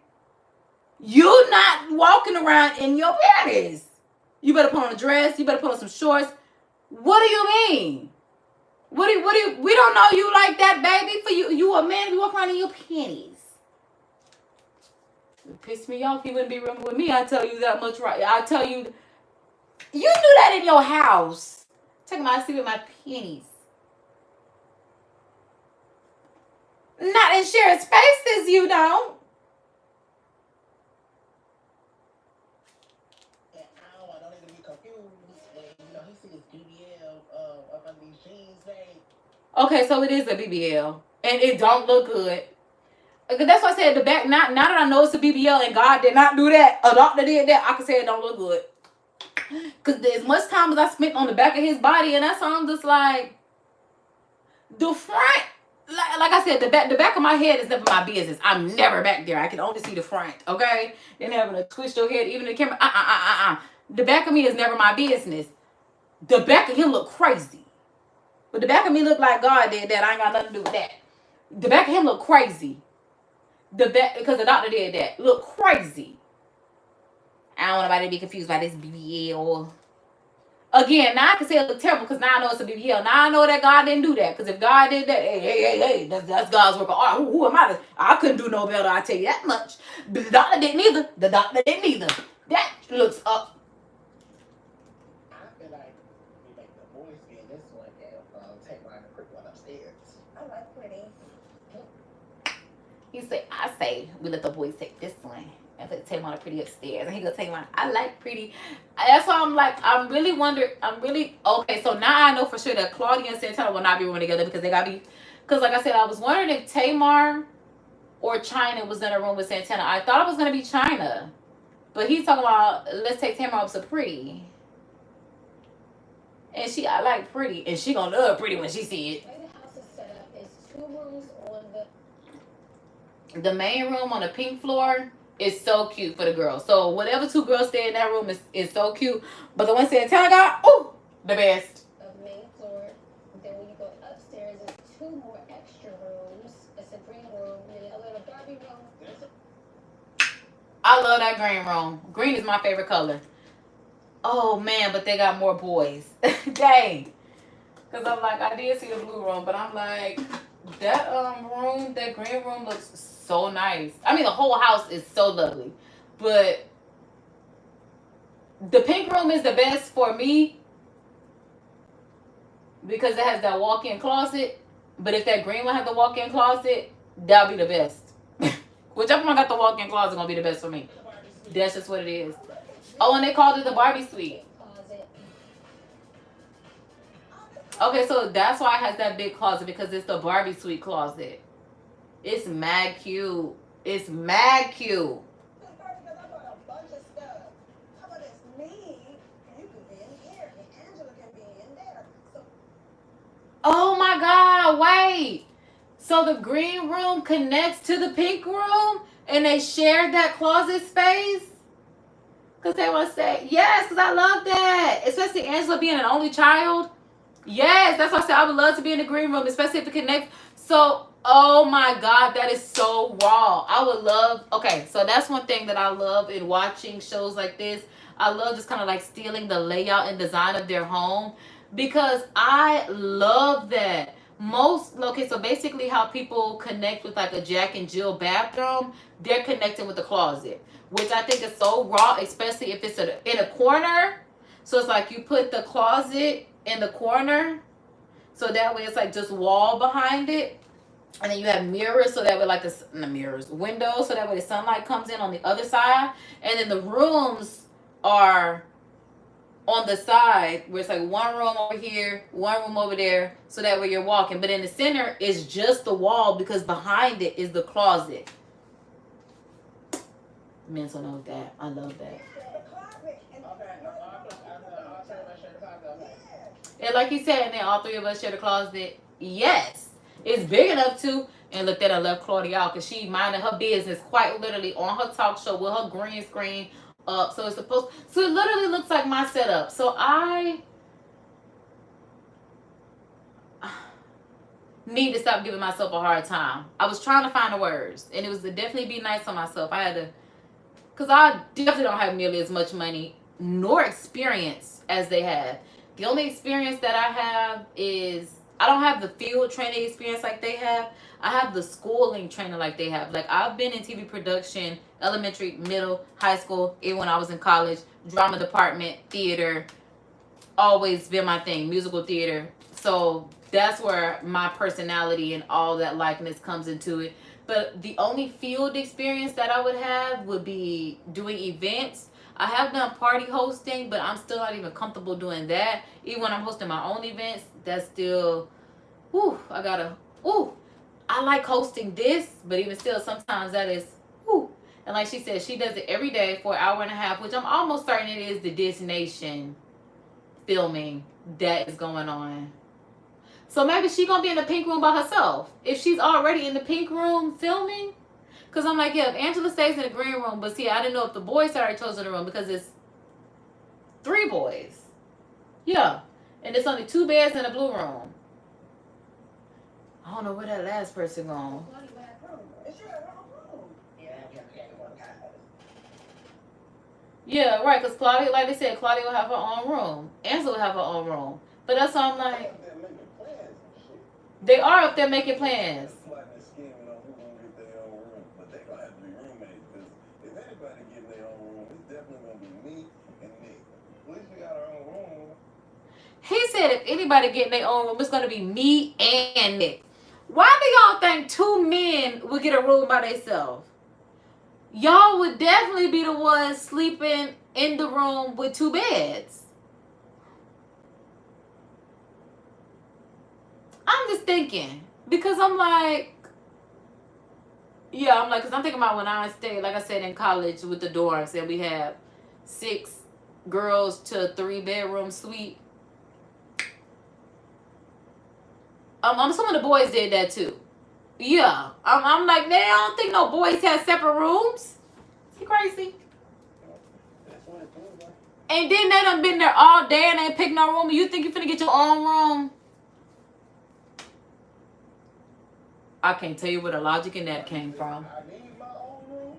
You not walking around in your panties. You better put on a dress. You better put on some shorts. What do you mean? What do you, we don't know you like that, baby. For you a man, you walk around in your panties. It pissed me off. He wouldn't be rooming with me. I tell you that much, right? I tell you, you do that in your house. Take my sleep with my panties. Not in shared spaces, you don't. I don't need to be confused. And, you know, he sees BBL up under these jeans, babe. Okay, so it is a BBL. And it don't look good. That's why I said the back, now that I know it's a BBL and God did not do that, a doctor did that, I can say it don't look good. Because as much time as I spent on the back of his body, and that's why I'm just like, the front like I said, the back of my head is never my business. I'm never back there. I can only see the front, okay? Then having to twist your head, even the camera, The back of me is never my business. The back of him look crazy. But the back of me look like God did that. I ain't got nothing to do with that. The back of him look crazy. The back, because the doctor did that. Look crazy. I don't want nobody to be confused by this BBL. Again, now I can say it look terrible because now I know it's a BBL. Now I know that God didn't do that. Because if God did that, hey, that's God's work of art. Who am I? I couldn't do no better, I tell you that much. But the doctor didn't either. The doctor didn't either. That looks up. I feel like we make the boys be in this one and take mine and quick one upstairs. I like pretty. He said, I say we let the boys take this one. And take mine pretty upstairs. And he gonna take mine. I like pretty. That's why I'm like, okay, so now I know for sure that Claudia and Santana will not be rooming together because they gotta be, because like I said, I was wondering if Tamar or China was in a room with Santana. I thought it was gonna be China. But he's talking about, let's take Tamar up to pretty. And I like pretty. And she gonna love pretty when she see it. The way the house is set up is 2 rooms on The main room on the pink floor is so cute for the girls. So whatever 2 girls stay in that room is so cute. But the one Santana got, ooh, the best. the main floor. Then when you go upstairs, there's 2 more extra rooms. It's a green room and a little Barbie room. I love that green room. Green is my favorite color. Oh man, but they got more boys. Dang. Because I'm like, I did see the blue room, but I'm like, that room, that green room looks so nice. I mean, the whole house is so lovely. But the pink room is the best for me because it has that walk-in closet. But if that green one has the walk-in closet, that'll be the best. Whichever one got the walk-in closet gonna be the best for me. That's just what it is. Oh, and they called it the Barbie suite. Closet. Okay, so that's why it has that big closet because it's the Barbie suite closet. It's mad cute. It's mad cute. Because I bought a bunch of stuff. How about it's me? You can be in here, and Angela can be in there. So Oh my God, wait. So the green room connects to the pink room and they share that closet space? Because they want to say, yes, because I love that. Especially Angela being an only child. Yes, that's why I said I would love to be in the green room, especially if it connects. So, oh my God, that is so raw. I would love, okay, so that's one thing that I love in watching shows like this. I love just kind of like stealing the layout and design of their home because I love that. Okay, so basically how people connect with like a Jack and Jill bathroom, they're connecting with the closet, which I think is so raw, especially if it's in a corner. So it's like you put the closet in the corner, so that way it's like just wall behind it, and then you have mirrors, so that way like windows, so that way the sunlight comes in on the other side, and then the rooms are on the side where it's like one room over here, one room over there, so that way you're walking. But in the center is just the wall because behind it is the closet. Men don't know that. I love that. And like he said, and then all 3 of us share the closet. Yes, it's big enough to. And look, that I left Claudia out because she minded her business quite literally on her talk show with her green screen up. So it's supposed. So it literally looks like my setup. So I need to stop giving myself a hard time. I was trying to find the words, and it was to definitely be nice on myself. I had to, because I definitely don't have nearly as much money nor experience as they have. The only experience that I have is I don't have the field training experience like they have. I have the schooling training like they have. Like I've been in TV production, elementary, middle, high school, even when I was in college, drama department, theater, always been my thing, musical theater. So that's where my personality and all that likeness comes into it. But the only field experience that I would have would be doing events. I have done party hosting, but I'm still not even comfortable doing that. Even when I'm hosting my own events, that's still, I like hosting this, but even still, sometimes that is, And like she said, she does it every day for an hour and a half, which I'm almost certain it is the Disney Nation filming that is going on. So maybe she gonna be in the pink room by herself. If she's already in the pink room filming. Because I'm like, yeah, if Angela stays in the green room. But see, I didn't know if the boys had already chosen the room because it's 3 boys. Yeah. And it's only 2 beds in the blue room. I don't know where that last person gone. Yeah, right, because Claudia, like they said, Claudia will have her own room. Angela will have her own room. But that's why I'm like, they are up there making plans. He said if anybody get in their own room, it's going to be me and Nick. Why do y'all think 2 men would get a room by themselves? Y'all would definitely be the ones sleeping in the room with 2 beds. I'm just thinking. Because I'm like, yeah, I'm like, because I'm thinking about when I stayed, like I said, in college with the dorms, and we had 6 girls to a 3-bedroom suite. I'm assuming the boys did that too. Yeah. I'm like, they don't think no boys have separate rooms. Is he crazy? And then they done been there all day and ain't picked no room. And you think you finna get your own room? I can't tell you where the logic in that came from. I need my own room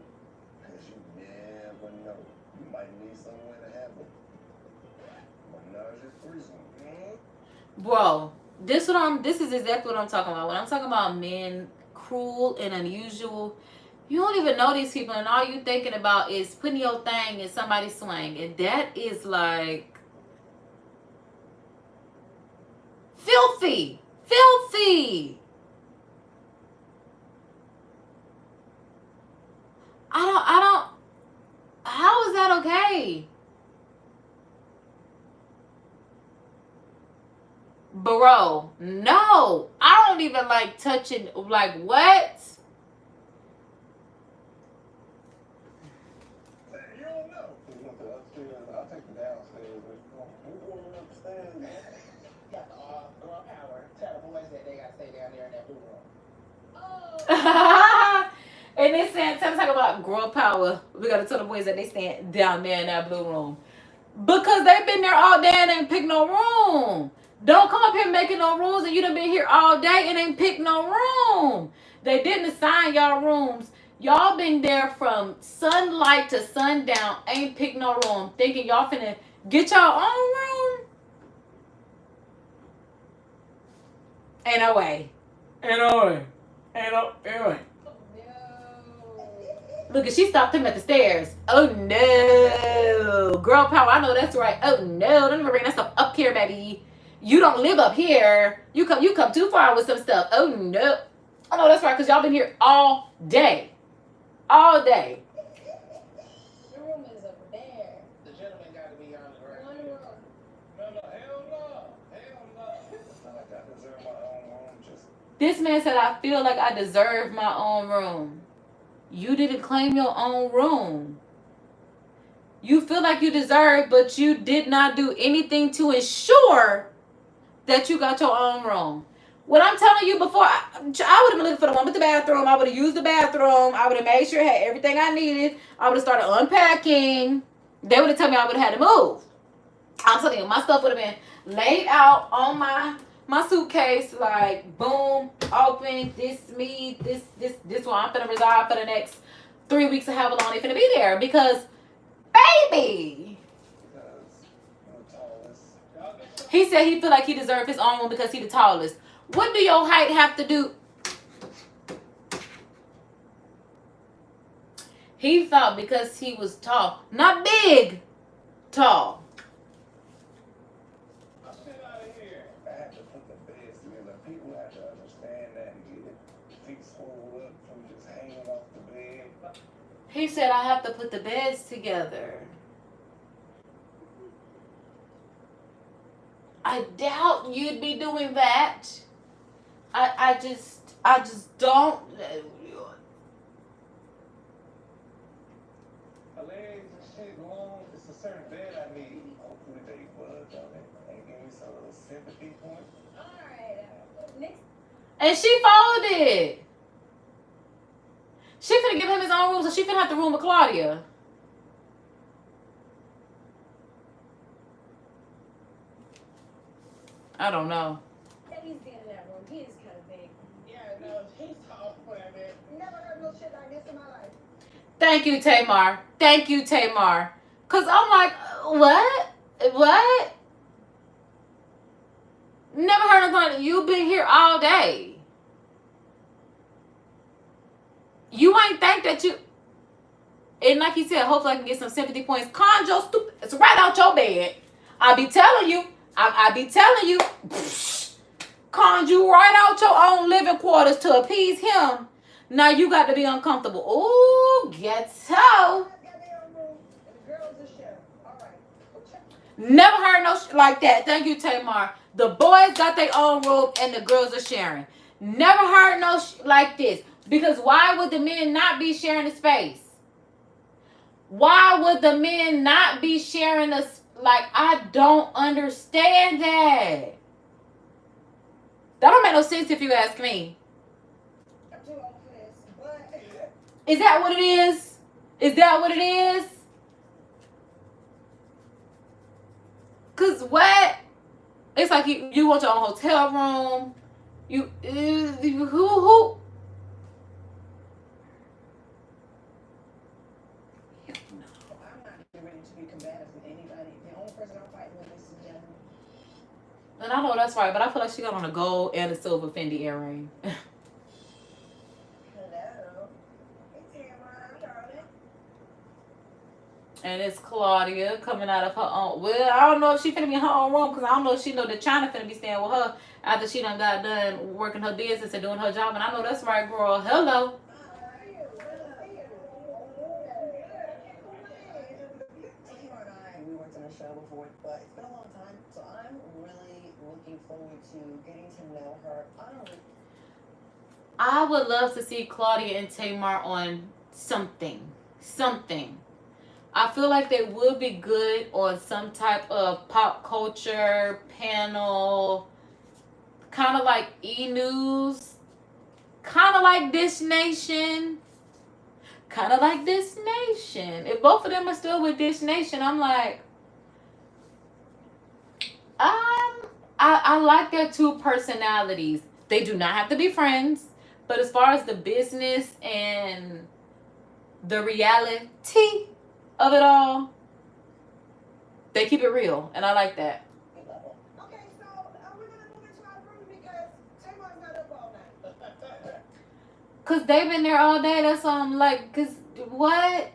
because you never know. You might need somewhere to have a menage a threesome. Bro, this is exactly what I'm talking about. When I'm talking about men cruel and unusual, you don't even know these people, and all you thinking about is putting your thing in somebody's swing, and that is like filthy. I don't. How is that okay? Bro, no. I don't even like touching, like, what? You don't know. You want the upstairs? I'll take the downstairs. We're going upstairs. Got the girl power. Tell the boys that they got to stay down there in that blue room. And they saying, time to talk about girl power. We got to tell the boys that they stand down there in that blue room. Because they've been there all day and ain't picked no room. Don't come up here making no rules and you done been here all day and ain't picked no room. They didn't assign y'all rooms. Y'all been there from sunlight to sundown, ain't picked no room, thinking y'all finna get y'all own room? Ain't no way. Ain't no way. Ain't no way. Look, she stopped him at the stairs. Oh no. Girl power, I know that's right. Oh no, don't even bring that stuff up here, baby. You don't live up here. You come too far with some stuff. Oh no. I know that's right, because y'all been here all day. All day. The room is over there. The gentleman got to be on the right. One room. No, hell no. It's not like I deserve my own room. Just This man said, I feel like I deserve my own room. You didn't claim your own room. You feel like you deserve, but you did not do anything to ensure that you got your own room. What I'm telling you before, I would have been looking for the one with the bathroom. I would have used the bathroom. I would have made sure I had everything I needed. I would have started unpacking. They would have told me I would have had to move. I'm telling you, my stuff would have been laid out on my suitcase, like boom, open, this me, this one I'm finna reside for the next 3 weeks of however long they finna be there. Because, baby, he said he feel like he deserved his own room because he the tallest. What do your height have to do? He thought because he was tall, not big, tall. He said, I have to put the beds together. I doubt you'd be doing that. I just don't. My legs and shit long. It's a certain bed I need. Hopefully they budge on it and give me some little sympathy points. Alright. And she folded. She finna give him his own room, so she finna have to room with Claudia. I don't know. He's being in that room. He is kind of big. Yeah, no, he's tall for a bit. Never heard no shit like this in my life. Thank you, Tamar. Thank you, Tamar. Cause I'm like, what? What? Never heard of that. You've been here all day. You ain't think that you. And like he said, hopefully I can get some sympathy points. Conjure stupid. It's right out your bed. I be telling you. I be telling you. Conjure right out your own living quarters to appease him. Now you got to be uncomfortable. Ooh, ghetto. Never heard no shit like that. Thank you, Tamar. The boys got their own room and the girls are sharing. Never heard no like this. Because why would the men not be sharing the space? Why would the men not be sharing the like? I don't understand that. That don't make no sense if you ask me. I'm too old for this, but Is that what it is? Is that what it is? Cause what? It's like you want your own hotel room. You who? I'm not ready to be combative with anybody. The only person I'm fighting with is the gentleman. And I know that's right, but I feel like she got on a gold and a silver Fendi earring. Hello. Hey, Tamara, darling. And it's Claudia coming out of her own. Well, I don't know if she finna be in her own room because I don't know if she know that China finna be staying with her after she done got done working her business and doing her job. And I know that's right, girl. Hello. Tamara and I, we worked on a show before, but it's been a long time, so I'm really looking forward to getting to know her. I would love to see Claudia and Tamar on something. Something. I feel like they would be good on some type of pop culture panel, kind of like E-News, kind of like Dish Nation, kind of like Dish Nation. If both of them are still with Dish Nation, I'm like, I like their two personalities. They do not have to be friends, but as far as the business and the reality of it all, they keep it real, and I like that. Okay, so we're gonna move into our room because Tamar's not up all night. Cause they've been there all day. That's why I'm like, cause what?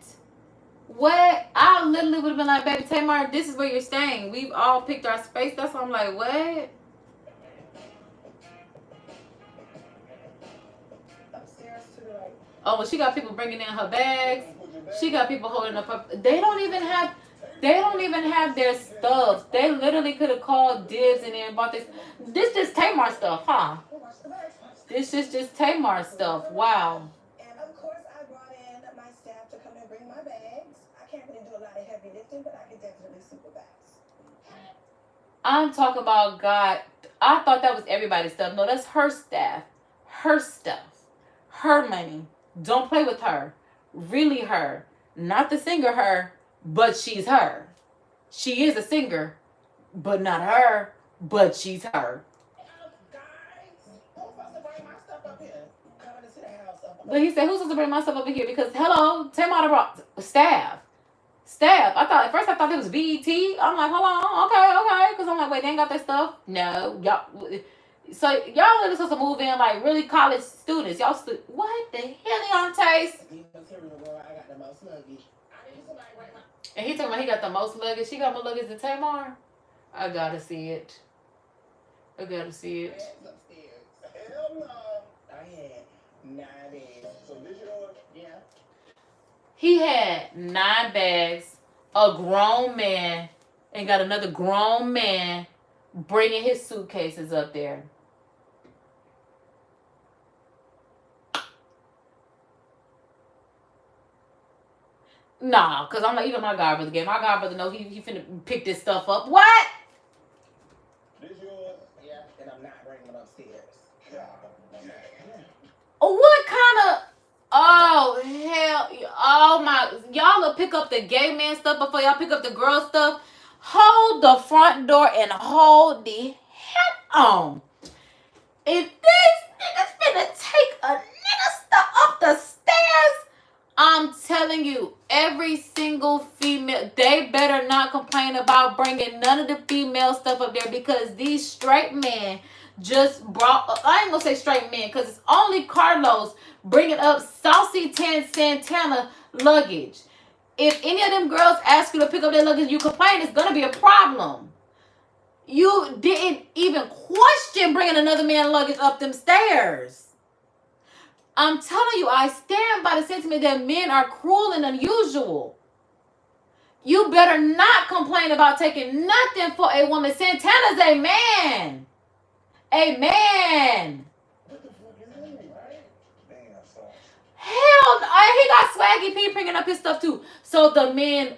I literally would have been like, baby Tamar, this is where you're staying. We've all picked our space. That's why I'm like, what? Upstairs to the right. Oh, well, she got people bringing in her bags. She got people holding up her. They don't even have their stuff. They literally could have called dibs and then bought this. This just Tamar stuff, huh? This is just Tamar stuff. Wow. And of course, I brought in my staff to come and bring my bags. I can't really do a lot of heavy lifting, but I can definitely supervise. I'm talking about God. I thought that was everybody's stuff. No, that's her staff. Her stuff. Her money. Don't play with her. Really her. Not the singer her, but she's her. She is a singer, but not her, but she's her. Guys, who's supposed to bring my stuff up here? Coming into the house. But he said, who's supposed to bring my stuff over here? Because, hello, Tamar brought staff. At first I thought it was BET. I'm like, hold on, okay. Because I'm like, wait, they ain't got that stuff? No, y'all. So y'all are supposed to move in like really college students. Y'all what the hell y'all taste? I got the most luggage. I need somebody right now. And he talking about he got the most luggage. She got more luggage than Tamar? I gotta see it. Bags upstairs. Hell no. I had 9 bags. So this yours? Yeah. He had 9 bags, a grown man, and got another grown man bringing his suitcases up there. Nah, because I'm not even my godbrother game. My godbrother know he finna pick this stuff up. What? This yours? Yeah, and I'm not bringing it upstairs. God pick up the gay man stuff, before y'all pick up the girl stuff, hold the front door and hold the heck on. If these niggas finna take a nigga stuff up the stairs, I'm telling you, every single female, they better not complain about bringing none of the female stuff up there, because these straight men just brought, I ain't gonna say straight men, because it's only Carlos bringing up Saucy Tan Santana luggage. If any of them girls ask you to pick up their luggage, you complain, it's gonna be a problem. You didn't even question bringing another man's luggage up them stairs. I'm telling you, I stand by the sentiment that men are cruel and unusual. You better not complain about taking nothing for a woman. Santana's a man. A man. What the fuck is that? Right? Damn, sauce. Hell, he got Swaggy P bringing up his stuff too. So the men,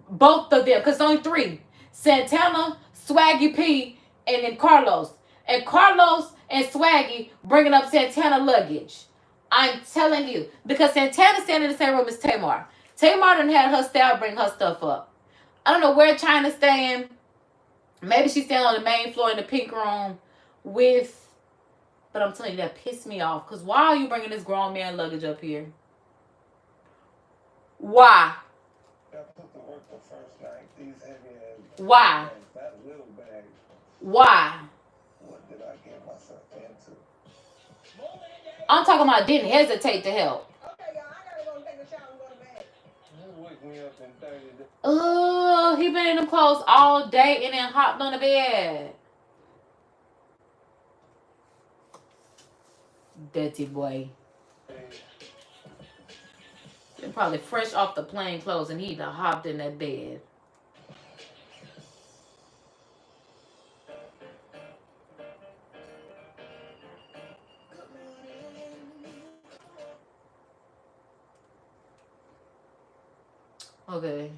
both of them, because it's only 3. Santana, Swaggy P, and then Carlos. And Carlos and Swaggy bringing up Santana luggage. I'm telling you. Because Santana's standing in the same room as Tamar. Tamar done had her staff bring her stuff up. I don't know where China's staying. Maybe she's staying on the main floor in the pink room with... But I'm telling you, that pissed me off. Because why are you bringing this grown man luggage up here? Why? I put the work the first night. These heavy ass Why? bags, that little bag. Why? What did I get myself into? I'm talking about didn't hesitate to help. Okay, y'all, I gotta go take a shower and go to bed. You wake me up in 30 days. Oh, he been in them clothes all day and then hopped on the bed. Dirty boy. Been probably fresh off the plain clothes and he done hopped in that bed. Okay.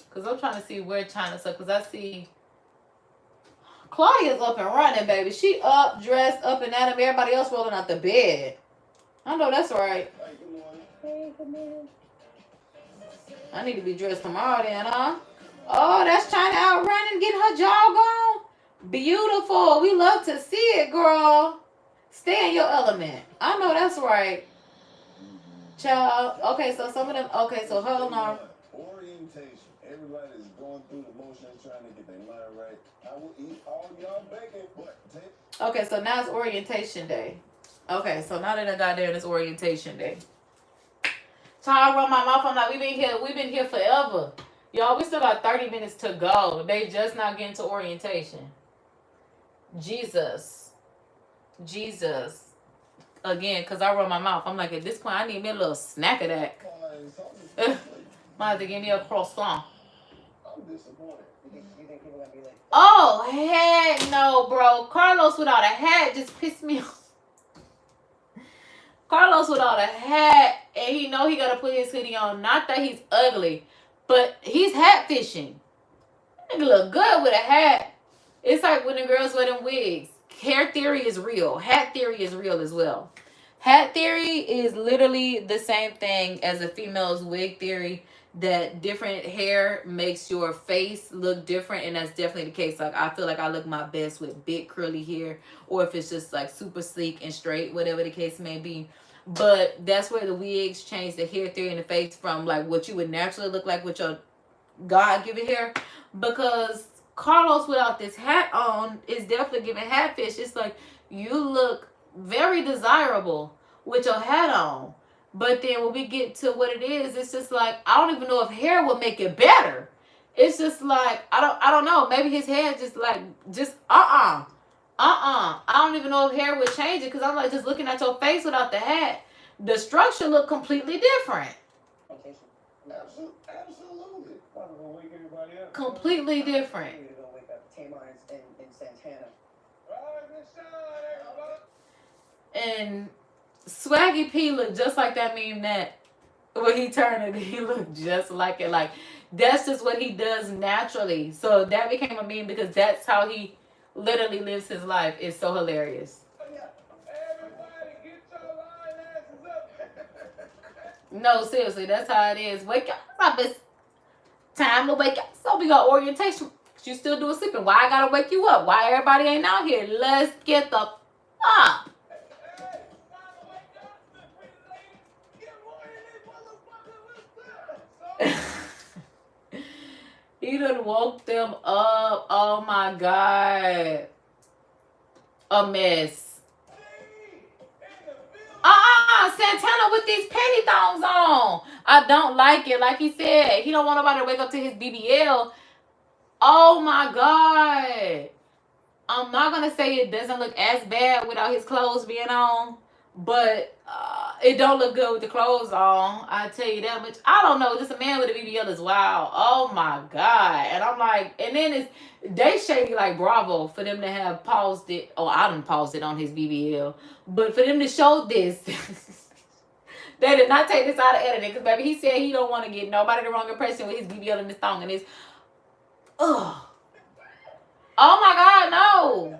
Because I'm trying to see where China's up. Because I see Claudia's up and running, baby. She up, dressed, up and at him. Everybody else rolling out the bed. I know that's right. Hey, good morning. I need to be dressed tomorrow then, huh? Oh, that's China out running, getting her jog on. Beautiful. We love to see it, girl. Stay in your element. I know that's right. Child. Okay, so some of them. Okay, so hold on. Orientation. Everybody's going through the motions trying to get their mind right. I will eat all y'all bacon, but Okay, so now it's orientation day. Okay, so now that I got there, it's orientation day. So I run my mouth. I'm like, we've been here forever. Y'all, we still got 30 minutes to go. They just not getting to orientation. Jesus. Again, because I run my mouth. I'm like, at this point, I need me a little snack of that. Might have to give me a croissant. I'm disappointed. You think people are gonna be like, Oh, heck no, bro. Carlos without a hat just pissed me off. Carlos without a hat, and he know he got to put his hoodie on. Not that he's ugly, but he's hat fishing. Nigga look good with a hat. It's like when the girls wear them wigs. Hair theory is real. Hat theory is real as well. Hat theory is literally the same thing as a female's wig theory, that different hair makes your face look different, and that's definitely the case. Like, I feel like I look my best with big curly hair, or if it's just like super sleek and straight, whatever the case may be. But that's where the wigs change the hair theory in the face from like what you would naturally look like with your God-given hair, because Carlos without this hat on is definitely giving hat fish. It's like you look very desirable with your hat on. But then when we get to what it is, it's just like, I don't even know if hair will make it better. It's just like, I don't know. Maybe his hair I don't even know if hair would change it, because I'm like, just looking at your face without the hat, the structure look completely different. Absolutely. I'm gonna wake everybody up. Completely different. you're gonna wake up Tamar and Santana. And Swaggy P looked just like that meme that when he turned it, he looked just like it. Like, that's just what he does naturally. So that became a meme because that's how he literally lives his life. It's so hilarious. Everybody get your line asses up. No, seriously, that's how it is. Wake up. It's time to wake up. So we got orientation. You still doing sleeping. Why I gotta wake you up? Why everybody ain't out here? Let's get the up. He done woke them up. Oh my God. A mess. Santana with these panty thongs on. I don't like it. Like he said, he don't want nobody to wake up to his BBL. Oh my God. I'm not going to say it doesn't look as bad without his clothes being on, but it don't look good with the clothes on. I tell you that much. I don't know. Just a man with a BBL is wild. Oh my God. And I'm like, and then they shady like Bravo for them to have paused it. Oh, I done paused it on his BBL. But for them to show this, they did not take this out of editing. Because baby, he said he don't want to get nobody the wrong impression with his BBL and his thong and his, ugh. Oh my God, no.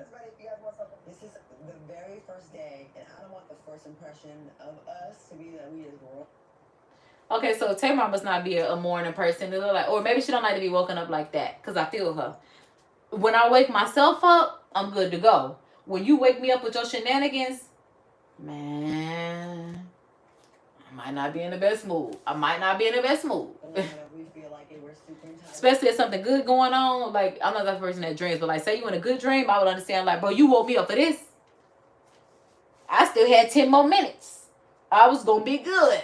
This is the very first day, and I don't want the first impression of us to be that we just grow. Okay, so Tamar must not be a morning person. Like, or maybe she don't like to be woken up like that, because I feel her. When I wake myself up, I'm good to go. When you wake me up with your shenanigans, man, I might not be in the best mood. Especially if something good going on. Like, I'm not that person that dreams, but like, say you in a good dream, I would understand. Like, bro, you woke me up for this. I still had 10 more minutes. I was gonna be good.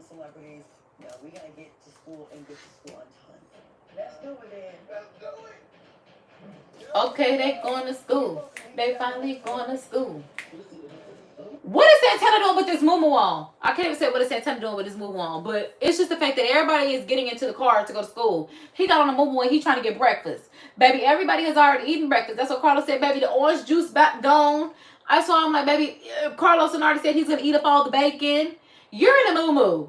Celebrities, no, we gotta get to school and get to school on time. Let's do it then. Let's do it. Okay, they going to school. They finally going to school. What is Santana doing with this moo on? I can't even say what is Santana doing with this moo on, but it's just the fact that everybody is getting into the car to go to school. He got on a moo and he's trying to get breakfast. Baby, everybody has already eaten breakfast. That's what Carlos said, baby. The orange juice back gone. I saw him like, baby, Carlos and already said he's going to eat up all the bacon. You're in a moo.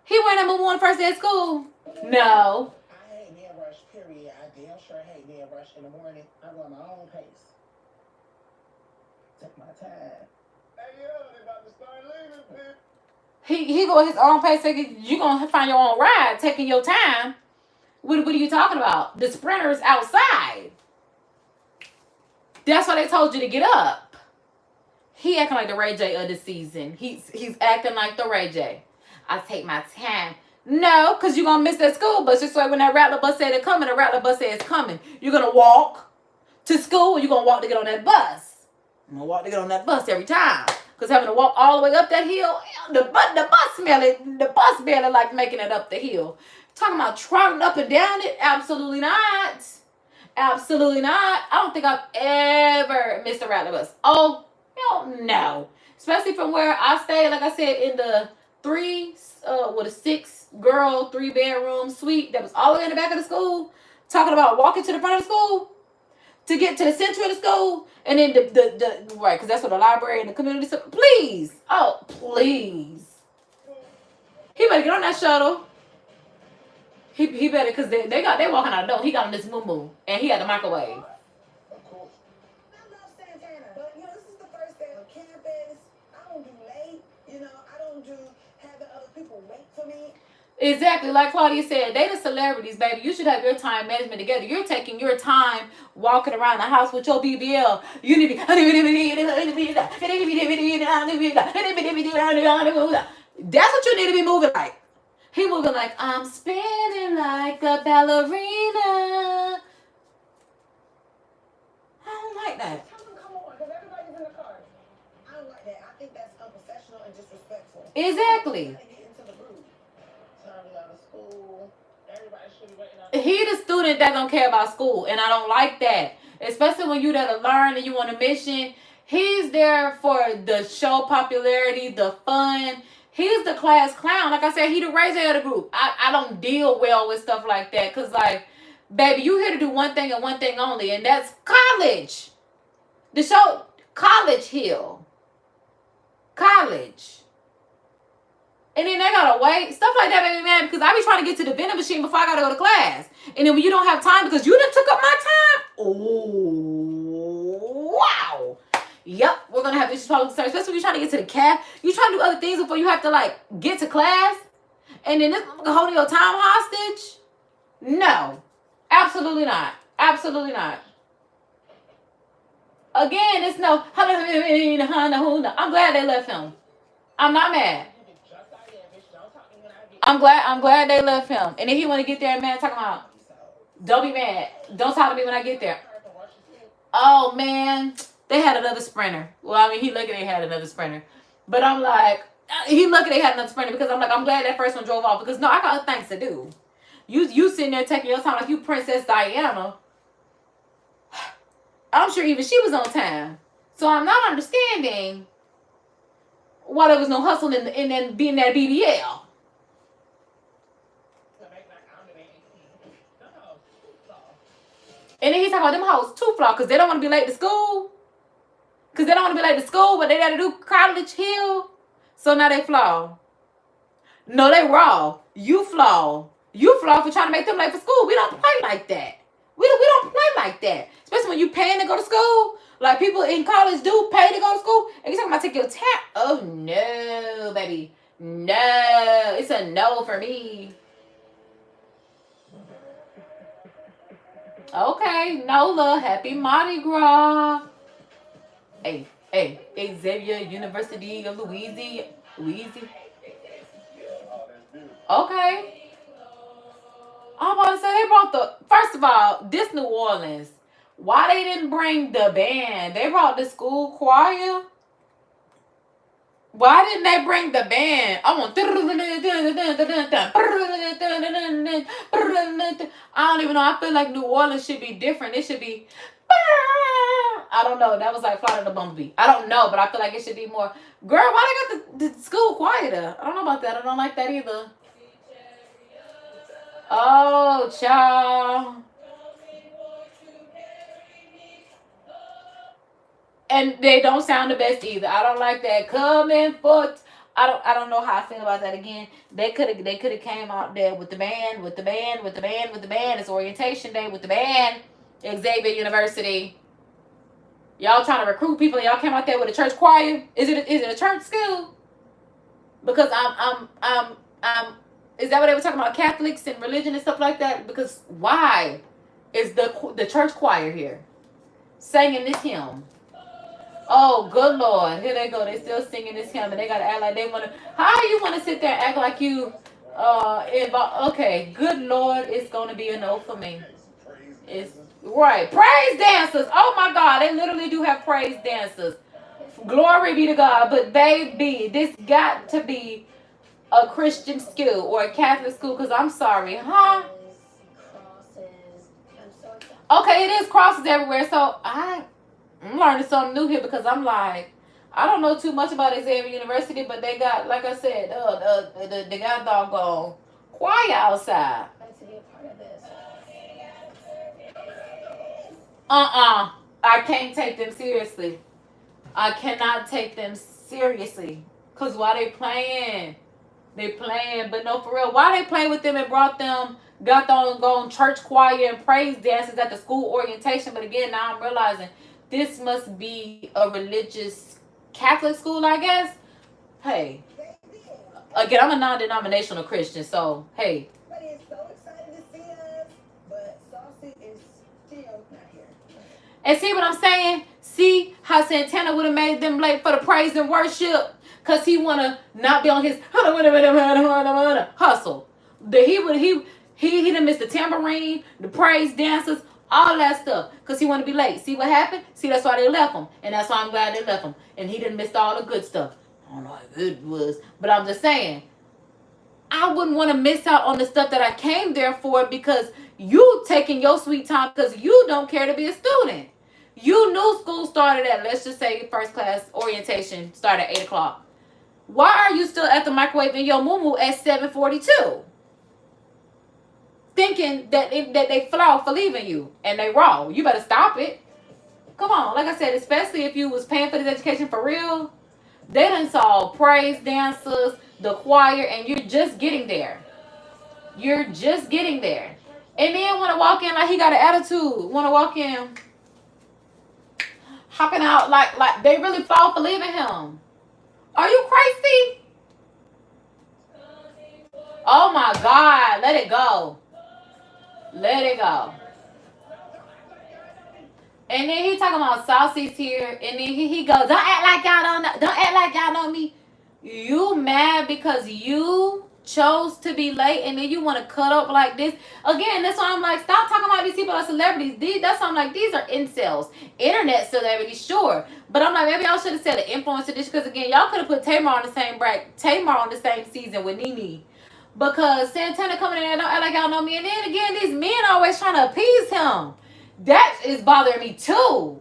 He wearing a moo on the first day of school? No. I hate nail brush, period. I damn sure hate nail brush in the morning. I go at my own pace. Take my time. Hey, yo, they about to start leaving, bitch. He go at his own pace. You're going to find your own ride, taking your time. What are you talking about? The sprinters outside. That's why they told you to get up. He acting like the Ray J of the season. He's acting like the Ray J. I take my time. No, because you're going to miss that school bus. Just like when that Rattler bus said it's coming, the Rattler bus said it's coming. You're going to walk to school or you're going to walk to get on that bus? I'm going to walk to get on that bus every time. Because having to walk all the way up that hill, the bus barely like making it up the hill. Talking about trotting up and down it? Absolutely not. Absolutely not. I don't think I've ever missed a Rattler bus. Oh, hell no. Especially from where I stayed, like I said, in the 6-girl, 3-bedroom suite that was all the way in the back of the school. Talking about walking to the front of the school to get to the center of the school. And then the right, because that's what the library and the community. Please. Oh, please. He better get on that shuttle. He better, because they walking out the door. He got on this moo and he had the microwave. Of course. I love Santana, but this is the first day of campus. I don't do late, I don't do having other people wait for me. Exactly, like Claudia said, they the celebrities, baby. You should have your time management together. You're taking your time walking around the house with your BBL. You need to be. That's what you need to be moving like. He moving like, I'm spinning like a ballerina. I don't like that. Tell them come on, because everybody's in the car. I don't like that. I think that's unprofessional and disrespectful. Exactly. He the student that don't care about school, and I don't like that. Especially when you there to learn and you on a mission. He's there for the show popularity, the fun. He's the class clown. Like I said, he the Ray J of the group. I don't deal well with stuff like that. Because, like, baby, you here to do one thing and one thing only. And that's college. The show, College Hill. College. And then they gotta wait. Stuff like that made me mad because I be trying to get to the vending machine before I gotta go to class. And then when you don't have time because you done took up my time. Oh, wow. Yep, we're gonna have this public service. Especially when you're trying to get to the cab. You trying to do other things before you have to like get to class, and then this motherfucker holding your time hostage. No, absolutely not. Absolutely not. Again, it's no. I'm glad they left him. I'm not mad. I'm glad they left him. And if he want to get there, man, talking about, don't be mad. Don't talk to me when I get there. Oh man, they had another sprinter. Well, I mean, he lucky they had another sprinter. But I'm like, he lucky they had another sprinter because I'm like, I'm glad that first one drove off because no, I got things to do. You sitting there taking your time like you Princess Diana. I'm sure even she was on time. So I'm not understanding why there was no hustle in then being that BBL. And then he's talking about them hoes too flaw because they don't want to be late to school. Because they don't want to be late to school, but they got to do College Hill. So now they flaw. No, they raw. You flaw. You flaw for trying to make them late for school. We don't play like that. We don't play like that. Especially when you paying to go to school. Like people in college do pay to go to school. And you talking about take your tap. Oh no, baby. No. It's a no for me. Okay, Nola, happy Mardi Gras. Hey, Xavier University of Louisiana. Okay. I'm about to say they brought the, first of all, this New Orleans. Why they didn't bring the band? They brought the school choir. Why didn't they bring the band? I want. I don't even know. I feel like New Orleans should be different. It should be. I don't know. That was like Flight of the Bumblebee. I don't know, but I feel like it should be more. Girl, why they got the school choir there? I don't know about that. I don't like that either. Oh, child. And they don't sound the best either. I don't like that. Coming forth. I don't know how I feel about that again. They could have came out there with the band. It's orientation day with the band. Xavier University. Y'all trying to recruit people. Y'all came out there with a church choir. Is it a church school? Because I'm is that what they were talking about? Catholics and religion and stuff like that? Because why is the church choir here singing this hymn? Oh, good Lord. Here they go. They still singing this hymn and they got to act like they want to. How you want to sit there and act like you, okay, good Lord, it's going to be a no for me. It's right. Praise dancers. Oh my God. They literally do have praise dancers. Glory be to God. But baby, this got to be a Christian school or a Catholic school because I'm sorry, huh? Okay, it is crosses everywhere. So I'm learning something new here because I'm like, I don't know too much about Xavier University, but they got, like I said, they got doggone choir outside. I can't take them seriously. I cannot take them seriously. Because why they playing? They playing, but no, for real. Why they playing with them and brought them, got them going church choir and praise dances at the school orientation? But again, now I'm realizing this must be a religious Catholic school, I guess. Hey, again, I'm a non-denominational Christian, so hey. But it's so excited to see us, but Saucy is still not here. And see what I'm saying? See how Santana would have made them late for the praise and worship? Because he want to not be on his hustle. He done missed the tambourine, the praise dancers, all that stuff. Because he want to be late. See what happened? See, that's why they left him. And that's why I'm glad they left him. And he didn't miss all the good stuff. I don't know how good it was. But I'm just saying, I wouldn't want to miss out on the stuff that I came there for because you taking your sweet time because you don't care to be a student. You knew school started at, let's just say, first class orientation started at 8 o'clock. Why are you still at the microwave in your moo at 7:42? Thinking that they flaw for leaving you and they raw. You better stop it. Come on. Like I said, especially if you was paying for this education for real, they done saw praise dancers, the choir, and you're just getting there. You're just getting there. And then want to walk in like he got an attitude. Want to walk in. Hopping out like they really fall for leaving him. Are you crazy? Oh my God, let it go. Let it go. And then he talking about Saucy's here, and then he goes, don't act like y'all know me. You mad because you chose to be late, and then you want to cut up like this again. That's why I'm like, stop talking about these people as celebrities. That's why I'm like, these are incels, internet celebrities, sure, but I'm like, maybe y'all should have said an influencer dish, because again, y'all could have put Tamar on the same season with Nene, because Santana coming in there, don't act like y'all know me, and then again, these men always trying to appease him. That is bothering me too.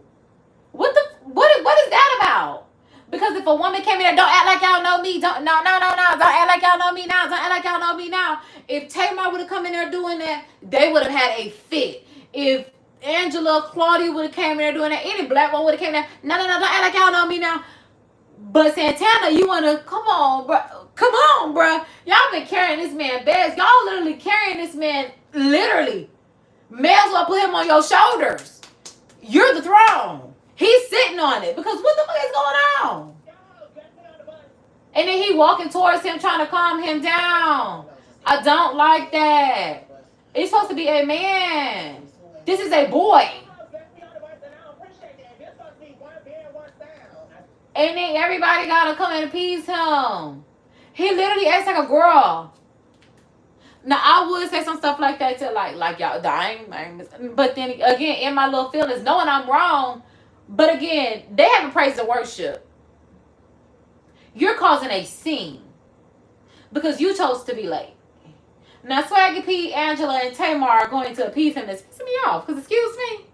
What is that about? Because if a woman came in there, don't act like y'all know me. Don't act like y'all know me now. Don't act like y'all know me now. If Tamar would have come in there doing that, they would have had a fit. If Angela, Claudia would have came in there doing that, any black one would have came in there, no, don't act like y'all know me now. But Santana, you want to, come on, bro. Y'all been carrying this man bags. Y'all literally carrying this man, literally. May as well put him on your shoulders. You're the throne. He's sitting on it, because what the fuck is going on? And then he walking towards him, trying to calm him down. I don't like that. It's supposed to be a man. This is a boy. And then everybody gotta come and appease him. He literally acts like a girl. Now I would say some stuff like that to like y'all. But then again, in my little feelings, knowing I'm wrong. But again, they haven't praised the worship. You're causing a scene because you chose to be late. Now Swaggy P, Angela, and Tamar are going to appease him. That's pissing me off. Because excuse me,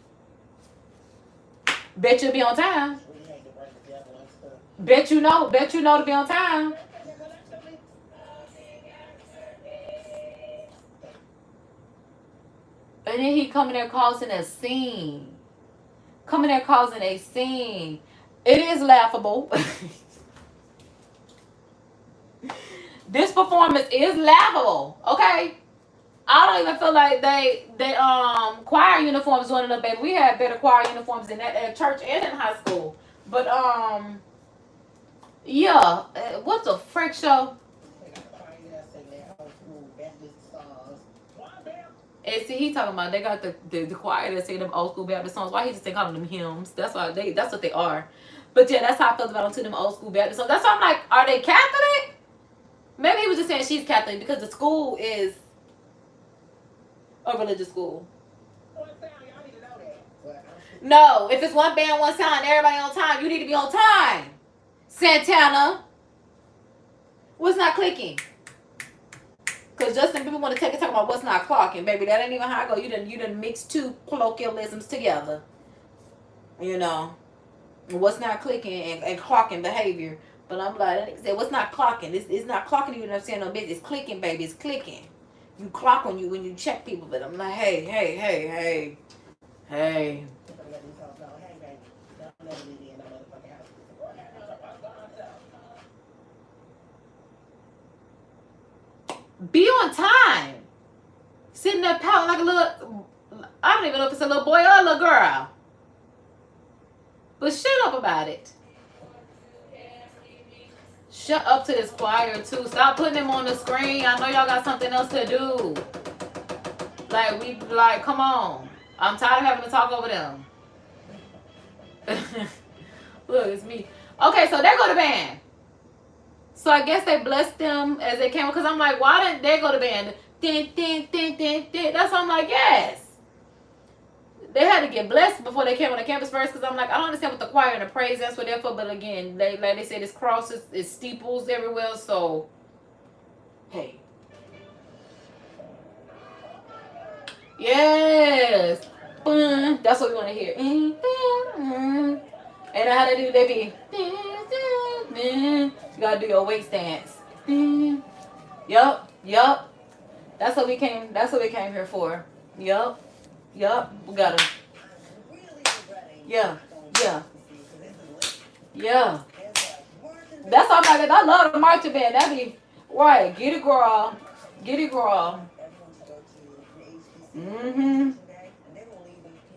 bet you'll be on time. Bet you know to be on time. And then he coming there causing a scene. It is laughable. This performance is laughable. Okay. I don't even feel like they choir uniforms doing enough, baby. We had better choir uniforms than that at church and in high school. But yeah. What's a frick show? And see, he talking about they got the choir that sing them old school Baptist songs. Why he just calling them hymns? That's what they are. But yeah, that's how I felt about them too, them old school Baptist songs. That's why I'm like, are they Catholic? Maybe he was just saying she's Catholic because the school is a religious school. No, if it's one band, one sound, everybody on time, you need to be on time. Santana. What's not clicking? Because Justin people want to talk about what's not clocking. Baby, that ain't even how I go. You done mix two colloquialisms together. You know. What's not clicking and clocking behavior. But I'm like, that said, what's not clocking? It's not clocking, you know what I'm saying? No business. It's clicking, baby. It's clicking. You clock when you check people. But I'm like, hey. Be on time. Sitting there pouting like a little, I don't even know if it's a little boy or a little girl. But shut up about it. Shut up to this choir too. Stop putting them on the screen. I know y'all got something else to do. Come on. I'm tired of having to talk over them. Look, it's me. Okay, so there go the band. So I guess they blessed them as they came, because I'm like, why didn't they go to band? That's why I'm like, yes. They had to get blessed before they came on the campus first, because I'm like, I don't understand what the choir and the praise that's what they're for. But again, like they said, it's crosses, it's steeples everywhere. So, hey. Yes. That's what we want to hear. And how they do, they be. You gotta do your waist dance. Yup. That's what we came here for. Yup. We gotta. Yeah. That's all I love the marching band. That be right. Get it, girl.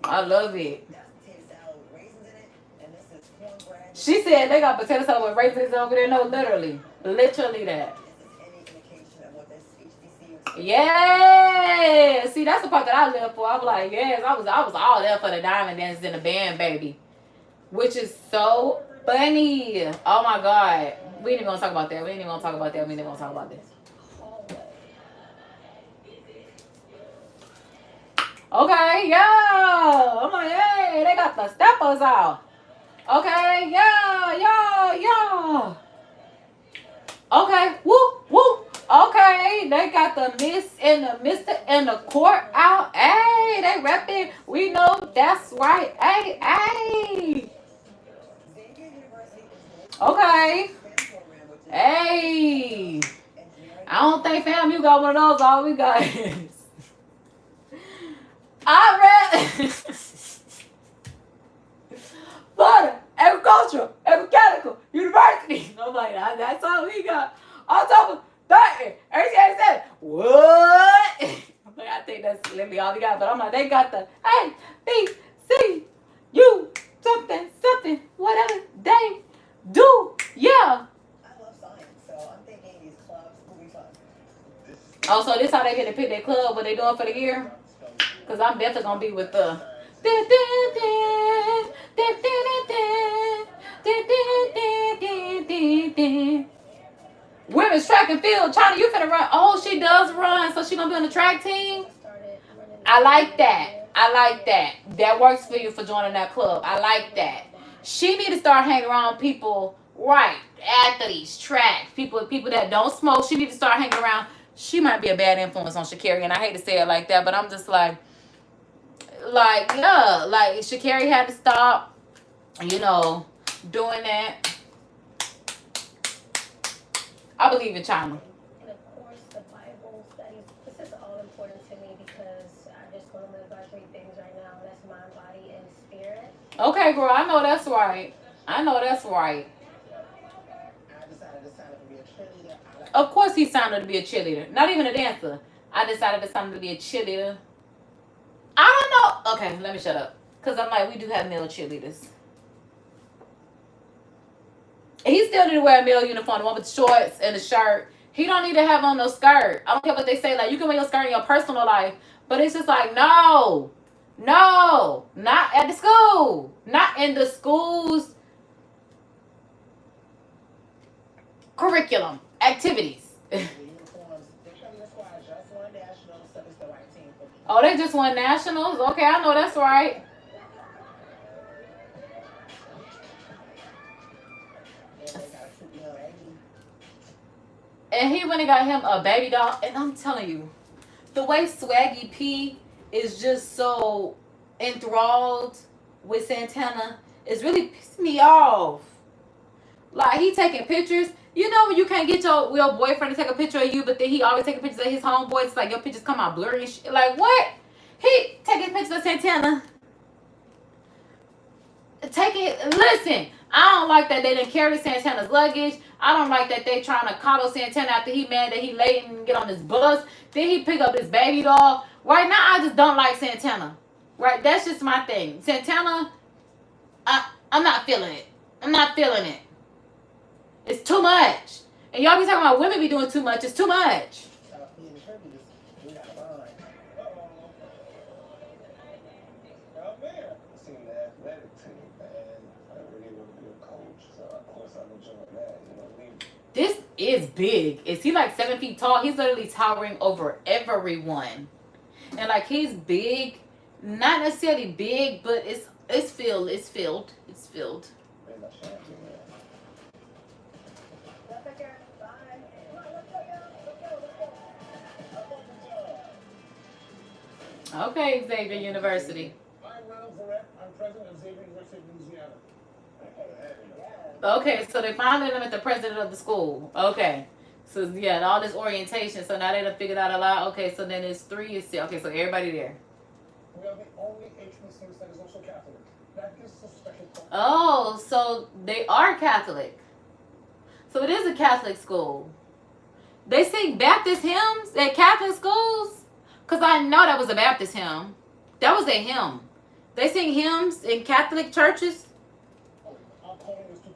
I love it. She said they got potato salad with raisins over there. No, literally that. Yeah. See, that's the part that I live for. I was like, yes, I was all there for the diamond dances in the band, baby. Which is so funny. Oh my God. We ain't even gonna talk about that. We ain't even gonna talk about that. We ain't even gonna talk about this. Okay, yeah. I'm like, hey, they got the steppers out. Okay, yeah. Okay, woo. Okay, they got the Miss and the Mr. and the court out. Hey, they repping. We know that's right. Hey. Okay. Hey. I don't think, fam, you got one of those. All we got is I read Florida Agricultural and Mechanical University. I'm like, that's all we got. October 30, 1887. What? I'm like, I think that's literally all we got. But I'm like, they got the A, B, C, U, something, whatever they do. Yeah. I love science, so I'm thinking these clubs will be fun. Oh, so this how they get to pick their club, what they doing for the year? Because I'm definitely going to be with the... Women's track and field. China, you finna run. Oh, she does run. So she going to be on the track team? I like that. That works for you for joining that club. I like that. She need to start hanging around people, right, athletes, track, people that don't smoke. She need to start hanging around. She might be a bad influence on Sha'Carri, and I hate to say it like that, but I'm just like Sha'Carri had to stop, doing that. I believe in China. And of course, the Bible studies. This is all important to me because I just want to live by three things right now. That's mind, body, and spirit. Okay, girl, I know that's right. I decided to sign up to be a cheerleader. Of course he signed up to be a cheerleader. Not even a dancer. I decided to sign up to be a cheerleader. I don't know. Okay, let me shut up. Because I'm like, we do have male cheerleaders. He still need to wear a male uniform, the one with the shorts and the shirt. He don't need to have on no skirt. I don't care what they say. Like, you can wear your skirt in your personal life. But it's just like, no, not at the school. Not in the school's curriculum, activities. Oh, they just won nationals? Okay, I know that's right. And he went and got him a baby doll. And I'm telling you, the way Swaggy P is just so enthralled with Santana is really pissing me off. Like, he taking pictures. You know when you can't get your boyfriend to take a picture of you, but then he always taking pictures of his homeboys. It's like your pictures come out blurry and shit. Like, what? He taking pictures of Santana. Listen, I don't like that they didn't carry Santana's luggage. I don't like that they trying to coddle Santana after he mad that he late and get on his bus. Then he pick up his baby doll. Right now, I just don't like Santana. Right? That's just my thing. Santana, I'm not feeling it. It's too much. And y'all be talking about women be doing too much. It's too much. This is big. Is he like 7 feet tall? He's literally towering over everyone. And like he's big. Not necessarily big, but it's filled. Okay, Xavier University. I'm Ronald Zarette. I'm president of Xavier University of Louisiana. Okay, so they finally limit the president of the school. Okay. So, yeah, all this orientation. So now they done figured out a lot. Okay, so then it's 3 and 6. Okay, so everybody there. We are the only HBCU that is also Catholic. That gives us a special point. Oh, so they are Catholic. So it is a Catholic school. They sing Baptist hymns at Catholic schools? Because I know that was a Baptist hymn. That was a hymn. They sing hymns in Catholic churches? Our calling is to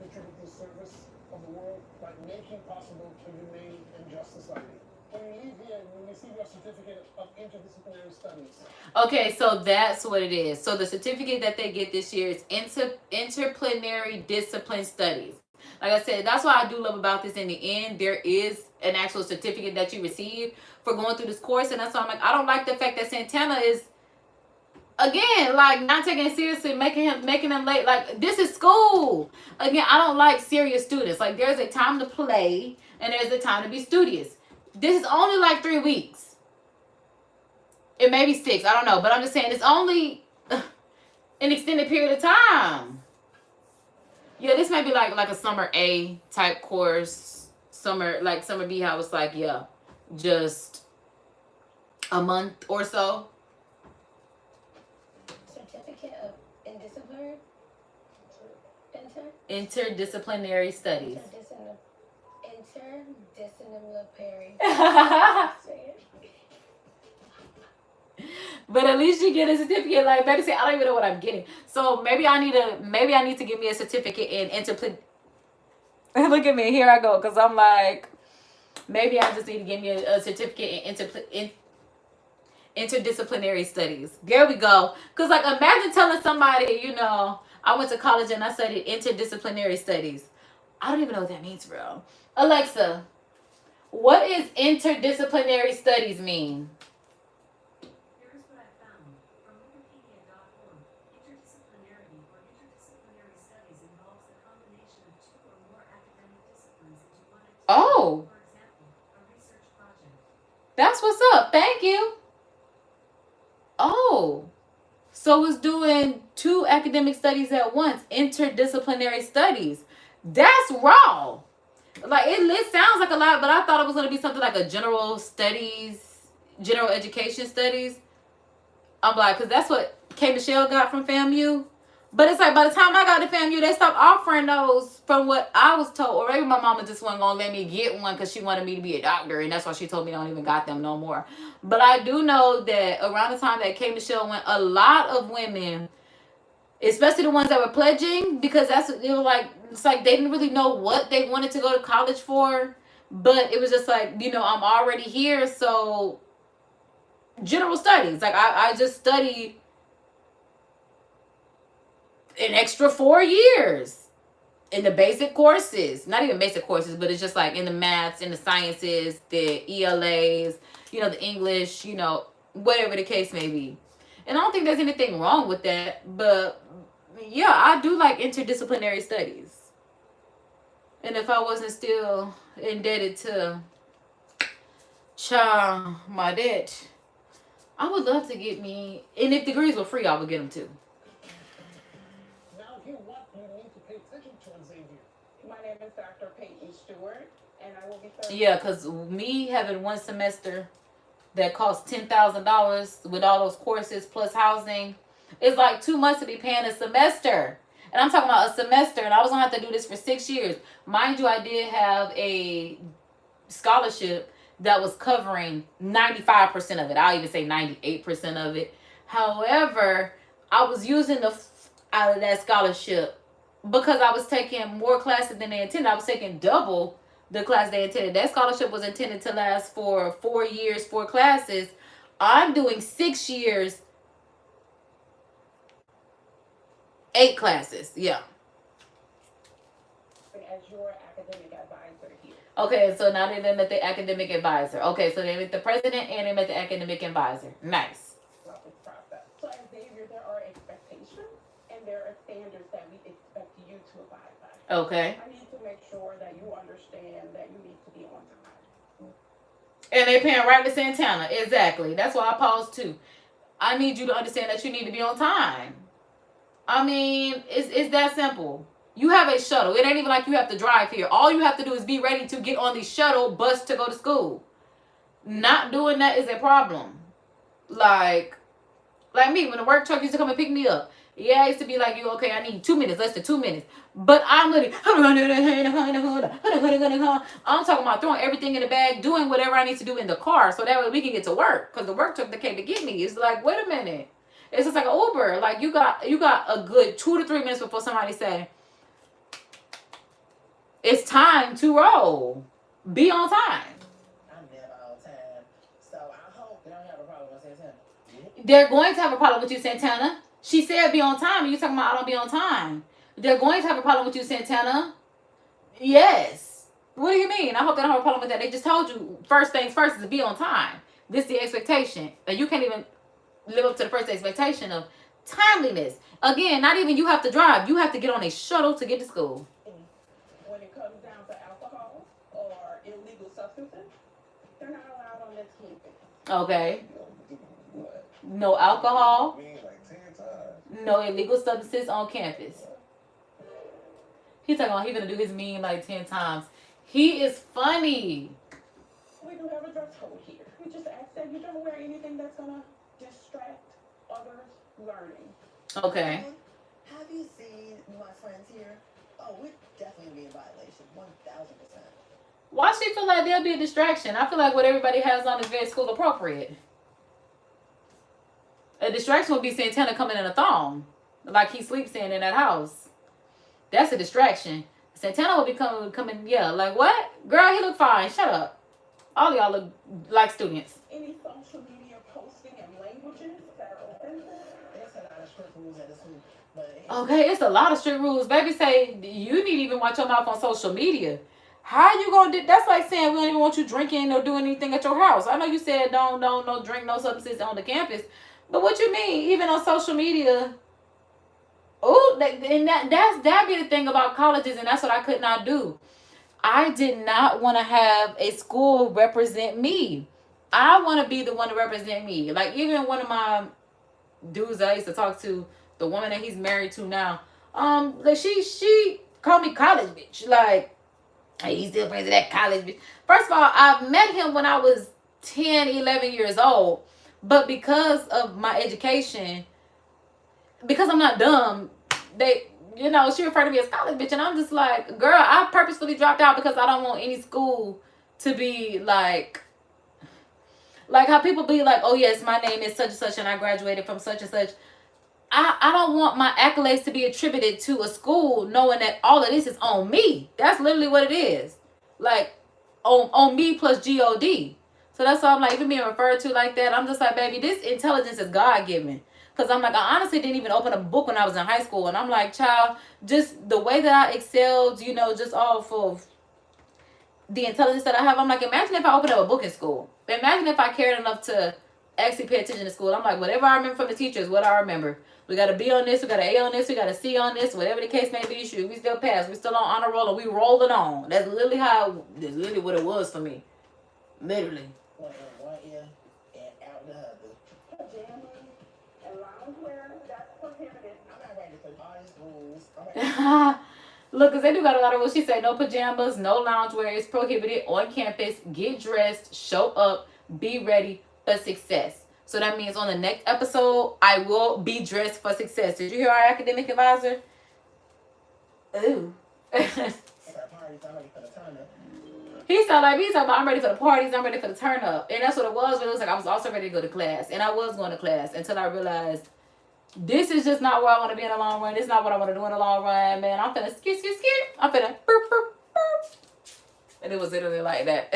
certificate of interdisciplinary studies. Okay, so that's what it is. So the certificate that they get this year is interdisciplinary discipline studies. Like I said, that's what I do love about this. In the end, there is an actual certificate that you receive for going through this course. And that's why I'm like, I don't like the fact that Santana is, again, like, not taking it seriously, making them late. Like, this is school. Again, I don't like serious students. Like, there's a time to play and there's a time to be studious. This is only like 3 weeks. It may be 6, I don't know. But I'm just saying, it's only an extended period of time. Yeah, this might be like a summer A type course. Summer B, how it's like, yeah, just a month or so. Certificate of indisciplinary? Interdisciplinary studies. Interdisciplinary. But at least you get a certificate. Like, better say, I don't even know what I'm getting. So maybe I need to give me a certificate in Look at me, here I go, because I'm like, maybe I just need to give me a certificate in interdisciplinary studies. There we go. Because, like, imagine telling somebody, you know, I went to college and I studied interdisciplinary studies. I don't even know what that means, bro. Alexa, what is interdisciplinary studies mean? Here's what I found. From Wikipedia.org, interdisciplinarity or interdisciplinary studies involves the combination of 2 or more academic disciplines into one activity. Oh, For example, a research project. that's what's up. Thank you. Oh, so it's doing 2 academic studies at once. Interdisciplinary studies. That's raw. Like, it sounds like a lot, but I thought it was going to be something like a general education studies. I'm like, because that's what K. Michelle got from FAMU. But it's like, by the time I got to FAMU, they stopped offering those from what I was told. Or maybe my mama just wasn't going to let me get one because she wanted me to be a doctor. And that's why she told me I don't even got them no more. But I do know that around the time that K. Michelle went, a lot of women, especially the ones that were pledging, because it's like they didn't really know what they wanted to go to college for. But it was just like, you know, I'm already here. So general studies. Like, I just studied an extra 4 years in the basic courses. Not even basic courses, but it's just like in the maths, in the sciences, the ELAs, you know, the English, you know, whatever the case may be. And I don't think there's anything wrong with that. But yeah, I do like interdisciplinary studies. And if I wasn't still indebted to my debt, I would love to get me, and if degrees were free, I would get them too. Now hear what you need to pay attention to in Xavier. My name is Dr. Peyton Stewart, and I will be serving. Yeah, because me having one semester that costs $10,000 with all those courses plus housing, it's like too much to be paying a semester. And I'm talking about a semester, and I was going to have to do this for 6 years. Mind you, I did have a scholarship that was covering 95% of it. I'll even say 98% of it. However, I was using out of that scholarship because I was taking more classes than they intended. I was taking double the class they intended. That scholarship was intended to last for 4 years, 4 classes. I'm doing 6 years, 8 classes. Yeah. As your academic advisor here. Okay, so now they met the academic advisor. Okay, so they met the president and they met the academic advisor. Nice. Throughout this process. So as Xavier, there are expectations and there are standards that we expect you to abide by. Okay. I need to make sure that you understand that you need to be on time. And they paying right to Santana. Exactly. That's why I paused too. I need you to understand that you need to be on time. I mean, it's that simple. You have a shuttle. It ain't even like you have to drive here. All you have to do is be ready to get on the shuttle bus to go to school. Not doing that is a problem. Like me, when the work truck used to come and pick me up. Yeah, I used to be like, you okay, I need 2 minutes, less than 2 minutes. But I'm literally, I'm talking about throwing everything in the bag, doing whatever I need to do in the car so that way we can get to work. Because the work truck that came to get me is like, wait a minute. It's just like an Uber. Like, you got a good 2 to 3 minutes before somebody say, it's time to roll. Be on time. I'm never on time. So I hope They're going to have a problem with you, Santana. She said be on time, and you talking about I don't be on time. They're going to have a problem with you, Santana. Yes. What do you mean? I hope they don't have a problem with that. They just told you first things first is to be on time. This is the expectation. And you can't even live up to the first expectation of timeliness. Again, not even you have to drive. You have to get on a shuttle to get to school. When it comes down to alcohol or illegal substances, they're not allowed on this campus. Okay. What? No alcohol. Me like 10 times. No illegal substances on campus. He's talking about he's gonna do his meme like 10 times. He is funny. We do have a dress code here. We just ask that you don't wear anything that's gonna distract others learning. Okay. Have you seen my friends here? Oh, we'd definitely be in violation, 1,000%. Why she feel like there'll be a distraction? I feel like what everybody has on is very school appropriate. A distraction would be Santana coming in a thong, like he sleeps in that house. That's a distraction. Santana will be coming, yeah, like what? Girl, he look fine. Shut up. All y'all look like students. Any social media posting and languages that are offensive? There's a lot of strict rules at the school, but Okay, it's a lot of strict rules. Baby say you need to even watch your mouth on social media. How you gonna do? That's like saying we don't even want you drinking or doing anything at your house. I know you said no drink, no substances on the campus, but what you mean? Even on social media. Oh, and that'd be the thing about colleges, and that's what I could not do. I did not want to have a school represent me. I want to be the one to represent me. Like even one of my dudes I used to talk to, the woman that he's married to now, like she called me college bitch. Like, hey, he still brings that college bitch. First of all, I met him when I was 10, 11 years old, but because of my education, because I'm not dumb, she referred to me as college bitch, and I'm just like, girl, I purposefully dropped out because I don't want any school to be like how people be like, oh yes, my name is such and such, and I graduated from such and such. I don't want my accolades to be attributed to a school, knowing that all of this is on me. That's literally what it is, like on me plus God. So that's why I'm like, even being referred to like that, I'm just like, baby, this intelligence is God given. Because I'm like, I honestly didn't even open a book when I was in high school. And I'm like, child, just the way that I excelled, just off of the intelligence that I have. I'm like, imagine if I opened up a book in school. Imagine if I cared enough to actually pay attention to school. I'm like, whatever I remember from the teachers, what I remember. We got a B on this, we got an A on this, we got a C on this, whatever the case may be, shoot, we still pass. We still on honor roll, and we rolling on. That's literally what it was for me. Literally. one in one ear and out the other. Pajamas and loungewear, that's prohibited. I'm not ready for all these rules. Look, because they do got a lot of rules. She said no pajamas, no loungewear. It's prohibited on campus. Get dressed, show up, be ready for success. So that means on the next episode, I will be dressed for success. Did you hear our academic advisor? Ooh. He sounded like me talking about I'm ready for the parties, I'm ready for the turn up. And that's what it was. But it was like I was also ready to go to class. And I was going to class until I realized this is just not where I want to be in the long run. This is not what I want to do in the long run, man. I'm finna skit. I'm finna boop, boop, boop. And it was literally like that.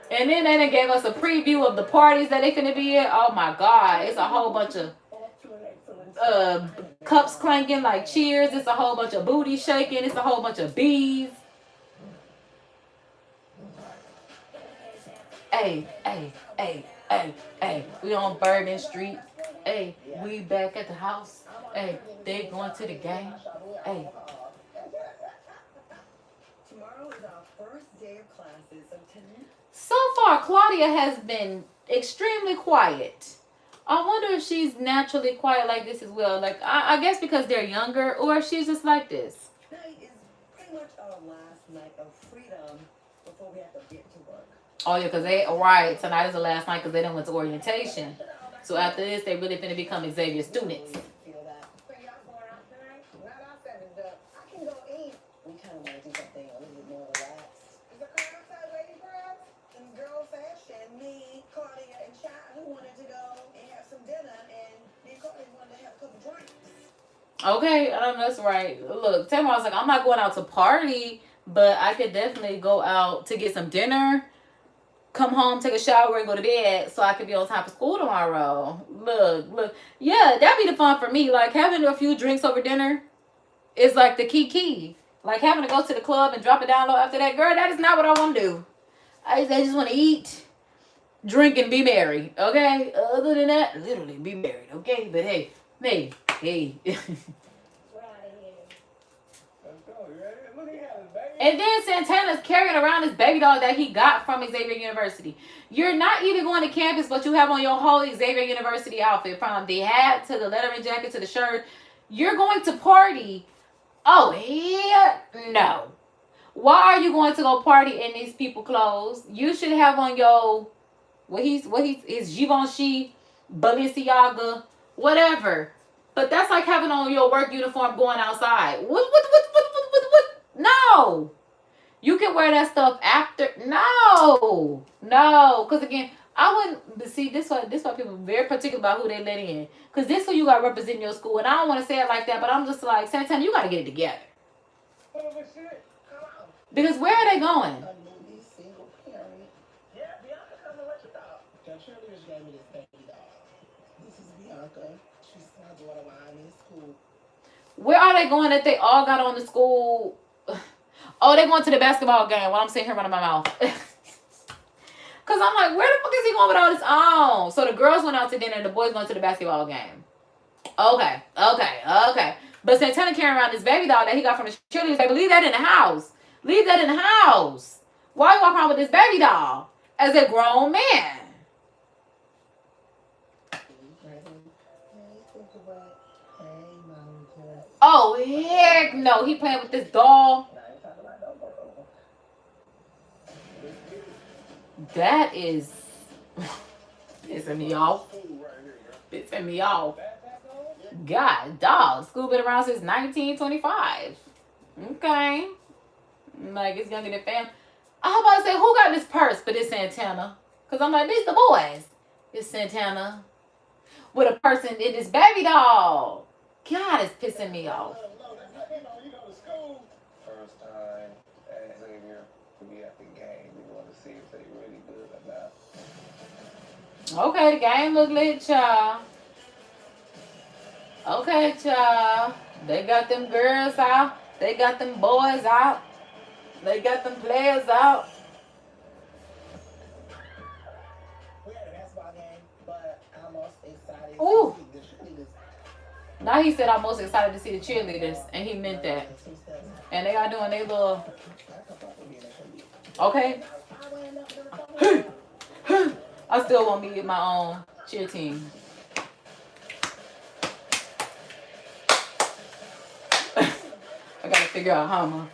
And then they gave us a preview of the parties that they finna be at. Oh my God. It's a whole bunch of cups clanking like cheers. It's a whole bunch of booty shaking. It's a whole bunch of bees. Hey. We on Bourbon Street. Hey, we back at the house. Hey, they going to the game. Hey. Tomorrow is our first day of classes, so tonight. So far, Claudia has been extremely quiet. I wonder if she's naturally quiet like this as well. Like, I guess because they're younger, or if she's just like this. Tonight is pretty much our last night of freedom before we have to get to work. Oh, yeah, because tonight is the last night because they done went to orientation. So after this, they really finna become Xavier students. Feel that? So y'all going out tonight? Not our 7th up. I can go eat. We kind of want to do something a little bit more relaxed. Is the crowd outside waiting for us? In girl fashion, me, Claudia, and Chad, who wanted to go and have some dinner, and me and Claudia wanted to have a couple drinks. Okay, I don't know, that's right. Look, Tamara was like, I'm not going out to party, but I could definitely go out to get some dinner. come home, take a shower, and go to bed so I can be on time for school tomorrow. Look. Yeah, that'd be the fun for me. Like, having a few drinks over dinner is like the key. Like, having to go to the club and drop it down low after that, girl, that is not what I want to do. I just want to eat, drink, and be merry, okay? Other than that, literally be married, okay? But hey. We're out of here. Let's go. You ready? Look, he had his baby. And then Santana's carrying around this baby doll that he got from Xavier University. You're not even going to campus, but you have on your whole Xavier University outfit, from the hat to the lettering jacket to the shirt. You're going to party. Oh, hell no. Why are you going to go party in these people clothes? You should have on your, his Givenchy, Balenciaga, whatever. But that's like having on your work uniform going outside. What? No. You can wear that stuff after. No. Because again, I wouldn't see this why people are very particular about who they let in. Because this who you got representing your school. And I don't want to say it like that, but I'm just like, Santana, you got to get it together. Because where are they going? A newly single parent. Yeah, Bianca, tell me what you thought. The cheerleaders gave me this baby doll. This is Bianca. She's my daughter while I'm in school. Where are they going that they all got on the school? Oh, they going to the basketball game while I'm sitting here running my mouth. Because I'm like, where the fuck is he going with all this on? So the girls went out to dinner and the boys went to the basketball game. Okay. But Santana carrying around this baby doll that he got from the cheerleaders. Baby, leave that in the house. Why you walk around with this baby doll as a grown man? Oh, heck no. He playing with this doll. That is pissing me off. God, dog. School been around since 1925. Okay. Like, it's younger than fam. I was about to say, who got this purse? But it's Santana. Because I'm like, these the boys. It's Santana. With a person in this baby doll. God, it's pissing me off. First time at Xavier to be at the game. We want to see if they really good or not. Okay, the game look lit, y'all. Okay, y'all. They got them girls out. They got them boys out. They got them players out. We had a basketball game, but I'm most excited Ooh. to see the cheerleaders. Now he said I'm most excited to see the cheerleaders, and he meant that. And they are doing their little. Okay. I still want me to get my own cheer team. I gotta figure out how I'm gonna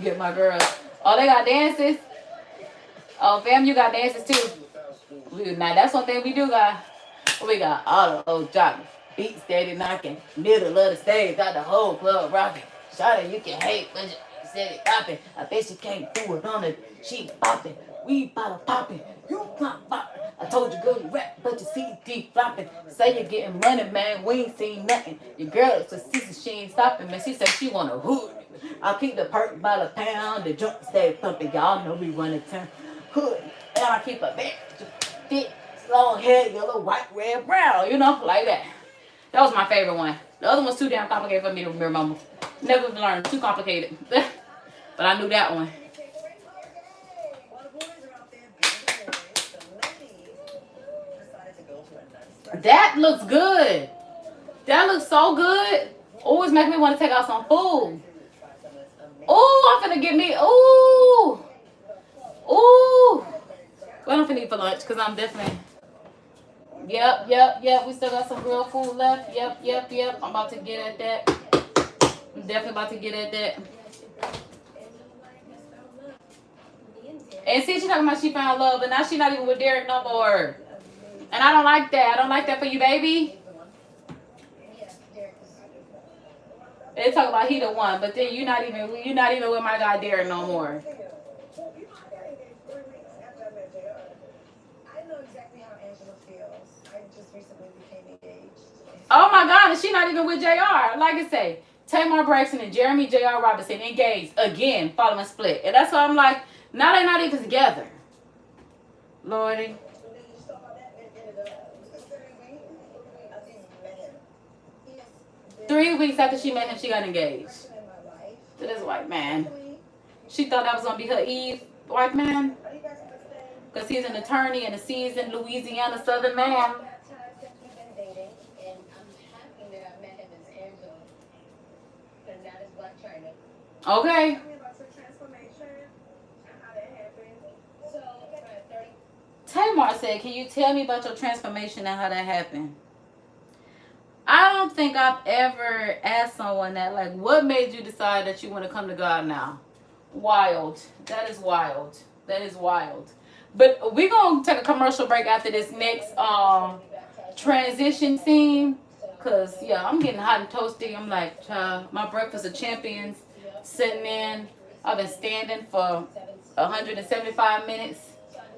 get my girls. Oh, they got dances. Oh, fam, you got dances too. Now that's one thing we do got. We got all the old jogging. Beat steady knocking. Middle of the stage, got the whole club rocking. Shawty, you can hate, but you said it popping. I bet she can't do it on it. She popping. We bottle popping. You pop pop. I told you, girl, you rap, but your CD flopping. Say you're getting money, man. We ain't seen nothing. Your girl is a sister, she ain't stopping, man. She said she want a hood. I'll keep the perk by the pound. The junk stay pumping. Y'all know we run a town. Hood. And I keep a big, thick, long hair, yellow, white, red, brown. You know, like that. That was my favorite one. The other one's too damn complicated for me to remember. Never learned. Too complicated. But I knew that one. That looks good. That looks so good. Oh, it's making me want to take out some food. Oh, I'm finna get me. Ooh. What I'm finna eat for lunch? Because I'm definitely. Yep. We still got some grilled food left. Yep. I'm about to get at that. I'm definitely about to get at that. And see, she talking about she found love, but now she not even with Derek no more. And I don't like that. I don't like that for you, baby. They talk about he the one, but then you're not even with my guy Derek no more. Oh my God, and she not even with JR. Like I say, Tamar Braxton and Jeremy J.R. Robinson engaged again following split. And that's why I'm like, now they're not even together. Lordy. You just talk about that in the 3 weeks. I think you met him. He has been 3 weeks after she met him, she got engaged person in my life. to this white man. Actually, She thought that was gonna be her Eve, white man, are you guys understand? because he's an attorney and a seasoned Louisiana Southern man. That time since we've been dating, and I'm happy that I met him as Angela, and not as Black China. Okay. Tell me about your transformation and how that happened. So, at 30, Tamar said, can you tell me about your transformation and how that happened? I don't think I've ever asked someone that, like, what made you decide that you want to come to God now? Wild. That is wild. That is wild. But we're going to take a commercial break after this next transition scene. Because, yeah, I'm getting hot and toasty. I'm like, my breakfast of champions sitting in. I've been standing for 175 minutes.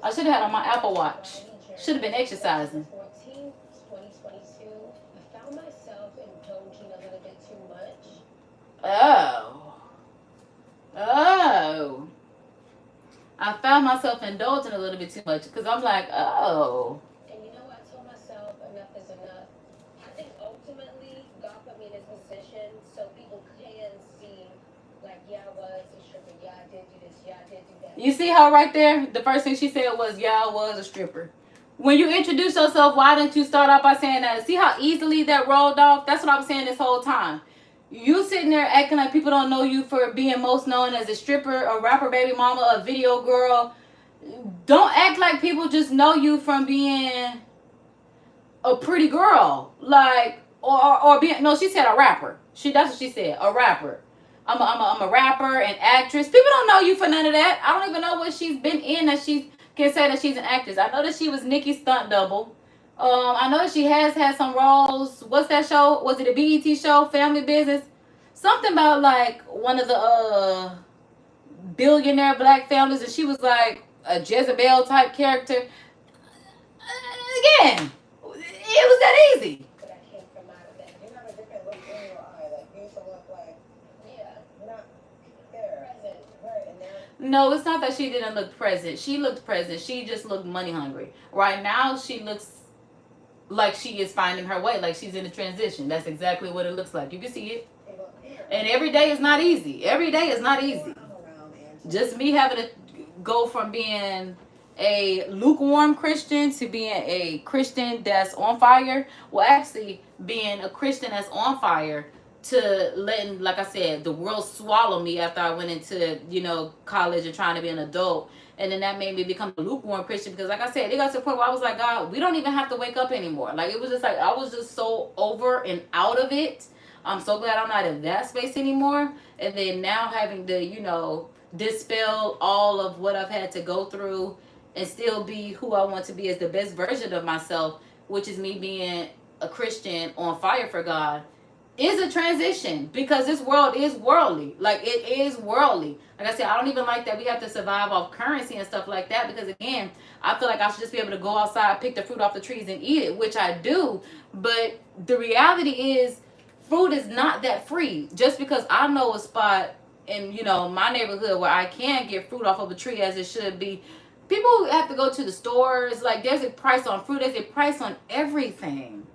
I should have had on my Apple Watch. Should have been exercising. 2014, 2022, I found myself indulging a little bit too much. Oh. I found myself indulging a little bit too much because I'm like, oh. And you know what? I told myself enough is enough. I think ultimately God put me in this position so people can see, like, yeah, I was a stripper. Yeah, I did do this. Yeah, I did do that. You see how right there, the first thing she said was, yeah, I was a stripper. When you introduce yourself, why didn't you start off by saying that? See how easily that rolled off? That's what I was saying this whole time. You sitting there acting like people don't know you for being most known as a stripper, a rapper baby mama, a video girl. Don't act like people just know you from being a pretty girl. Like, or being, no, she said a rapper. That's what she said, a rapper. I'm a rapper and actress. People don't know you for none of that. I don't even know what she's been in that she can say that she's an actress. I know that she was Nicki's stunt double. I know that she has had some roles. What's that show? Was it a BET show? Family Business? Something about like one of the billionaire black families, and she was like a Jezebel type character. Again, it was that easy. But I came from out of that. You have a different look in your eye. Like, you used to look like, Yeah, not there. present. Right, and now No, it's not that she didn't look present. She looked present. She just looked money hungry. Right now, she looks like she is finding her way, like she's in a transition. That's exactly what it looks like. You can see it. they look here. And every day is not easy. Every day is not easy. I'm around Angela. Just me having to go from being a lukewarm Christian to being a Christian that's on fire. Well, actually, being a Christian that's on fire to letting, like I said, the world swallow me after I went into, college and trying to be an adult. And then that made me become a lukewarm Christian because, like I said, it got to the point where I was like, God, we don't even have to wake up anymore. Like, it was just like, I was just so over and out of it. I'm so glad I'm not in that space anymore. And then now having to, dispel all of what I've had to go through and still be who I want to be as the best version of myself, which is me being a Christian on fire for God, is a transition because this world is worldly. Like, it is worldly. Like I said, I don't even like that we have to survive off currency and stuff like that because, again, I feel like I should just be able to go outside, pick the fruit off the trees and eat it, which I do. But the reality is fruit is not that free. Just because I know a spot in, my neighborhood where I can get fruit off of a tree as it should be, people have to go to the stores. Like, there's a price on fruit. There's a price on everything.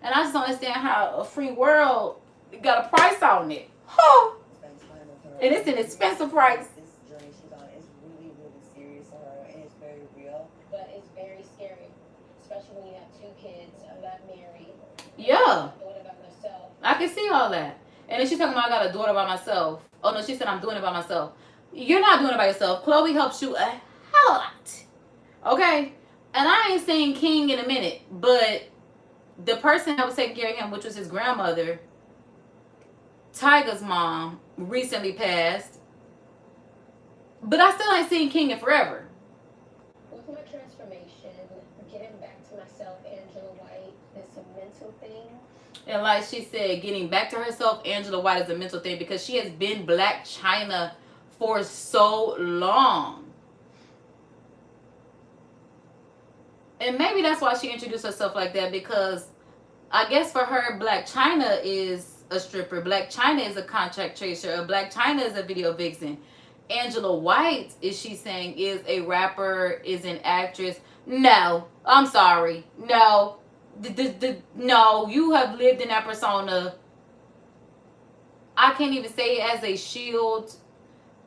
And I just don't understand how a free world got a price on it. Huh. Spend time with her. And it's an expensive price. This journey she's on is really, really serious for her, and it's very real. But it's very scary, especially when you have 2 kids. I'm not married. Yeah. I'm doing it by myself. I can see all that. And then she's talking about I got a daughter by myself. Oh, no, she said I'm doing it by myself. You're not doing it by yourself. Chloe helps you a hell lot. Okay? And I ain't saying king in a minute, but the person that was taking care of him, which was his grandmother, Tiger's mom, recently passed. But I still ain't seen king in forever. With my transformation, getting back to myself, Angela White, it's a mental thing. And like she said, getting back to herself, Angela White is a mental thing because she has been Black China for so long. And maybe that's why she introduced herself like that, because I guess for her, Black China is a stripper. Black China is a contract tracer. Black China is a video vixen. Angela White, is she saying, is a rapper, is an actress? No, I'm sorry. No. No, you have lived in that persona. I can't even say it as a shield,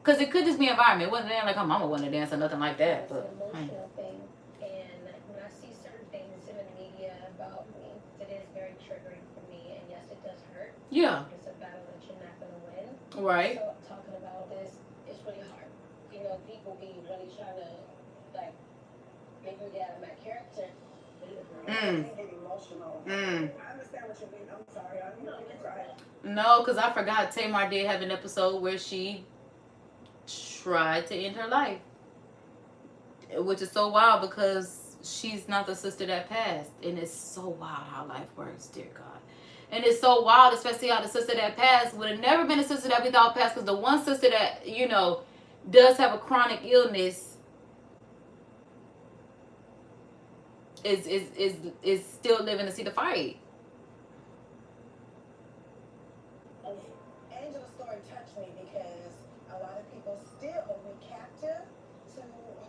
because it could just be environment. It wasn't like her mama wanted to dance or nothing like that. It's an emotional thing, and when I see certain things in the media about me, it is very triggering for me, and yes, it does hurt. Yeah. It's a battle that you're not going to win. Right. So talking about this, it's really hard. You know, people be really trying to, like, make me get out of my character. Mm. Get emotional. Mm. I understand what you mean. I'm sorry. I know you cried. No, because I forgot Tamar did have an episode where she tried to end her life, which is so wild because she's not the sister that passed, and it's so wild how life works, dear God. And it's so wild, especially how the sister that passed would have never been a sister that we thought passed, because the one sister that, you know, does have a chronic illness is still living to see the fight. Angela's story touched me because a lot of people still hold me captive to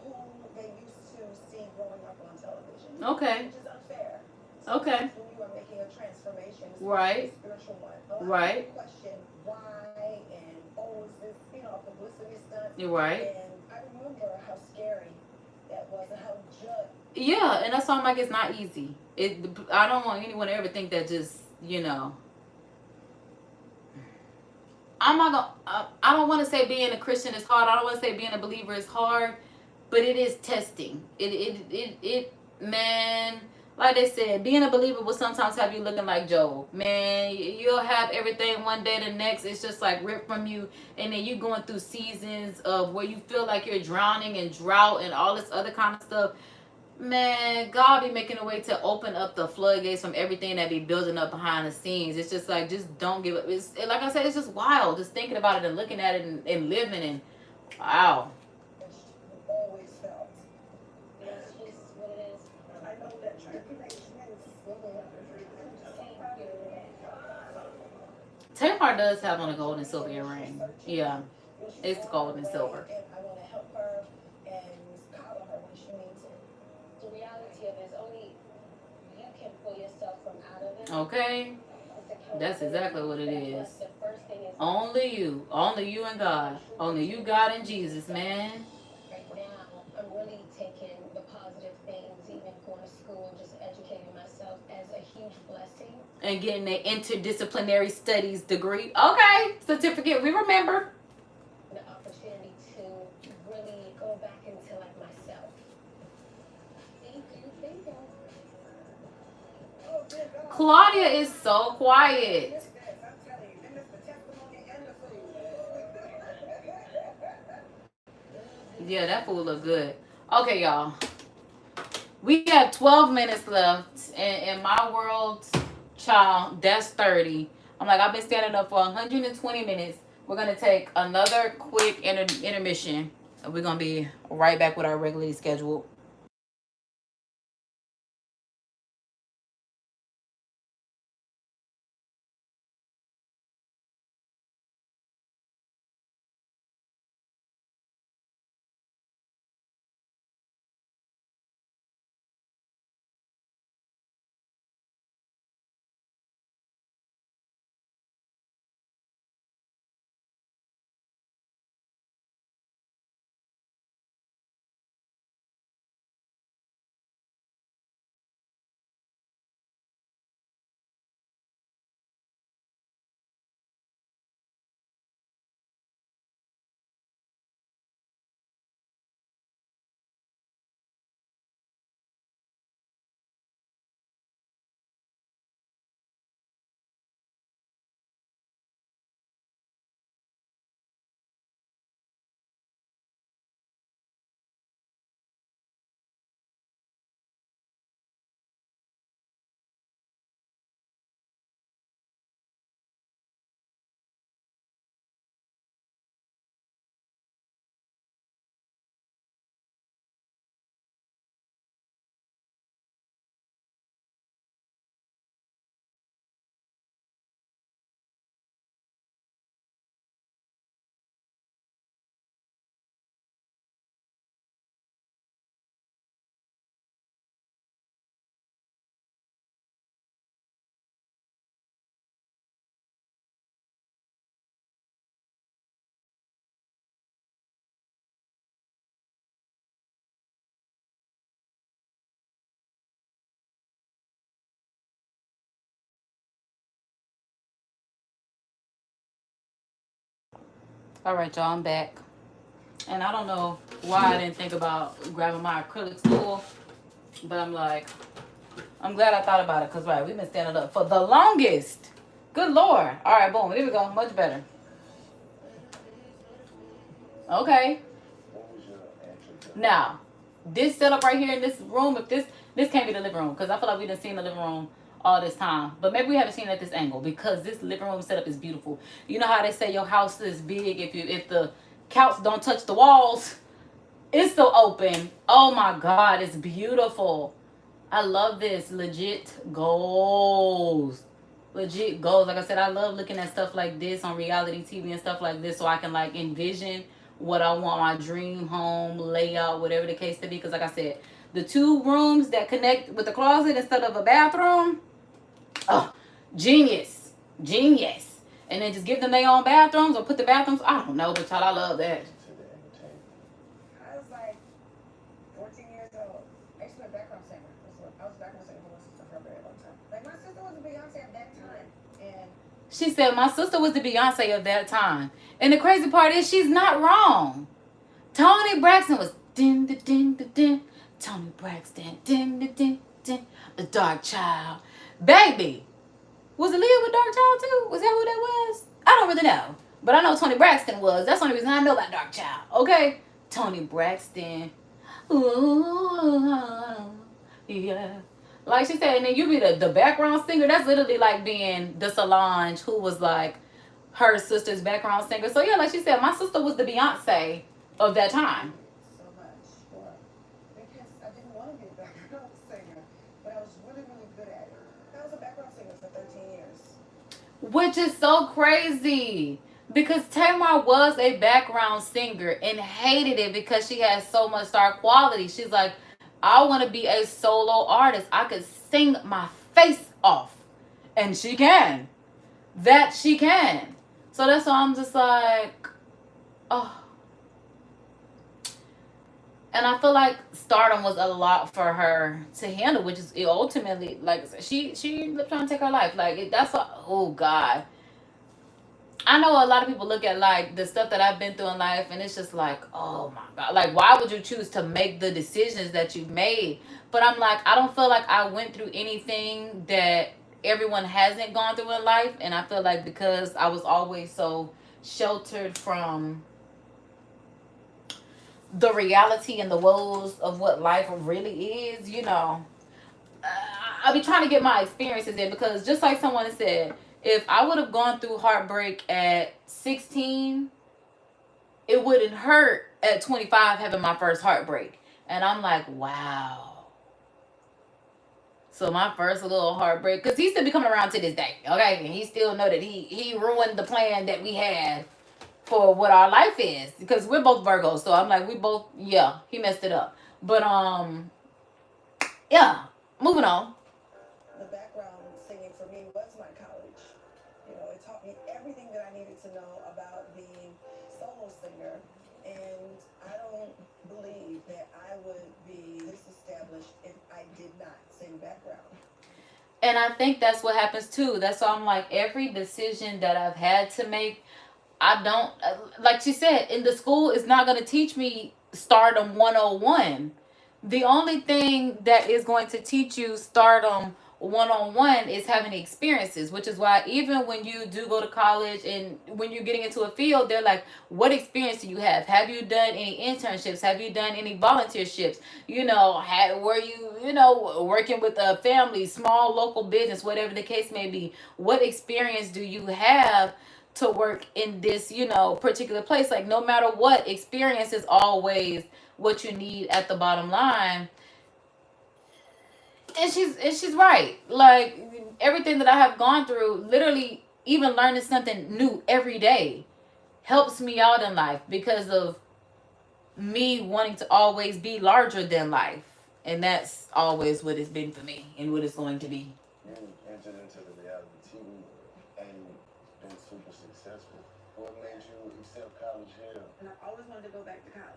who they used to see growing up on television. Okay. Which is unfair. Okay. When you are making a transformation, Right. a spiritual one, a lot Right. of people question why and is this, a publicity stunt? You're right. And I remember how scary that was and how judged. Yeah, and that's why I'm like, it's not easy. I don't want anyone to ever think that just, I'm not gonna. I don't want to say being a Christian is hard. I don't want to say being a believer is hard, but it is testing. Man. Like they said, being a believer will sometimes have you looking like Job. Man, you'll have everything one day, the next it's just like ripped from you, and then you going through seasons of where you feel like you're drowning in drought and all this other kind of stuff. Man, God be making a way to open up the floodgates from everything that be building up behind the scenes. It's just like, just don't give up. It's like I said, it's just wild. Just thinking about it and looking at it and living and wow. Always felt. It's just what it is. I know that tribulation is Tamar does have on a gold and silver earring. Yeah, it's gold and silver. And I want to help her and coddle her when she needs it. The reality of it is only you can pull yourself from out of it. Okay, that's exactly what it is. The first thing is Only you and God. Only you, God, and Jesus, man. right now, I'm really taking the positive things, even going to school and just educating myself as a huge blessing. And getting an interdisciplinary studies degree. Okay, certificate, we remember. The opportunity to really go back into like myself. Thank you. Claudia is so quiet. I'm telling you, and it's the testimony and the food. Yeah, that food look good. Okay, y'all. We have 12 minutes left. In my world, child, that's 30. I'm like, I've been standing up for 120 minutes. We're going to take another quick intermission. We're going to be right back with our regularly scheduled All right, y'all, I'm back. And I don't know why I didn't think about grabbing my acrylic stool, but I'm like, I'm glad I thought about it because, right, we've been standing up for the longest. Good Lord. All right, boom. Here we go. Much better. Okay. What was your answer? Now, this setup right here in this room, if this can't be the living room because I feel like we done seen the living room all this time, but maybe we haven't seen it at this angle because this living room setup is beautiful. You know how they say your house is big if the couch don't touch the walls, it's still open. Oh my God, it's beautiful. I love this. Legit goals. Legit goals. Like I said, I love looking at stuff like this on reality TV and stuff like this so I can like envision what I want my dream home layout, whatever the case to be. Because like I said, the 2 rooms that connect with the closet instead of a bathroom, oh, genius. Genius. And then just give them their own bathrooms or put the bathrooms, I don't know, but y'all, I love that. I was like 14 years old. I used to be a background singer. I was a background singer for my sister for a very long time. Like, my sister was a Beyonce at that time. And She said, my sister was the Beyonce of that time. And the crazy part is she's not wrong. Toni Braxton was din din din din din. Toni Braxton din din din din. The Dark Child. Baby. Was Aaliyah with Dark Child too? Was that who that was? I don't really know. But I know Toni Braxton was. That's the only reason I know about Dark Child. Okay? Toni Braxton. Ooh, yeah. Like she said, and then you be the background singer. That's literally like being the Solange who was like her sister's background singer. So yeah, like she said, my sister was the Beyonce of that time. so much. Why? Because I didn't want to be a background singer, but I was really, really good at it. I was a background singer for 13 years. Which is so crazy. Because Tamar was a background singer and hated it because she had so much star quality. She's like, I want to be a solo artist. I could sing my face off. And she can. That she can. So that's why I'm just like, oh. And I feel like stardom was a lot for her to handle, which is ultimately, like, she ended up trying to take her life. Like, that's a, oh God. I know a lot of people look at like the stuff that I've been through in life and it's just like, oh my God, like why would you choose to make the decisions that you made? But I'm like, I don't feel like I went through anything that everyone hasn't gone through in life. And I feel like because I was always so sheltered from the reality and the woes of what life really is, you know, I'll be trying to get my experiences in because just like someone said, if I would have gone through heartbreak at 16, it wouldn't hurt at 25 having my first heartbreak. And I'm like, wow. So my first little heartbreak, because he still be coming around to this day, okay? And he still know that he ruined the plan that we had for what our life is. Because we're both Virgos, so I'm like, we both, yeah, he messed it up. But, yeah, moving on. The background singing for me was my college. You know, it taught me everything that I needed to know about being a solo singer. And I don't believe that I would be this established if I did not sing background. And I think that's what happens too. That's why I'm like, every decision that I've had to make, I don't, like she said, in the school is not going to teach me stardom 101. The only thing that is going to teach you stardom 101 is having experiences, which is why even when you do go to college and when you're getting into a field, they're like, what experience do you have? Have you done any internships? Have you done any volunteerships? You know, were you, you know, working with a family, small local business, whatever the case may be? What experience do you have to work in this, you know, particular place? Like, no matter what, experience is always what you need at the bottom line. And she's right. Like, everything that I have gone through, literally even learning something new every day helps me out in life because of me wanting to always be larger than life. And that's always what it's been for me and what it's going to be. You entered into the reality TV and been super successful. What made you accept college here? And I always wanted to go back to college.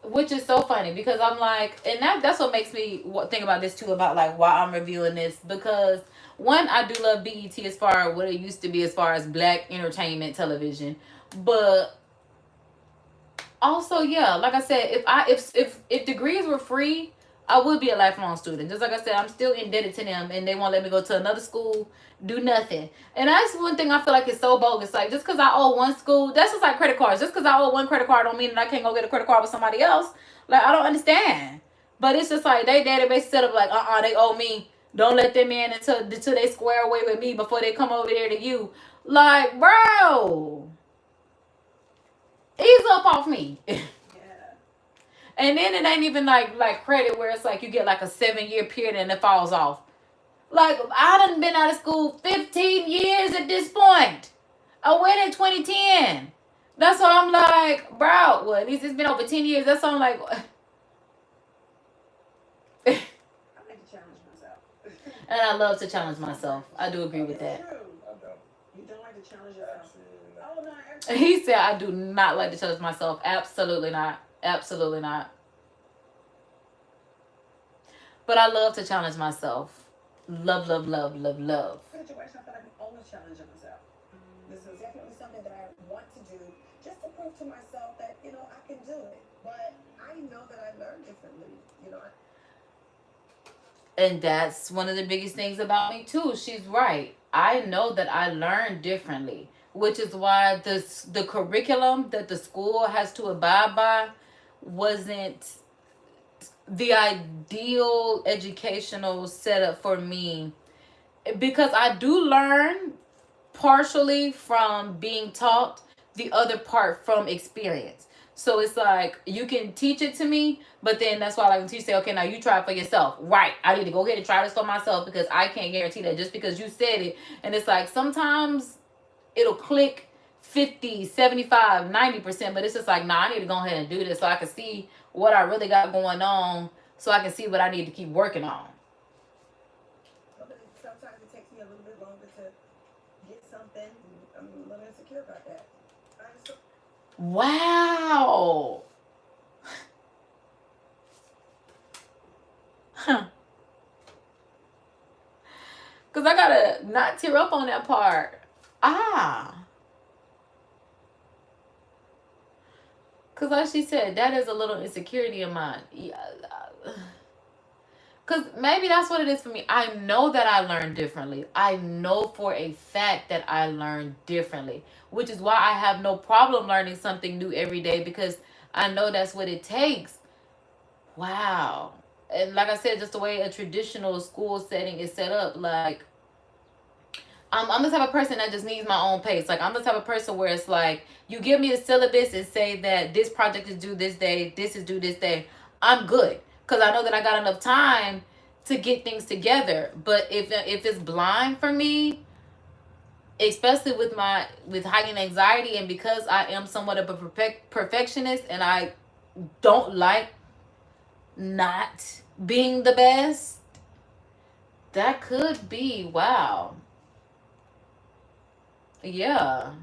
which is so funny because I'm like, and that's what makes me think about this too, about like why I'm reviewing this, because one, I do love BET as far as what it used to be as far as black entertainment television, but also, yeah, like I said, if degrees were free, I would be a lifelong student. Just like I said, I'm still indebted to them, and they won't let me go to another school, do nothing. And that's one thing I feel like is so bogus. Like, just because I owe one school, that's just like credit cards. Just because I owe one credit card don't mean that I can't go get a credit card with somebody else. Like, I don't understand. But it's just like they database set up like, they owe me. Don't let them in until they square away with me before they come over there to you. Like, bro, ease up off me. Yeah. And then it ain't even like credit where it's like you get like a 7-year period and it falls off. Like, I done been out of school 15 years at this point. I went in 2010. That's why I'm like, bro, well, at least it's been over 10 years. That's why I'm like, I like to challenge myself. and I love to challenge myself. I do agree with It's that. true. I don't. You don't like to challenge yourself. Absolutely not. Oh, no, absolutely. He said, I do not like to challenge myself. Absolutely not. Absolutely not. But I love to challenge myself. Love, love, love, love, love. Situation, I feel like I'm always challenging myself. This is definitely something that I want to do just to prove to myself that, I can do it. But I know that I learn differently. And that's one of the biggest things about me too. She's right. I know that I learn differently, which is why the curriculum that the school has to abide by wasn't the ideal educational setup for me, because I do learn partially from being taught, the other part from experience. So it's like you can teach it to me, but then that's why I like to say, okay, now you try it for yourself. Right. I need to go ahead and try this for myself, because I can't guarantee that just because you said it. And it's like sometimes it'll click 50, 75, 90%, but it's just like, nah, I need to go ahead and do this so I can see what I really got going on, so I can see what I need to keep working on. Sometimes it takes me a little bit longer to get something. I'm a little insecure about that. Wow. Huh. Because I gotta not tear up on that part. Because like she said, that is a little insecurity of mine. Because maybe that's what it is for me. I know that I learn differently. I know for a fact that I learn differently, which is why I have no problem learning something new every day, because I know that's what it takes. Wow. And like I said, just the way a traditional school setting is set up, like, I'm the type of person that just needs my own pace. Like, I'm the type of person where it's like, you give me the syllabus and say that this project is due this day, this is due this day, I'm good. Because I know that I got enough time to get things together. But if it's blind for me, especially with heightened anxiety, and because I am somewhat of a perfectionist, and I don't like not being the best, that could be, wow. Yeah.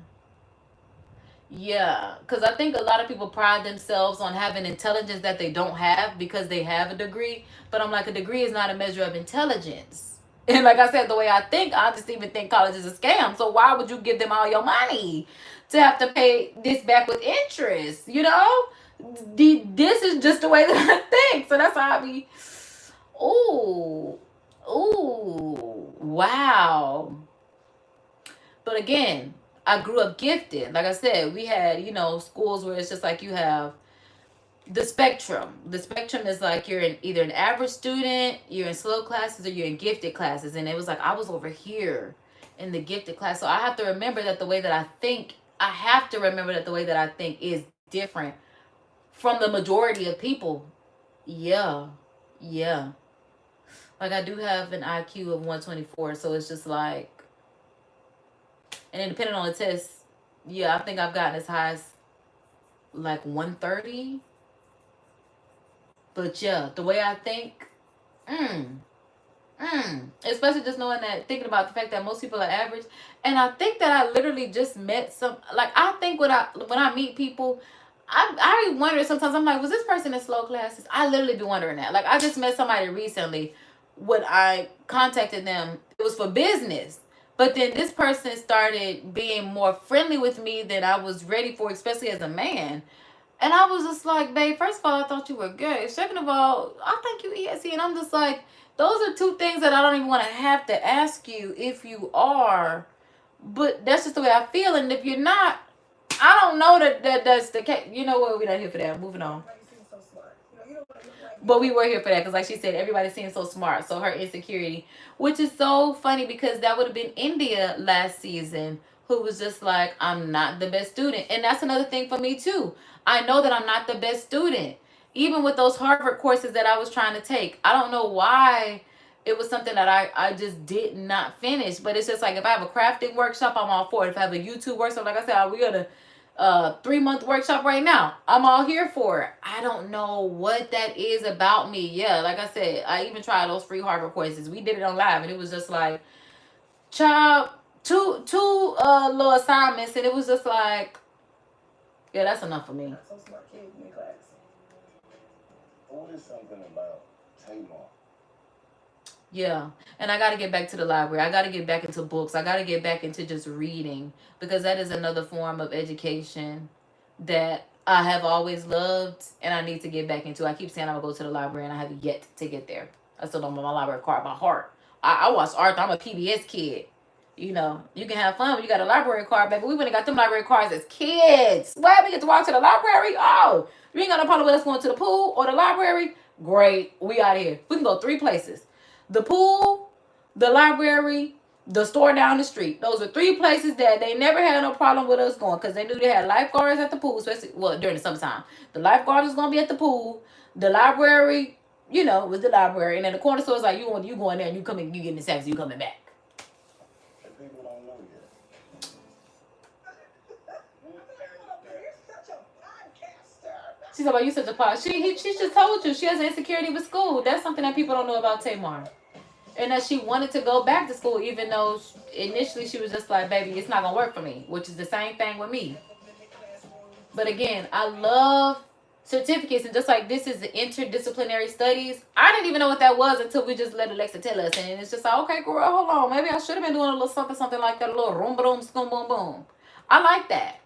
Yeah, because I think a lot of people pride themselves on having intelligence that they don't have because they have a degree. But I'm like, a degree is not a measure of intelligence. And like I said, the way I just even think college is a scam. So why would you give them all your money to have to pay this back with interest? This is just the way that I think. So that's how I be, ooh, wow. But again, I grew up gifted. Like I said, we had, schools where it's just like you have the spectrum. The spectrum is like you're either an average student, you're in slow classes, or you're in gifted classes. And it was like I was over here in the gifted class. So I have to remember that the way that I think is different from the majority of people. Yeah. Like, I do have an IQ of 124, so it's just like, and then depending on the test, yeah, I think I've gotten as high as like 130. But yeah, the way I think, especially just knowing that, thinking about the fact that most people are average. And I think that I literally just met some, like, I think when I meet people, I wonder sometimes, I'm like, was this person in slow classes? I literally be wondering that. Like, I just met somebody recently. When I contacted them, it was for business. But then this person started being more friendly with me than I was ready for, especially as a man. And I was just like, babe, first of all, I thought you were gay. Second of all, I think you ESC. And I'm just like, those are two things that I don't even want to have to ask you if you are. But that's just the way I feel. And if you're not, I don't know that's the case. You know what? We're not here for that. Moving on. Everybody seems so smart. You don't want to look like But we were here for that because, like she said, everybody seems so smart. So her insecurity, which is so funny because that would have been India last season, who was just like, I'm not the best student. And that's another thing for me, too. I know that I'm not the best student. Even with those Harvard courses that I was trying to take, I don't know why it was something that I just did not finish. But it's just like, if I have a crafting workshop, I'm all for it. If I have a YouTube workshop, like I said, we got a 3-month workshop right now, I'm all here for it. I don't know what that is about me. Yeah, like I said, I even tried those free Harvard courses. We did it on live, and it was just like, child, two little assignments, and it was just like, yeah, that's enough for me. not so smart kids in the class. What is something about Tamar? Yeah, and I got to get back to the library. I got to get back into books. I got to get back into just reading, because that is another form of education that I have always loved, and I need to get back into. I keep saying I'm going to go to the library, and I have yet to get there. I still don't know my library card by heart. I watch Arthur. I'm a PBS kid. You know, you can have fun when you got a library card, baby. We went and got them library cards as kids. What? We get to walk to the library? Oh, you ain't got no problem with us going to the pool or the library? Great. We out of here. We can go 3 places. The pool, the library, the store down the street. Those are 3 places that they never had no problem with us going, because they knew they had lifeguards at the pool, especially, well, during the summertime. The lifeguard was going to be at the pool. The library, you know, was the library. And then the corner store was like, you go in there and you come in, you get in the taxi, you coming back. People don't know yet. You're such a podcaster. She's about, you such a pod. She just told you she has an insecurity with school. That's something that people don't know about Tamar. And that she wanted to go back to school, even though initially she was just like, baby, it's not going to work for me, which is the same thing with me. But again, I love certificates, and just like this is the interdisciplinary studies, I didn't even know what that was until we just let Alexa tell us. And it's just like, okay, girl, hold on. Maybe I should have been doing a little something like that, a little room, boom, boom, boom, boom. I like that.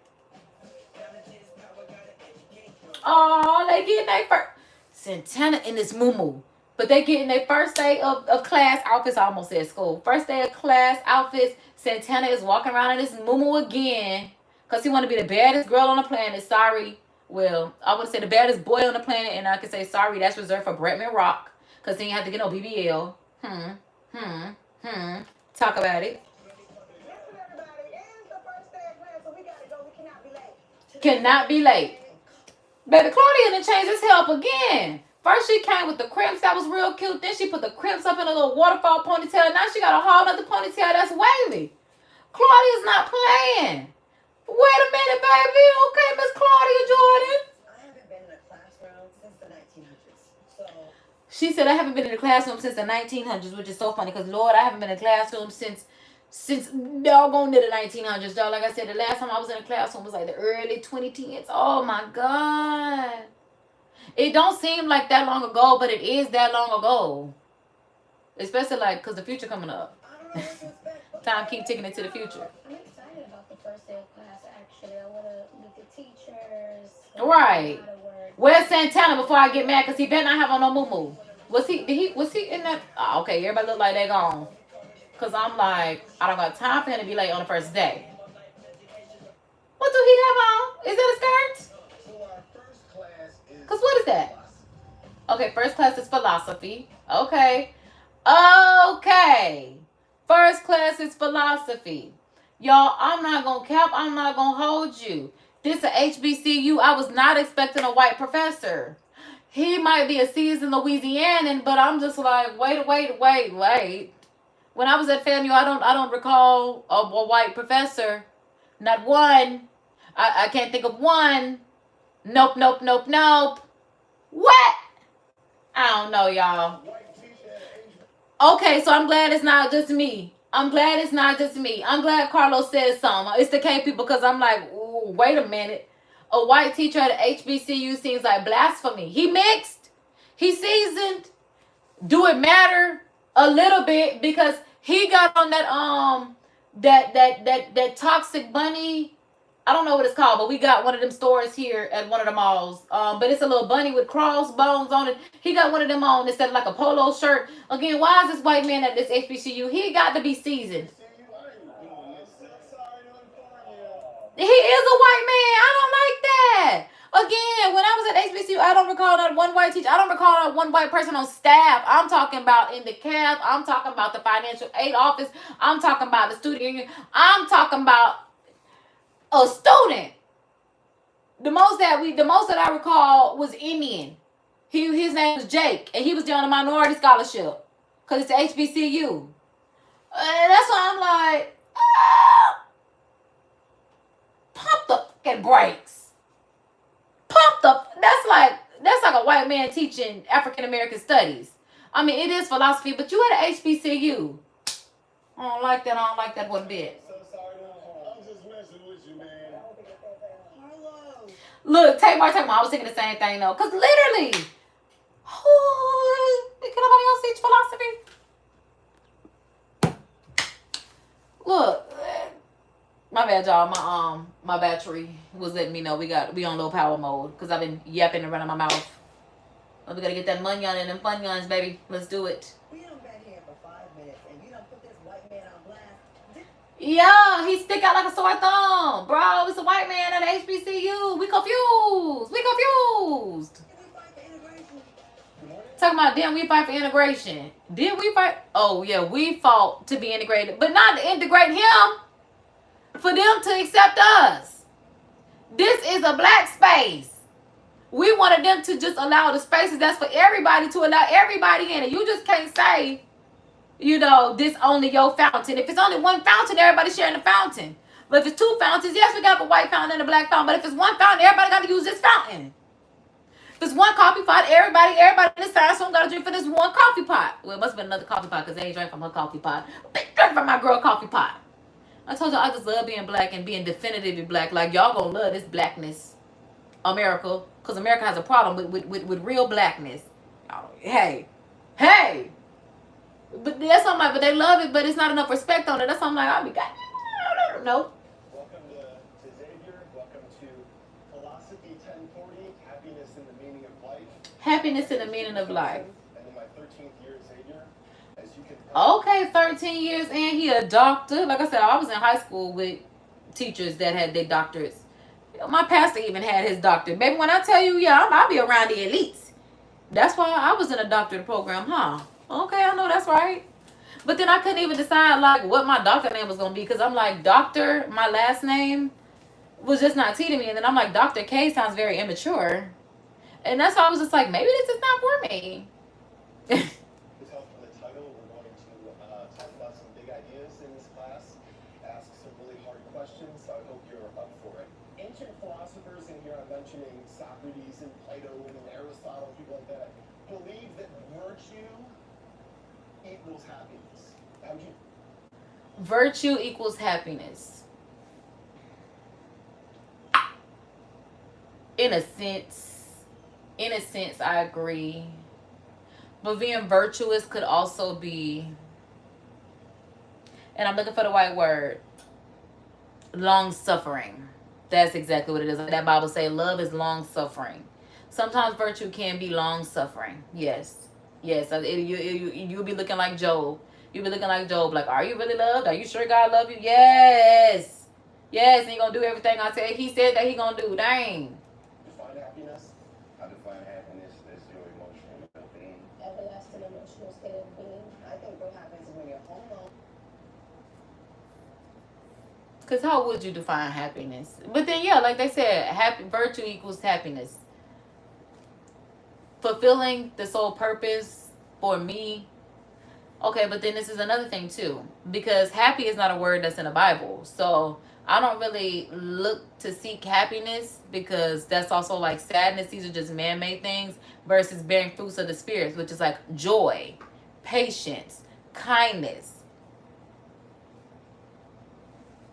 Oh, they getting their first Santana in this moo. But they getting their first day of class outfits. I almost said school. First day of class outfits. Santana is walking around in this moo again, because he want to be the baddest girl on the planet. Sorry. Well, I would say the baddest boy on the planet, and I could say sorry, that's reserved for Bretman Rock, because then you have to get no BBL. Talk about it. Listen, everybody, it's the first day of class, so we gotta go. We cannot be late. Cannot be late. Baby, Claudia done changed his hair up again. First she came with the crimps that was real cute. Then she put the crimps up in a little waterfall ponytail. Now she got a whole other ponytail that's wavy. Claudia's not playing. Wait a minute, baby. Okay, Miss Claudia Jordan. I haven't been in a classroom since the 1900s. So She said, I haven't been in a classroom since the 1900s, which is so funny because, Lord, I haven't been in a classroom since doggone near the 1900s, dog. Like I said, the last time I was in a classroom was like the early 2010s. Oh, my God. It don't seem like that long ago, but it is that long ago. Especially, like, because the future coming up. I don't know what to expect. Time keep ticking into the future. I'm excited about the first day of class, actually. I want to meet the teachers. Right. How to work. Where's Santana before I get mad? Because he better not have on no moo-moo. Was he in that? Oh, okay, everybody look like they gone. Because I'm like, I don't got time for him to be late on the first day. What do he have on? Is that a skirt? So our first class is. Because what is that? Okay, first class is philosophy. Okay. Okay. First class is philosophy. Y'all, I'm not going to cap. I'm not going to hold you. This is a HBCU. I was not expecting a white professor. He might be a seasoned Louisianan, but I'm just like, wait. When I was at FAMU, I don't recall a white professor. Not one. I can't think of one. Nope. What? I don't know, y'all. Okay, so I'm glad it's not just me. I'm glad Carlos said something. It's the K people, because I'm like, ooh, wait a minute. a white teacher at HBCU seems like blasphemy. He mixed. He seasoned. Do it matter? A little bit, because he got on that toxic bunny. I don't know what it's called, but we got one of them stores here at one of the malls. But it's a little bunny with crossbones on it. He got one of them on instead of like a polo shirt. Again, why is this white man at this HBCU? He got to be seasoned. He is a white man. I don't like that. Again, when I was at HBCU, I don't recall not one white teacher. I don't recall not one white person on staff. I'm talking about in the CAF. I'm talking about the financial aid office. I'm talking about the student union. I'm talking about a student. The most that I recall was Indian. His name was Jake, and he was on a minority scholarship because it's the HBCU. And that's why I'm like, pump the fucking brakes. That's like a white man teaching African American studies. I mean, it is philosophy, but you at an HBCU. I don't like that. I don't like that one bit. So sorry, I'm just messing with you, man. Hello. Look, Tamar, I was thinking the same thing though, cause literally, can nobody else teach philosophy? Look. My bad, y'all. My battery was letting me know we on low power mode because I've been yapping and running my mouth. Oh, we gotta get that money on and them fun guns, baby. Let's do it. We done been here for 5 minutes and you done put this white man on blast. Yeah, he stick out like a sore thumb, bro. It's a white man at HBCU. We confused. Did we fight for integration? Talking about didn't we fight for integration? Did we fight? Oh yeah, we fought to be integrated, but not to integrate him. For them to accept us. This is a black space. We wanted them to just allow the spaces that's for everybody, to allow everybody in it. You just can't say, this only your fountain. If it's only one fountain, everybody's sharing the fountain. But if it's 2 fountains, yes, we got a white fountain and a black fountain. But if it's one fountain, everybody got to use this fountain. If it's one coffee pot, everybody in this time got to drink from this one coffee pot. Well, it must have been another coffee pot because they ain't drank from her coffee pot. They drank from my girl coffee pot. I told y'all I just love being black and being definitively black. Like, y'all gonna love this blackness, America. Because America has a problem with real blackness. Hey. But that's something like, but they love it, but it's not enough respect on it. That's something like, I'll be, no. Welcome to Xavier. Welcome to Philosophy 1040, Happiness in the Meaning of Life. Happiness in the meaning of life. And in my 13th year at Xavier, as you can Okay, 13 years and he a doctor. Like I said, I was in high school with teachers that had their doctorates. My pastor even had his doctorate. Baby, when I tell you, I'll be around the elites. That's why I was in a doctorate program, huh? Okay, I know that's right. But then I couldn't even decide like what my doctor name was going to be because I'm like, doctor, my last name was just not T to me. And then I'm like, Dr. K sounds very immature. And that's why I was just like, maybe this is not for me. questions, so I hope you're up for it. Ancient philosophers in here, I'm mentioning Socrates and Plato and Aristotle, people like that, believe that virtue equals happiness. How would you? Virtue equals happiness. In a sense, I agree. But being virtuous could also be, and I'm looking for the right word, long suffering. That's exactly what it is. That Bible say love is long suffering. Sometimes virtue can be long suffering. Yes. You'll be looking like Job. You'll be looking like Job. Like, are you really loved? Are you sure God love you? Yes. And he gonna do everything I said. He said that he gonna do. Dang. Define happiness. I define happiness as your emotional well-being. Everlasting emotional state of being. I think what happens when you're home alone. Because how would you define happiness? But then, like they said, virtue equals happiness. Fulfilling the sole purpose for me. Okay, but then this is another thing too. Because happy is not a word that's in the Bible. So I don't really look to seek happiness because that's also like sadness. These are just man-made things versus bearing fruits of the Spirit, which is like joy, patience, kindness.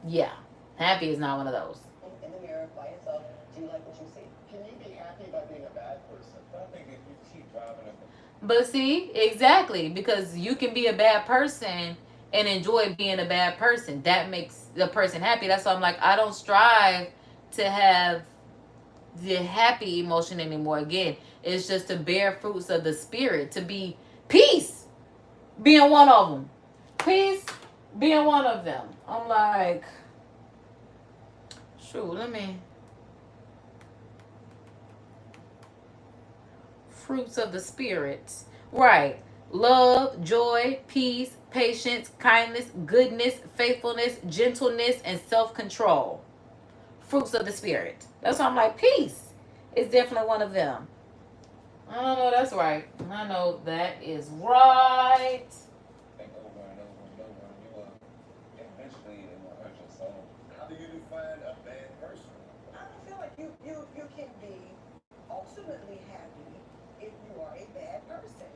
Yeah, happy is not one of those. In the mirror by yourself, Do you like what you see? Can you be happy by being a bad person? I think if you keep driving up. But see, exactly, because you can be a bad person and enjoy being a bad person. That makes the person happy. That's why I'm like, I don't strive to have the happy emotion anymore. Again, it's just to bear fruits of the spirit, to be peace being one of them. Peace being one of them. I'm like, shoot, let me. Fruits of the spirit. Right. Love, joy, peace, patience, kindness, goodness, faithfulness, gentleness, and self-control. Fruits of the spirit. That's why I'm like, peace is definitely one of them. I don't know, that's right. I know that is right. Think over and over and over, and you will eventually it will hurt your soul. How do you define a bad person? I don't feel like you can be ultimately happy if you are a bad person.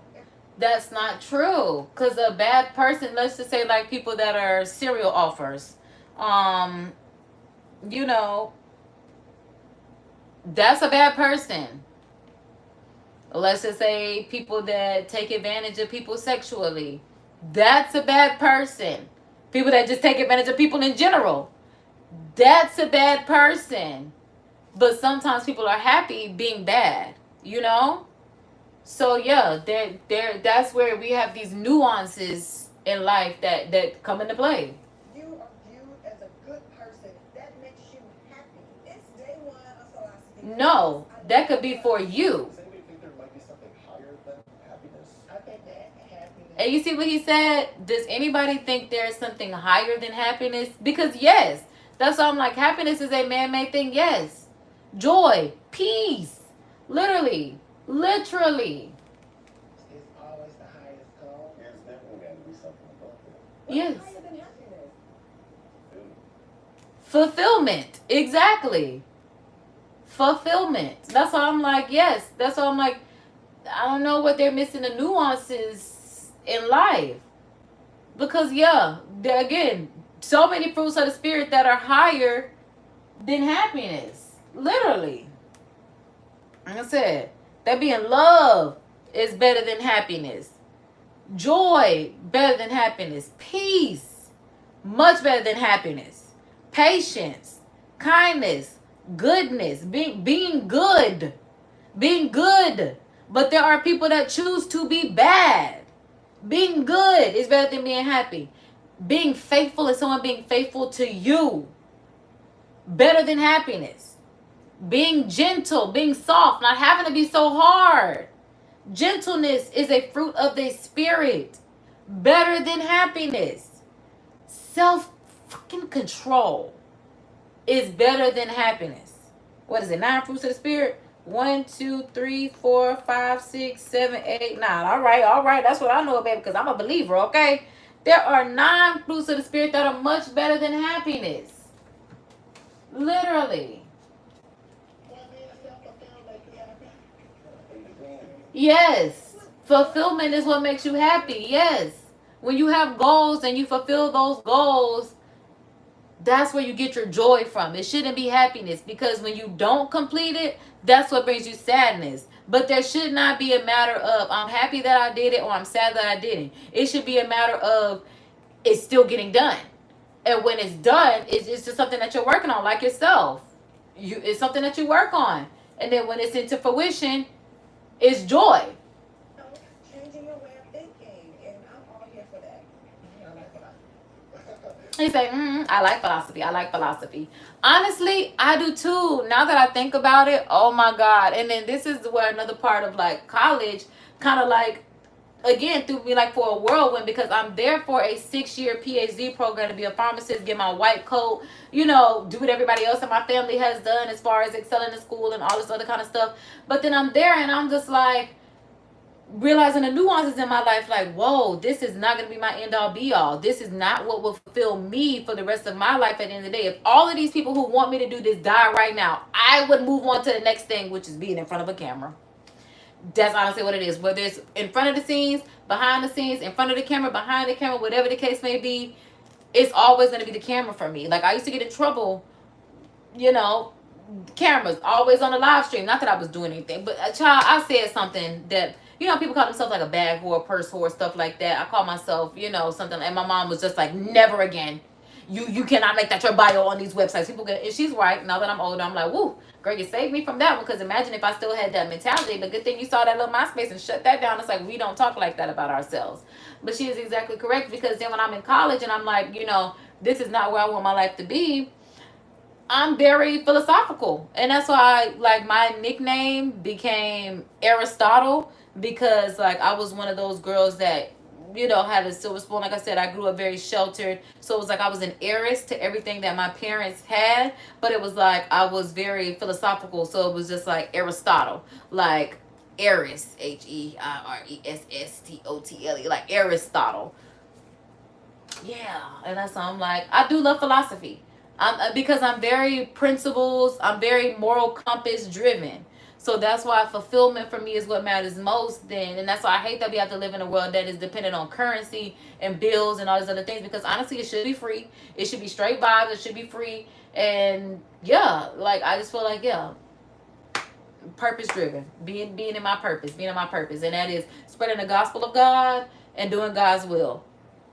That's not true. Because a bad person, let's just say like people that are cereal offers, you know, that's a bad person. Let's just say people that take advantage of people sexually, that's a bad person. People that just take advantage of people in general, that's a bad person. But sometimes people are happy being bad, you know? So yeah, that's where we have these nuances in life that come into play. You are viewed as a good person. That makes you happy. It's day one of philosophy. No, that could be for you. Does anybody think there might be something higher than happiness? I think that happiness. And you see what he said? Does anybody think there's something higher than happiness? Because yes, that's why I'm like, happiness is a man-made thing. Yes. Joy, peace, literally. It's always the highest goal. There's definitely got to be something above that. What's Yes. higher than happiness? Fulfillment. Exactly. Fulfillment. That's why I'm like, yes. That's why I'm like, I don't know what they're missing the nuances in life. Because yeah, again, so many fruits of the spirit that are higher than happiness. Literally. Like I said, that being love is better than happiness. Joy, better than happiness. Peace, much better than happiness. Patience, kindness, goodness, being good. Being good. But there are people that choose to be bad. Being good is better than being happy. Being faithful is someone being faithful to you. Better than happiness. Being gentle, being soft, not having to be so hard. Gentleness is a fruit of the spirit. Better than happiness. Self-control is better than happiness. What is it? 9 fruits of the spirit? 1, 2, 3, 4, 5, 6, 7, 8, 9. All right. That's what I know, baby, because I'm a believer, okay? There are 9 fruits of the spirit that are much better than happiness. Literally. Yes. Fulfillment is what makes you happy. Yes. When you have goals and you fulfill those goals, that's where you get your joy from. It shouldn't be happiness, because when you don't complete it, that's what brings you sadness. But there should not be a matter of I'm happy that I did it or I'm sad that I didn't. It should be a matter of it's still getting done. And when it's done, it's just something that you're working on, like yourself. It's something that you work on. And then when it's into fruition, it's joy. Changing your way of thinking, and I'm all here for that. He said, I like philosophy. I like philosophy. Honestly, I do too. Now that I think about it, oh my God. And then this is where another part of like college kind of like, again, threw me like for a whirlwind, because I'm there for a 6-year PhD program to be a pharmacist, get my white coat, you know, do what everybody else in my family has done as far as excelling in school and all this other kind of stuff. But then I'm there and I'm just like realizing the nuances in my life, like, whoa, this is not going to be my end all be all. This is not what will fulfill me for the rest of my life at the end of the day. If all of these people who want me to do this die right now, I would move on to the next thing, which is being in front of a camera. That's honestly what it is. Whether it's in front of the scenes, behind the scenes, in front of the camera, behind the camera, whatever the case may be, it's always going to be the camera for me. Like, I used to get in trouble, you know, cameras always on the live stream. Not that I was doing anything, but child, I said something that, you know, people call themselves like a bag whore, purse whore, stuff like that. I call myself, you know, something, and my mom was just like, never again. You cannot make that your bio on these websites. People get, and she's right. Now that I'm older, I'm like, woo, girl, you saved me from that one. Because imagine if I still had that mentality. But good thing you saw that little MySpace and shut that down. It's like, we don't talk like that about ourselves. But she is exactly correct, because then when I'm in college and I'm like, you know, this is not where I want my life to be, I'm very philosophical. And that's why, like, my nickname became Aristotle, because, like, I was one of those girls that, you know, had a silver spoon. Like I said, I grew up very sheltered. So it was like I was an heiress to everything that my parents had. But it was like I was very philosophical. So it was just like Aristotle. Like heiress, HEIRESSTOTLE. Like Aristotle. Yeah. And that's why I'm like, I do love philosophy. Because I'm very principles. I'm very moral compass driven. So that's why fulfillment for me is what matters most then. And that's why I hate that we have to live in a world that is dependent on currency and bills and all these other things. Because honestly, it should be free. It should be straight vibes. It should be free. And yeah, like, I just feel like, yeah, purpose driven. Being in my purpose. Being in my purpose. And that is spreading the gospel of God and doing God's will.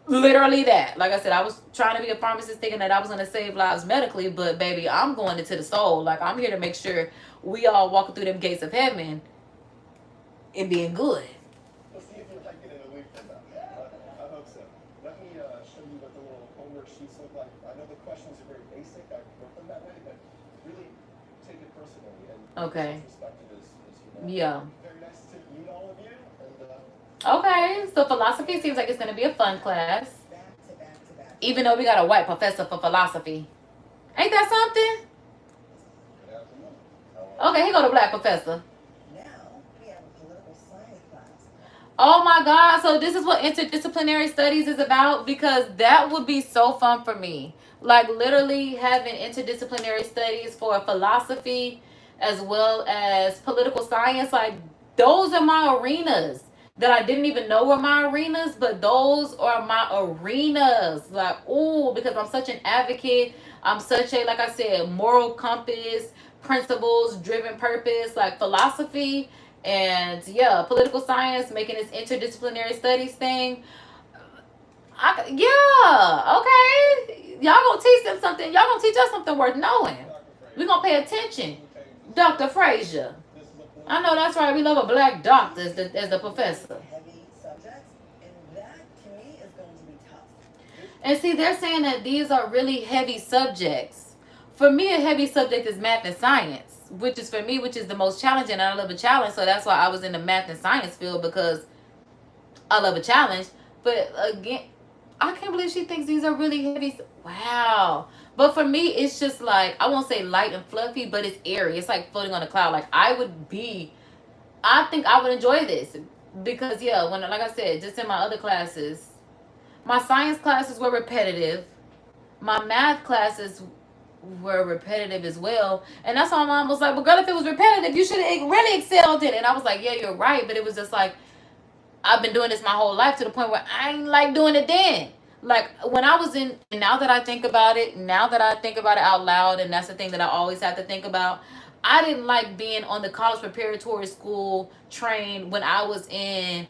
Literally that. Like I said, I was trying to be a pharmacist thinking that I was going to save lives medically, but baby, I'm going into the soul. Like, I'm here to make sure we all walking through them gates of heaven and being good. We'll see if you like it in a week from now. I hope so. Let me show you what the little homework sheets look like. I know the questions are very basic. I wrote them that way, but really take it personally and Okay. respect it as you know. Yeah. Very nice to meet all of you. And Okay, so philosophy seems like it's going to be a fun class. Back to back to back. Even though we got a white professor for philosophy. Ain't that something? good afternoon. Okay, here go the black professor. Now we have a political science class. Oh my God. So this is what interdisciplinary studies is about, because that would be so fun for me. Like literally having interdisciplinary studies for philosophy as well as political science. Like those are my arenas that I didn't even know were my arenas, but those are my arenas. Like, ooh, because I'm such an advocate. I'm such a, like I said, moral compass, principles, driven purpose, like philosophy. And yeah, political science, making this interdisciplinary studies thing. Yeah, okay. Y'all gonna teach them something. Y'all gonna teach us something worth knowing. We're gonna pay attention. Dr. Frazier. I know that's right. We love a black doctor as the professor. Heavy subjects, and that to me is going to be tough. And see, they're saying that these are really heavy subjects. For me, a heavy subject is math and science, which is for me, which is the most challenging. And I love a challenge. So that's why I was in the math and science field, because I love a challenge. But again, I can't believe she thinks these are really heavy. Wow. But for me, it's just like, I won't say light and fluffy, but it's airy. It's like floating on a cloud. Like I think I would enjoy this. Because yeah, when, like I said, just in my other classes, my science classes were repetitive. My math classes were repetitive as well. And that's why my mom was like, well, girl, if it was repetitive, you should have really excelled in it. And I was like, yeah, you're right. But it was just like, I've been doing this my whole life to the point where I ain't like doing it then. Like when I was in, now that I think about it out loud, and that's the thing that I always have to think about, I didn't like being on the college preparatory school train when I was in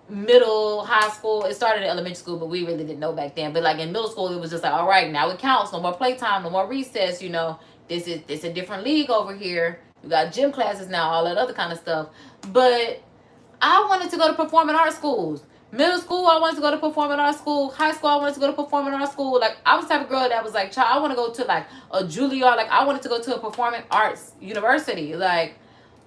middle, high school. It started in elementary school, but we really didn't know back then. But like in middle school, it was just like, all right, now it counts. No more playtime, no more recess. You know, this is a different league over here. You got gym classes now, all that other kind of stuff. But I wanted to go to performing arts schools. Middle school, I wanted to go to performing arts school. High school, I wanted to go to performing arts school. Like, I was the type of girl that was like, child, I want to go to like a Juilliard. Like, I wanted to go to a performing arts university. Like,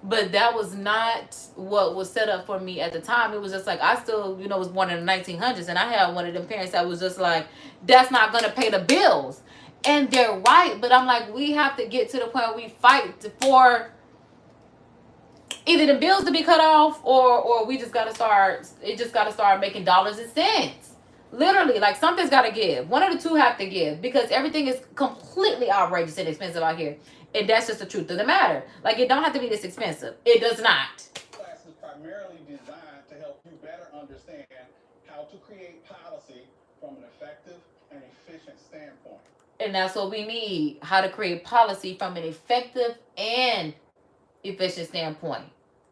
but that was not what was set up for me at the time. It was just like, I still, you know, was born in the 1900s. And I had one of them parents that was just like, that's not going to pay the bills. And they're right. But I'm like, we have to get to the point where we fight for either the bills to be cut off, or we just gotta start making dollars and cents. Literally, like something's gotta give. One of the two have to give, because everything is completely outrageous and expensive out here. And that's just the truth of the matter. Like, it don't have to be this expensive. It does not. Class is primarily designed to help you better understand how to create policy from an effective and efficient standpoint. And that's what we need. How to create policy from an effective and efficient standpoint.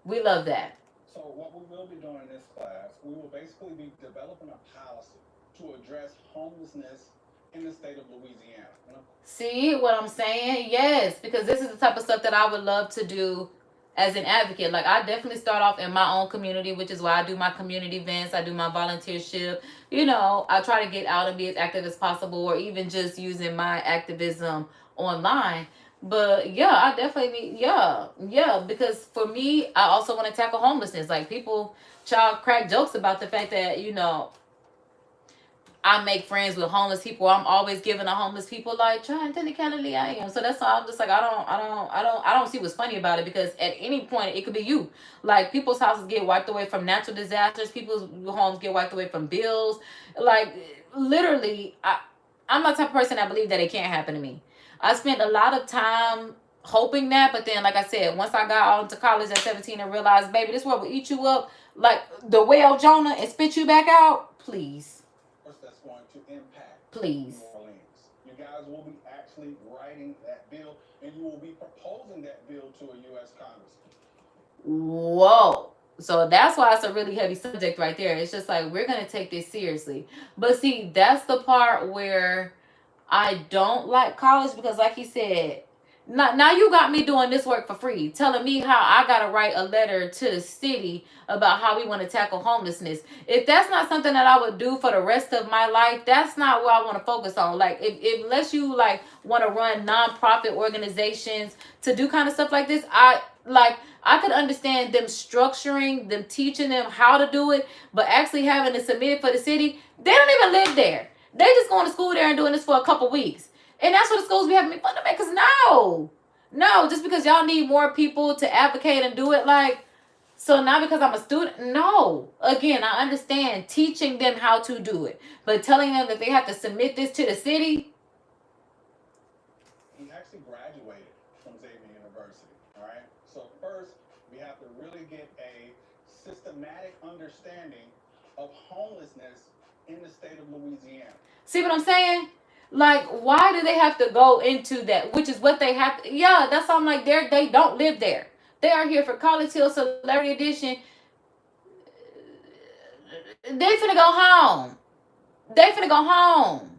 We love that. So what we will be doing in this class, we will basically be developing a policy to address homelessness in the state of Louisiana. See what I'm saying? Yes, because this is the type of stuff that I would love to do as an advocate. Like, I definitely start off in my own community, which is why I do my community events, I do my volunteership. You know, I try to get out and be as active as possible, or even just using my activism online. But yeah, I definitely need, yeah, because for me, I also want to tackle homelessness. Like, people crack jokes about the fact that, you know, I make friends with homeless people. I'm always giving the homeless people like, trying to technically I am. So that's why I'm just like, I don't see what's funny about it, because at any point it could be you. Like, people's houses get wiped away from natural disasters. People's homes get wiped away from bills. Like, literally, I'm not the type of person that believe that it can't happen to me. I spent a lot of time hoping that, but then, like I said, once I got out into college at 17 and realized, baby, this world will eat you up like the whale Jonah and spit you back out. Please. That's going to impact Please. New Orleans. You guys will be actually writing that bill, and you will be proposing that bill to a U.S. Congress. Whoa. So that's why it's a really heavy subject right there. It's just like, we're going to take this seriously. But see, that's the part where I don't like college, because like he said, now you got me doing this work for free, telling me how I got to write a letter to the city about how we want to tackle homelessness. If that's not something that I would do for the rest of my life, that's not what I want to focus on. Like, if unless you like want to run nonprofit organizations to do kind of stuff like this, I could understand them structuring, them teaching them how to do it, but actually having to submit it for the city, they don't even live there. They just going to school there and doing this for a couple weeks. And that's what the schools be having me fun to make. Because no, just because y'all need more people to advocate and do it, like, so now because I'm a student, no. Again, I understand teaching them how to do it, but telling them that they have to submit this to the city. He actually graduated from Xavier University, all right? So first, we have to really get a systematic understanding of homelessness in the state of Louisiana. See what I'm saying? Like, why do they have to go into that? Which is what they have to, yeah, that's why I'm like, they don't live there. They are here for College Hill Celebrity Edition. They finna go home.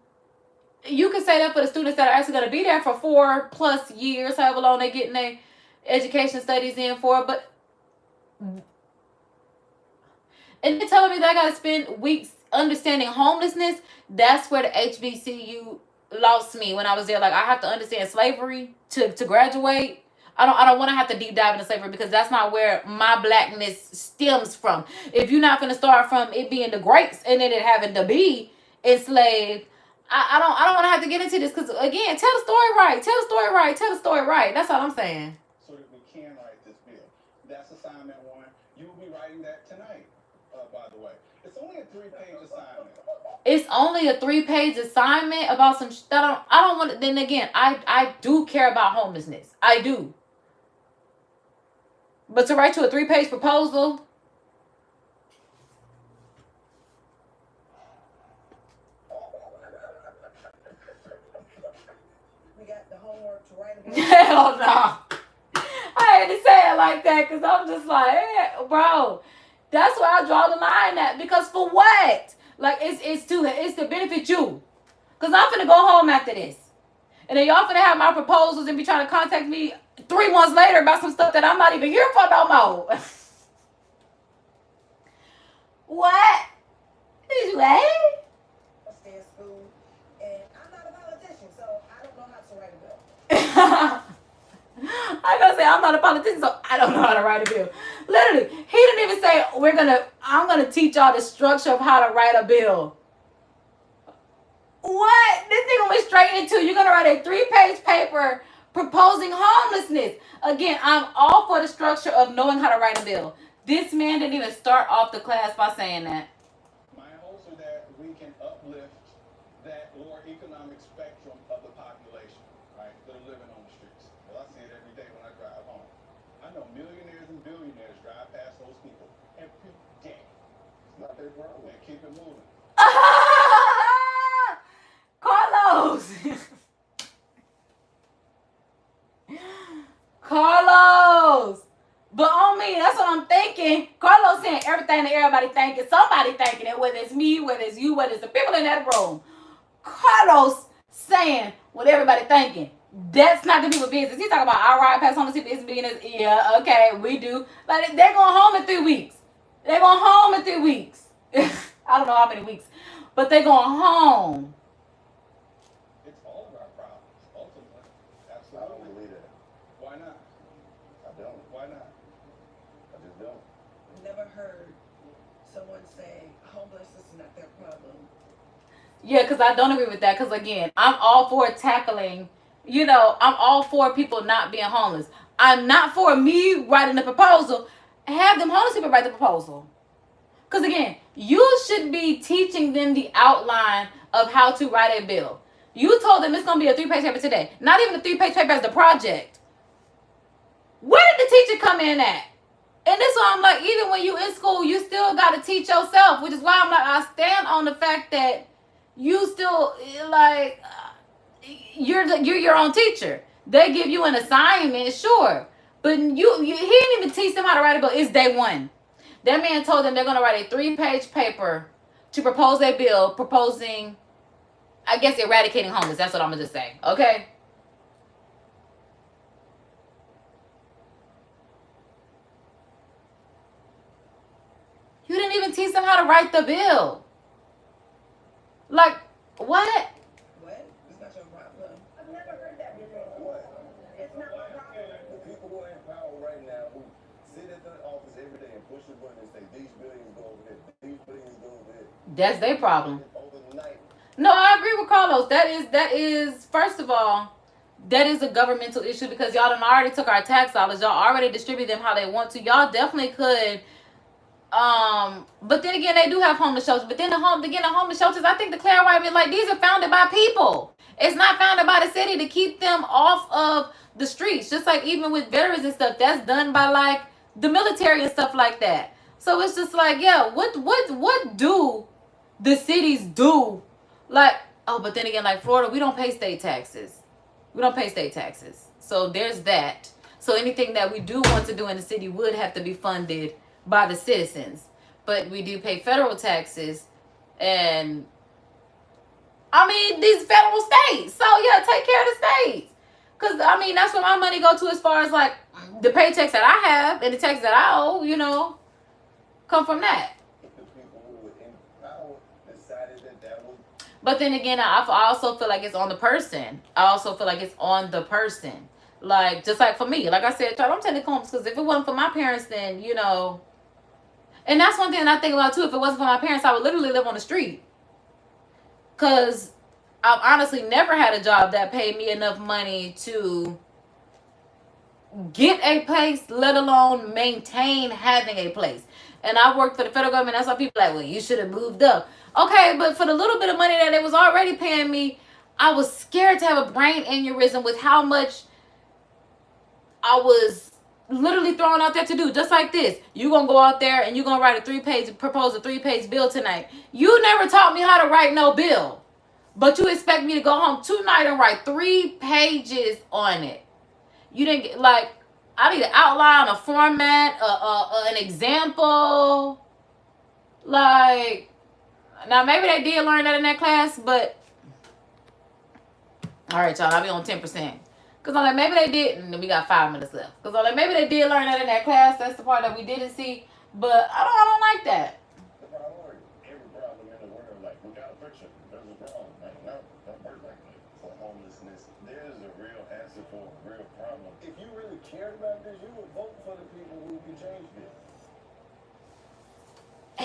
You can say that for the students that are actually going to be there for 4+ years, however long they're getting their education studies in for. But, and they're telling me that I got to spend weeks understanding homelessness. That's where the HBCU lost me when I was there. Like, I have to understand slavery to graduate. I don't want to have to deep dive into slavery, because that's not where my blackness stems from. If you're not going to start from it being the greats and then it having to be enslaved, I don't want to have to get into this, because again, tell the story right. That's all I'm saying. So that we can write this bill. That's assignment 1. You will be writing that tonight, by the way. It's only a 3-page assignment. It's only a 3-page assignment about some stuff. I don't want to. Then again, I do care about homelessness. I do. But to write to a 3-page proposal. We got the homework to write about. Hell no. I had to say it like that, because I'm just like, hey, bro. That's where I draw the line at. Because for what? Like, it's to benefit you. Because I'm finna go home after this. And then y'all finna have my proposals and be trying to contact me 3 months later about some stuff that I'm not even here for no more. What? Did you I stay in school, and I'm not a politician, so I don't know how to write a bill. I gonna say I'm not a politician, so I don't know how to write a bill. Literally, he didn't even say I'm gonna teach y'all the structure of how to write a bill. What? This nigga went straight into, you're gonna write a 3-page paper proposing homelessness. Again, I'm all for the structure of knowing how to write a bill. This man didn't even start off the class by saying that. My hopes are that we can uplift that lower economic spectrum of the population, right, that are living on the streets. Well, I see it every day when I drive home. I know millionaires and billionaires drive past those people every day. It's not their problem. They keep it moving. Carlos! everything that everybody thinking. Somebody thinking it, whether it's me, whether it's you, whether it's the people in that room. Carlos saying what everybody thinking. That's not the people business. He's talking about I ride past homeless people. It's business. Yeah, okay, we do. But they're going home in 3 weeks. They're going home in 3 weeks. I don't know how many weeks, but they're going home. It's all of our problems, ultimately. Absolutely. I don't believe that. Why not? I don't. Why not? I just don't. Never heard someone say homelessness is not their problem. Yeah, because I don't agree with that. Because again, I'm all for tackling, I'm all for people not being homeless. I'm not for me writing the proposal. Have them homeless people write the proposal. Because again, you should be teaching them the outline of how to write a bill. You told them it's going to be a 3-page paper today. Not even a 3-page paper as the project. Where did the teacher come in at? And this why I'm like, even when you in school, you still got to teach yourself. Which is why I'm like, I stand on the fact that you still, like, you're your own teacher. They give you an assignment, sure. But he didn't even teach them how to write a bill. It's day one. That man told them they're going to write a 3-page paper to propose a bill proposing, I guess, eradicating homeless. That's what I'm going to just say. Okay? You didn't even teach them how to write the bill. Like, what? What? It's not your problem. I've never heard that before. What? It's not my problem. The people who are in power right now who sit at the office every day and push the button and say, these billions go over here, these billions go over here. That's their problem. Overnight. No, I agree with Carlos. That is first of all, that is a governmental issue because y'all done already took our tax dollars. Y'all already distribute them how they want to. Y'all definitely could. But then again, they do have homeless shelters. But then the homeless shelters, I think the clarification, like, these are founded by people. It's not founded by the city to keep them off of the streets. Just like even with veterans and stuff, that's done by like the military and stuff like that. So it's just like, yeah, what do the cities do? Like, oh, but then again, like Florida, we don't pay state taxes. We don't pay state taxes. So there's that. So anything that we do want to do in the city would have to be funded by the citizens. But we do pay federal taxes, and I mean these federal states. So yeah, take care of the states. Cause I mean that's where my money go to as far as like the paychecks that I have and the taxes that I owe, come from that. The people who were in power decided that was. But then again, I also feel like it's on the person. I also feel like it's on the person. Like, just like for me, like I said, I'm taking homes because if it wasn't for my parents, then, and that's one thing that I think about too. If it wasn't for my parents, I would literally live on the street. Because I've honestly never had a job that paid me enough money to get a place, let alone maintain having a place. And I worked for the federal government. That's why people are like, well, you should have moved up. Okay, but for the little bit of money that it was already paying me, I was scared to have a brain aneurysm with how much I was literally throwing out there to do. Just like this. You're going to go out there and you're going to write propose a 3-page bill tonight. You never taught me how to write no bill. But you expect me to go home tonight and write 3 pages on it. You didn't get, like, I need an outline, a format, an example. Like, now maybe they did learn that in that class, but all right, y'all, I'll be on 10%. Because I'm like, maybe they didn't, and we got 5 minutes left. Because I'm like, maybe they did learn that in that class. That's the part that we didn't see. But I don't like that. The priority, every problem in the world, like, we got to fix it. There's a problem. Like, no, don't work like that. For homelessness, there's a real answer for a real problem. If you really cared about this, you would vote for the people who can change this.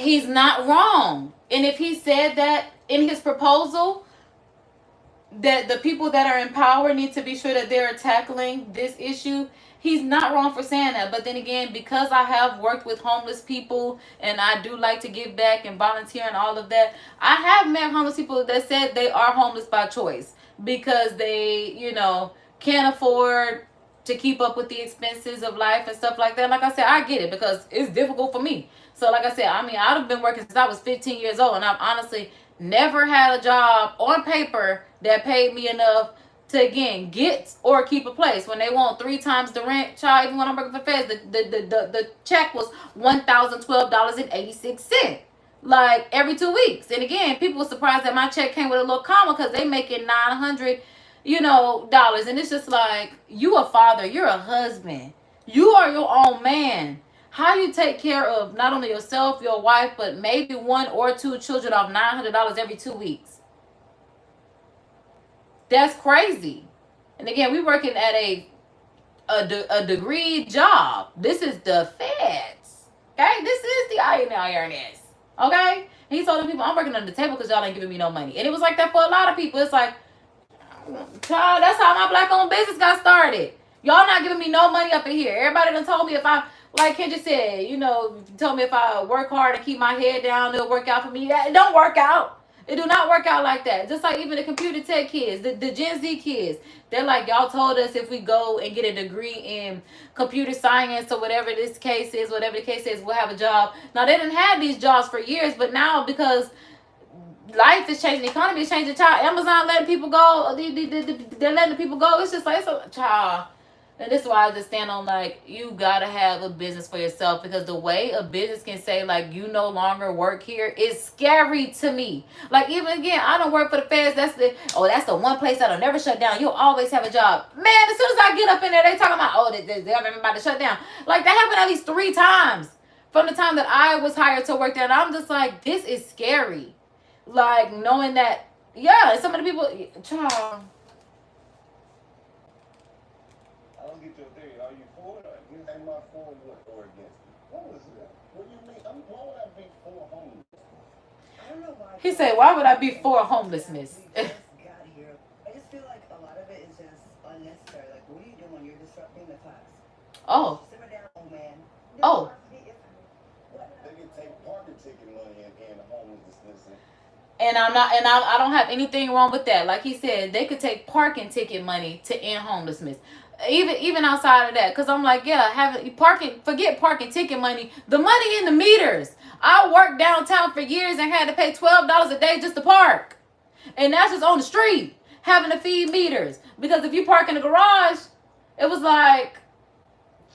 He's not wrong. And if he said that in his proposal, that the people that are in power need to be sure that they're tackling this issue, he's not wrong for saying that. But then again, because I have worked with homeless people and I do like to give back and volunteer and all of that, I have met homeless people that said they are homeless by choice because they, can't afford to keep up with the expenses of life and stuff like that. Like I said, I get it because it's difficult for me. So like I said, I mean, I've been working since I was 15 years old, and I've honestly never had a job on paper that paid me enough to again get or keep a place. When they want 3 times the rent, child, even when I'm working for feds, the check was $1,012.86. Like every 2 weeks. And again, people were surprised that my check came with a little comma because they making $900, dollars. And it's just like, you a father, you're a husband, you are your own man. How you take care of not only yourself, your wife, but maybe 1 or 2 children off $900 every 2 weeks? That's crazy. And again, we working at a degree job. This is the feds. Okay? This is the IRS. Okay? And he told the people, I'm working under the table because y'all ain't giving me no money. And it was like that for a lot of people. It's like, child, that's how my black-owned business got started. Y'all not giving me no money up in here. Everybody done told me if I, like Kendra said, told me if I work hard and keep my head down, it'll work out for me. It don't work out. It do not work out like that. Just like even the computer tech kids, the Gen Z kids, they're like, y'all told us if we go and get a degree in computer science or whatever this case is, whatever the case is, we'll have a job. Now, they didn't have these jobs for years, but now because life is changing, the economy is changing, child, Amazon letting people go, they're letting the people go. It's just like, it's a child. And this is why I just stand on, like, you gotta have a business for yourself, because the way a business can say, like, you no longer work here is scary to me. Like, even again, I don't work for the feds. That's the one place that'll never shut down. You'll always have a job. Man, as soon as I get up in there, they talking about, they're about to shut down. Like, that happened at least 3 times from the time that I was hired to work there. And I'm just like, this is scary. Like, knowing that, yeah, some of the people, child. Get your theory. Are you for it or against? Am I for what or against it? What was that? What do you mean? Why would I be for homeless? I don't know why. He said, why would I be for homelessness? We just got here. I just feel like a lot of it is just unnecessary. Like, what are you doing? You're disrupting the class. Oh. Simmer down, old man. Oh. They can take parking ticket money and homelessness. And I don't have anything wrong with that. Like he said, they could take parking ticket money to end homelessness. Even outside of that, because I'm like, yeah, forget parking ticket money, the money in the meters. I worked downtown for years and had to pay $12 a day just to park, and that's just on the street, having to feed meters. Because if you park in the garage, it was like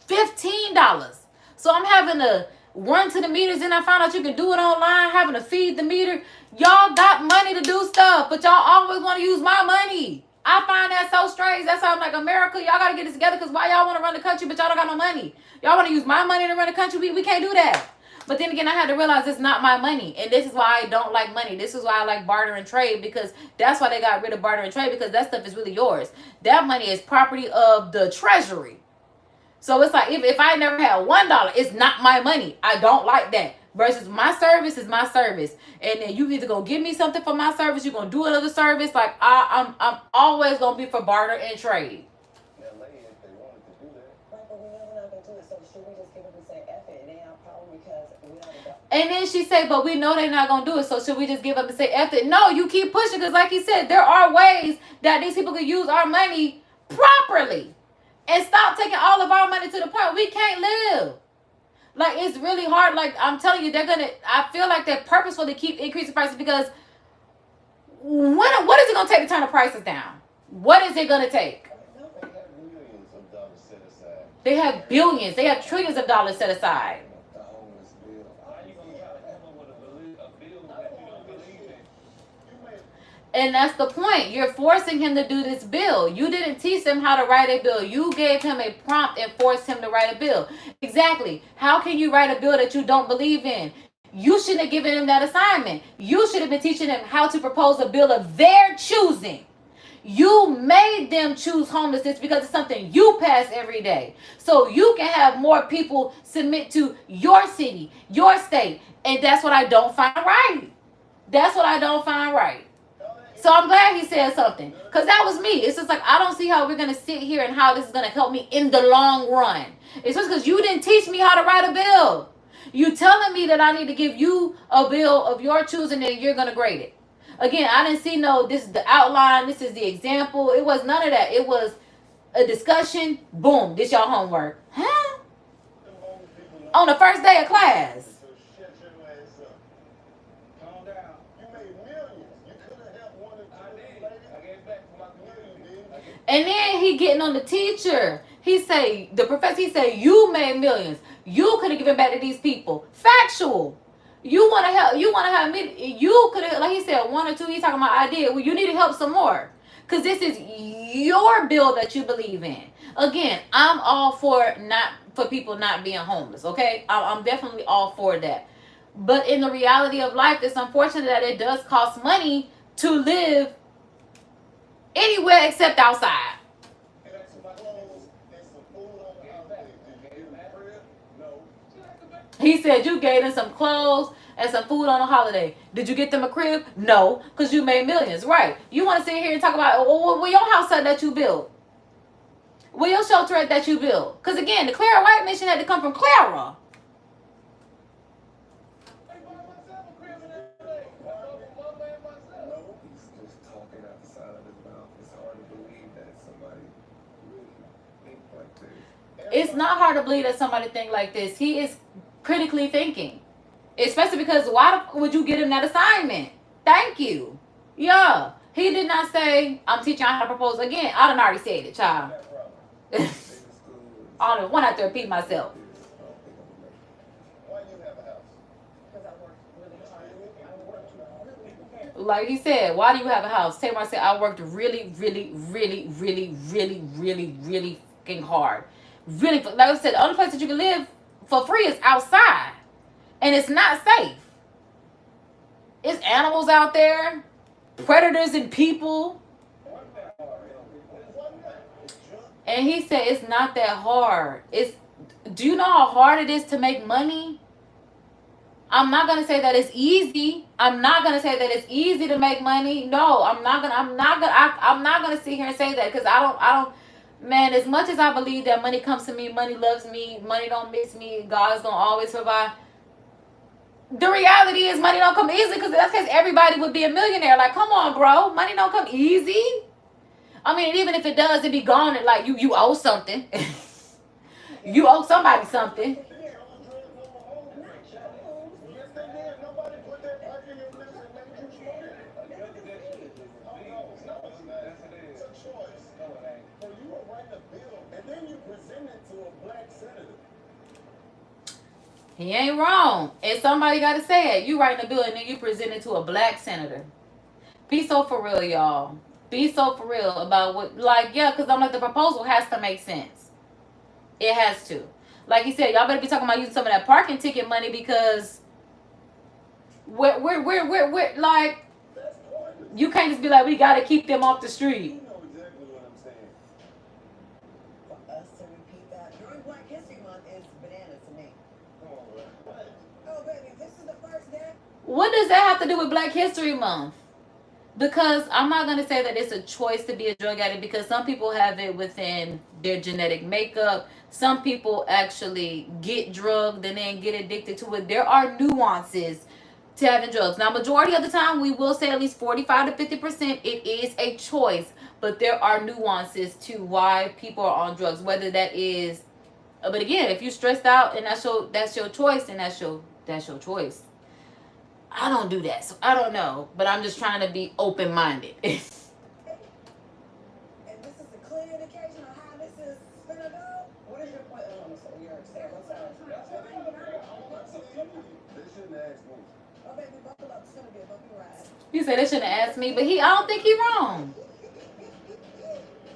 $15. So I'm having to run to the meters, and I found out you can do it online, having to feed the meter. Y'all got money to do stuff, but y'all always want to use my money. I find that so strange. That's why I'm like, America, y'all got to get this together, because why y'all want to run the country, but y'all don't got no money? Y'all want to use my money to run the country? We can't do that. But then again, I had to realize it's not my money. And this is why I don't like money. This is why I like barter and trade, because that's why they got rid of barter and trade, because that stuff is really yours. That money is property of the treasury. So it's like, if I never had $1, it's not my money. I don't like that. Versus my service is my service, and then you either gonna give me something for my service, you're gonna do another service. Like I'm always gonna be for barter and trade. LA, if they wanted to do that. Right, but we know we're not gonna do it. So should we just give them and say F it? It ain't our problem because we don't know. And then she said, but we know they're not gonna do it. So should we just give up and say F it? No, you keep pushing, because like he said, there are ways that these people can use our money properly and stop taking all of our money to the point we can't live. Like, it's really hard. Like, I'm telling you, I feel like they're purposefully keep increasing prices, because what is it going to take to turn the prices down? What is it going to take? They have millions of dollars set aside. They have billions. They have trillions of dollars set aside. The homeless bill. How are you going to try to come up with a bill that you don't believe in? And that's the point. You're forcing him to do this bill. You didn't teach him how to write a bill. You gave him a prompt and forced him to write a bill. Exactly. How can you write a bill that you don't believe in? You shouldn't have given him that assignment. You should have been teaching him how to propose a bill of their choosing. You made them choose homelessness because it's something you pass every day. So you can have more people submit to your city, your state. And that's what I don't find right. That's what I don't find right. So I'm glad he said something, because that was me. It's just like, I don't see how we're going to sit here and how this is going to help me in the long run. It's just because you didn't teach me how to write a bill. You telling me that I need to give you a bill of your choosing and you're going to grade it. Again, I didn't see this is the outline, this is the example. It was none of that. It was a discussion. Boom, this y'all homework. Huh? On the first day of class. he getting on the teacher. The professor, he say, you made millions. You could have given back to these people. Factual. You want to help, you want to have me, you could have, like he said, 1 or 2, he's talking about I did. Well, you need to help some more. Because this is your bill that you believe in. Again, I'm all for people not being homeless, okay? I'm definitely all for that. But in the reality of life, it's unfortunate that it does cost money to live anywhere except outside. He said you gave them some clothes and some food on a holiday. Did you get them a crib? No, because you made millions. Right. You want to sit here and talk about, well, your house that you built? Well, your shelter that you built? Because again, the Clara White mission had to come from Clara. It's not hard to believe that somebody think like this. He is critically thinking. Especially because why would you get him that assignment? Thank you. Yeah. He did not say, I'm teaching you how to propose. Again, I done already said it, child. I don't want to have to repeat myself. Why do you have a house? Because I worked really hard. I worked really hard. Like he said, why do you have a house? Tamar said, I worked really fucking hard. Really, like I said, the only place that you can live for free is outside. And it's not safe. It's animals out there, predators and people. And he said it's not that hard. Do you know how hard it is to make money? I'm not gonna say that it's easy. I'm not gonna say that it's easy to make money. No, I'm not gonna sit here and say that because I don't. Man, as much as I believe that money comes to me, money loves me, money don't miss me, God's gonna always provide. The reality is money don't come easy because that's because everybody would be a millionaire. Like, come on, bro. Money don't come easy. I mean, even if it does, it be gone. And like you owe something. You owe somebody something. He ain't wrong. And somebody got to say it. You writing a bill and then you present it to a black senator. Be so for real, y'all. Be so for real about what, like, yeah, because I'm like, the proposal has to make sense. It has to. Like he said, y'all better be talking about using some of that parking ticket money because we're like, you can't just be like, we got to keep them off the street. You know exactly what I'm saying. For us to repeat that during Black History Month is bananas to me. Oh, baby, this is the first day. What does that have to do with Black History Month? Because I'm not going to say that it's a choice to be a drug addict because some people have it within their genetic makeup. Some people actually get drugged and then get addicted to it. There are nuances to having drugs. Now, majority of the time, we will say at least 45 to 50%, it is a choice. But there are nuances to why people are on drugs. Whether that is, but again, if you're stressed out and that's your choice, and that's your choice. I don't do that, so I don't know. But I'm just trying to be open-minded. And this is a clear indication of how this is gonna go. What is your point? So you're They shouldn't ask me. oh, baby, buckle up. It's gonna be a bumpy ride. You said they shouldn't have asked me, but I don't think he's wrong.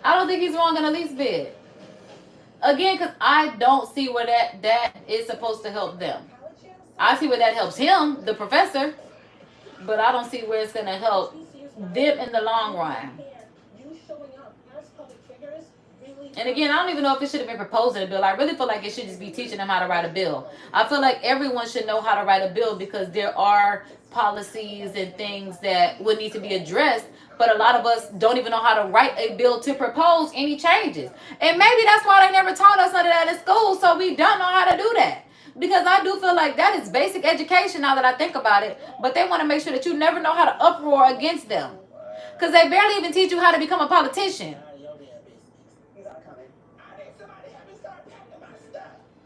I don't think he's wrong in the least bit. Again, because I don't see where that is supposed to help them. I see where that helps him, the professor, but I don't see where it's going to help them in the long run. And again, I don't even know if it should have been proposed in a bill. I really feel like it should just be teaching them how to write a bill. I feel like everyone should know how to write a bill because there are policies and things that would need to be addressed. But a lot of us don't even know how to write a bill to propose any changes. And maybe that's why they never taught us none of that in school, so we don't know how to do that. Because I do feel like that is basic education now that I think about it. But they want to make sure that you never know how to uproar against them. Because they barely even teach you how to become a politician.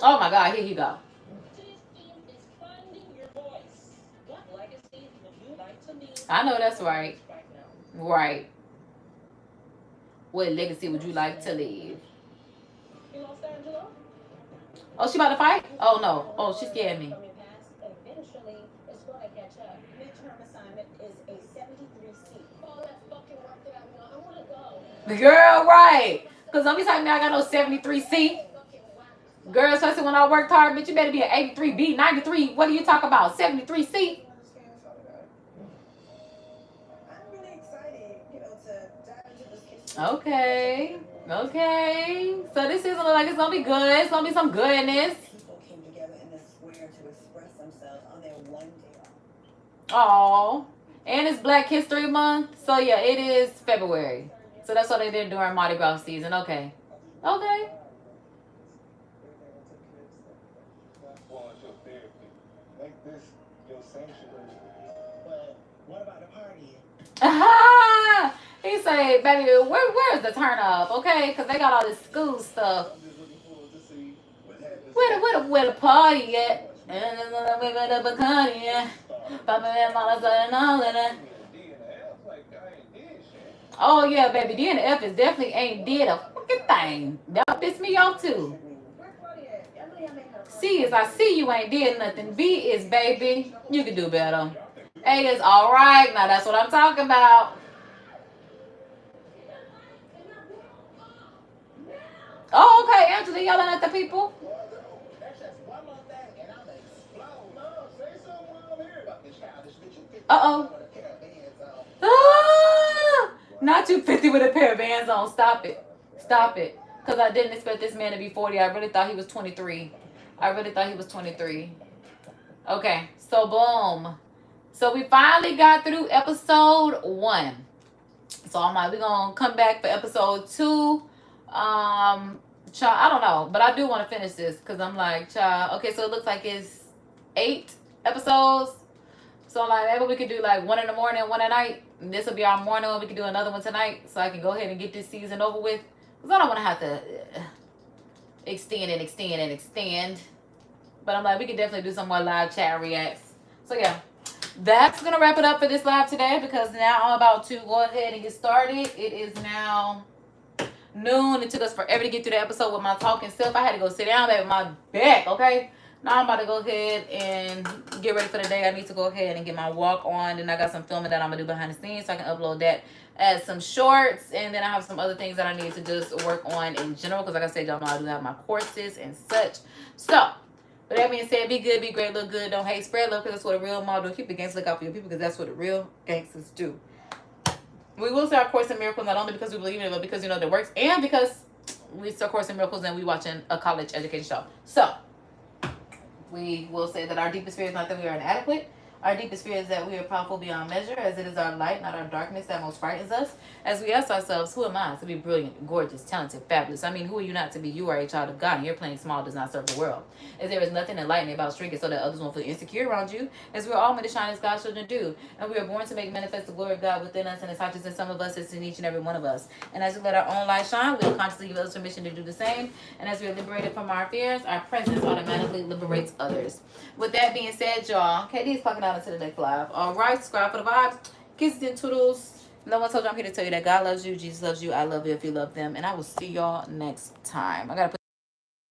Oh my God, here you go. I know that's right. Right. What legacy would you like to leave? You lost Angela? Oh, she about to fight? Oh, no. Oh, she scared me. From your past, and eventually it's going to catch up. Midterm assignment is a 73 seat. All that fucking work that I want to go. The girl, right. Because don't be telling me I got no 73C. Girl, especially when I worked hard, bitch, you better be an 83B, 93. What do you talk about? 73C? I'm really excited, you know, to dive into this case. Okay. Okay. So this season look like it's going to be good. It's going to be some goodness. People came together in the square to express themselves on their one day off. Oh, and it's Black History Month. So yeah, it is February. So that's what they did during Mardi Gras season. Okay. Okay. Well, it's your therapy. Make this your sanctuary. But what about the party? Aha! He said, baby, where's the turn up? Okay, because they got all this school stuff. I'm just looking forward to see what happens. Where the party at? And then we got the Bacardi, yeah. Papa and Mama's and all of that. Oh yeah, baby, D and F is definitely ain't did a fucking thing. That pissed me off too. Where Claudia at? I know y'all made her. C is I see you ain't did nothing. B is baby, you can do better. A is all right. Now that's what I'm talking about. Oh, okay, Angela yelling at the people. That's just one more thing, and I'm gonna explode. No, say something while I'm here. Fucking childish bitch. You 50 Uh-oh. with a pair of bands on. Ah! Not you 50 with a pair of Vans on. Stop it. Stop it. Because I didn't expect this man to be 40. I really thought he was 23. Okay, so boom. So we finally got through episode 1. So I'm like, we're going to come back for episode 2. Child, I don't know. But I do want to finish this because I'm like, child. Okay, so it looks like it's 8 episodes. So like maybe we could do like 1 in the morning, 1 at night. And this will be our morning one. We could do another one tonight. So I can go ahead and get this season over with. Because I don't want to have to extend. But I'm like, we could definitely do some more live chat reacts. So yeah, that's going to wrap it up for this live today. Because now I'm about to go ahead and get started. It is now noon. It took us forever to get through the episode with my talking self. I had to go sit down there with my back, okay? Now I'm about to go ahead and get ready for the day. I need to go ahead and get my walk on. And I got some filming that I'm going to do behind the scenes so I can upload that as some shorts. And then I have some other things that I need to just work on in general. Because like I said, y'all know I do have my courses and such. So, with that being said, be good, be great, look good, don't hate, spread love. Because that's what a real model do. Keep the gangsters look out for your people. Because that's what the real gangsters do. We will start Course in Miracles not only because we believe in it, but because you know that it works. And because we start Course in Miracles and we watching a college education show. So, we will say that our deepest fear is not that we are inadequate. Our deepest fear is that we are powerful beyond measure, as it is our light, not our darkness, that most frightens us. As we ask ourselves, who am I to be brilliant, gorgeous, talented, fabulous? I mean, who are you not to be? You are a child of God, and your playing small does not serve the world. As there is nothing enlightening about shrinking so that others won't feel insecure around you, as we are all meant to shine as God's children do. And we are born to make manifest the glory of God within us, and as much as in some of us, it's in each and every one of us. And as we let our own light shine, we will consciously give others permission to do the same. And as we are liberated from our fears, our presence automatically liberates others. With that being said, y'all, KD is clocking out into the next live. All right, subscribe for the vibes. Kisses and toodles. No one told you I'm here to tell you that God loves you, Jesus loves you, I love you if you love them, and I will see y'all next time. I gotta put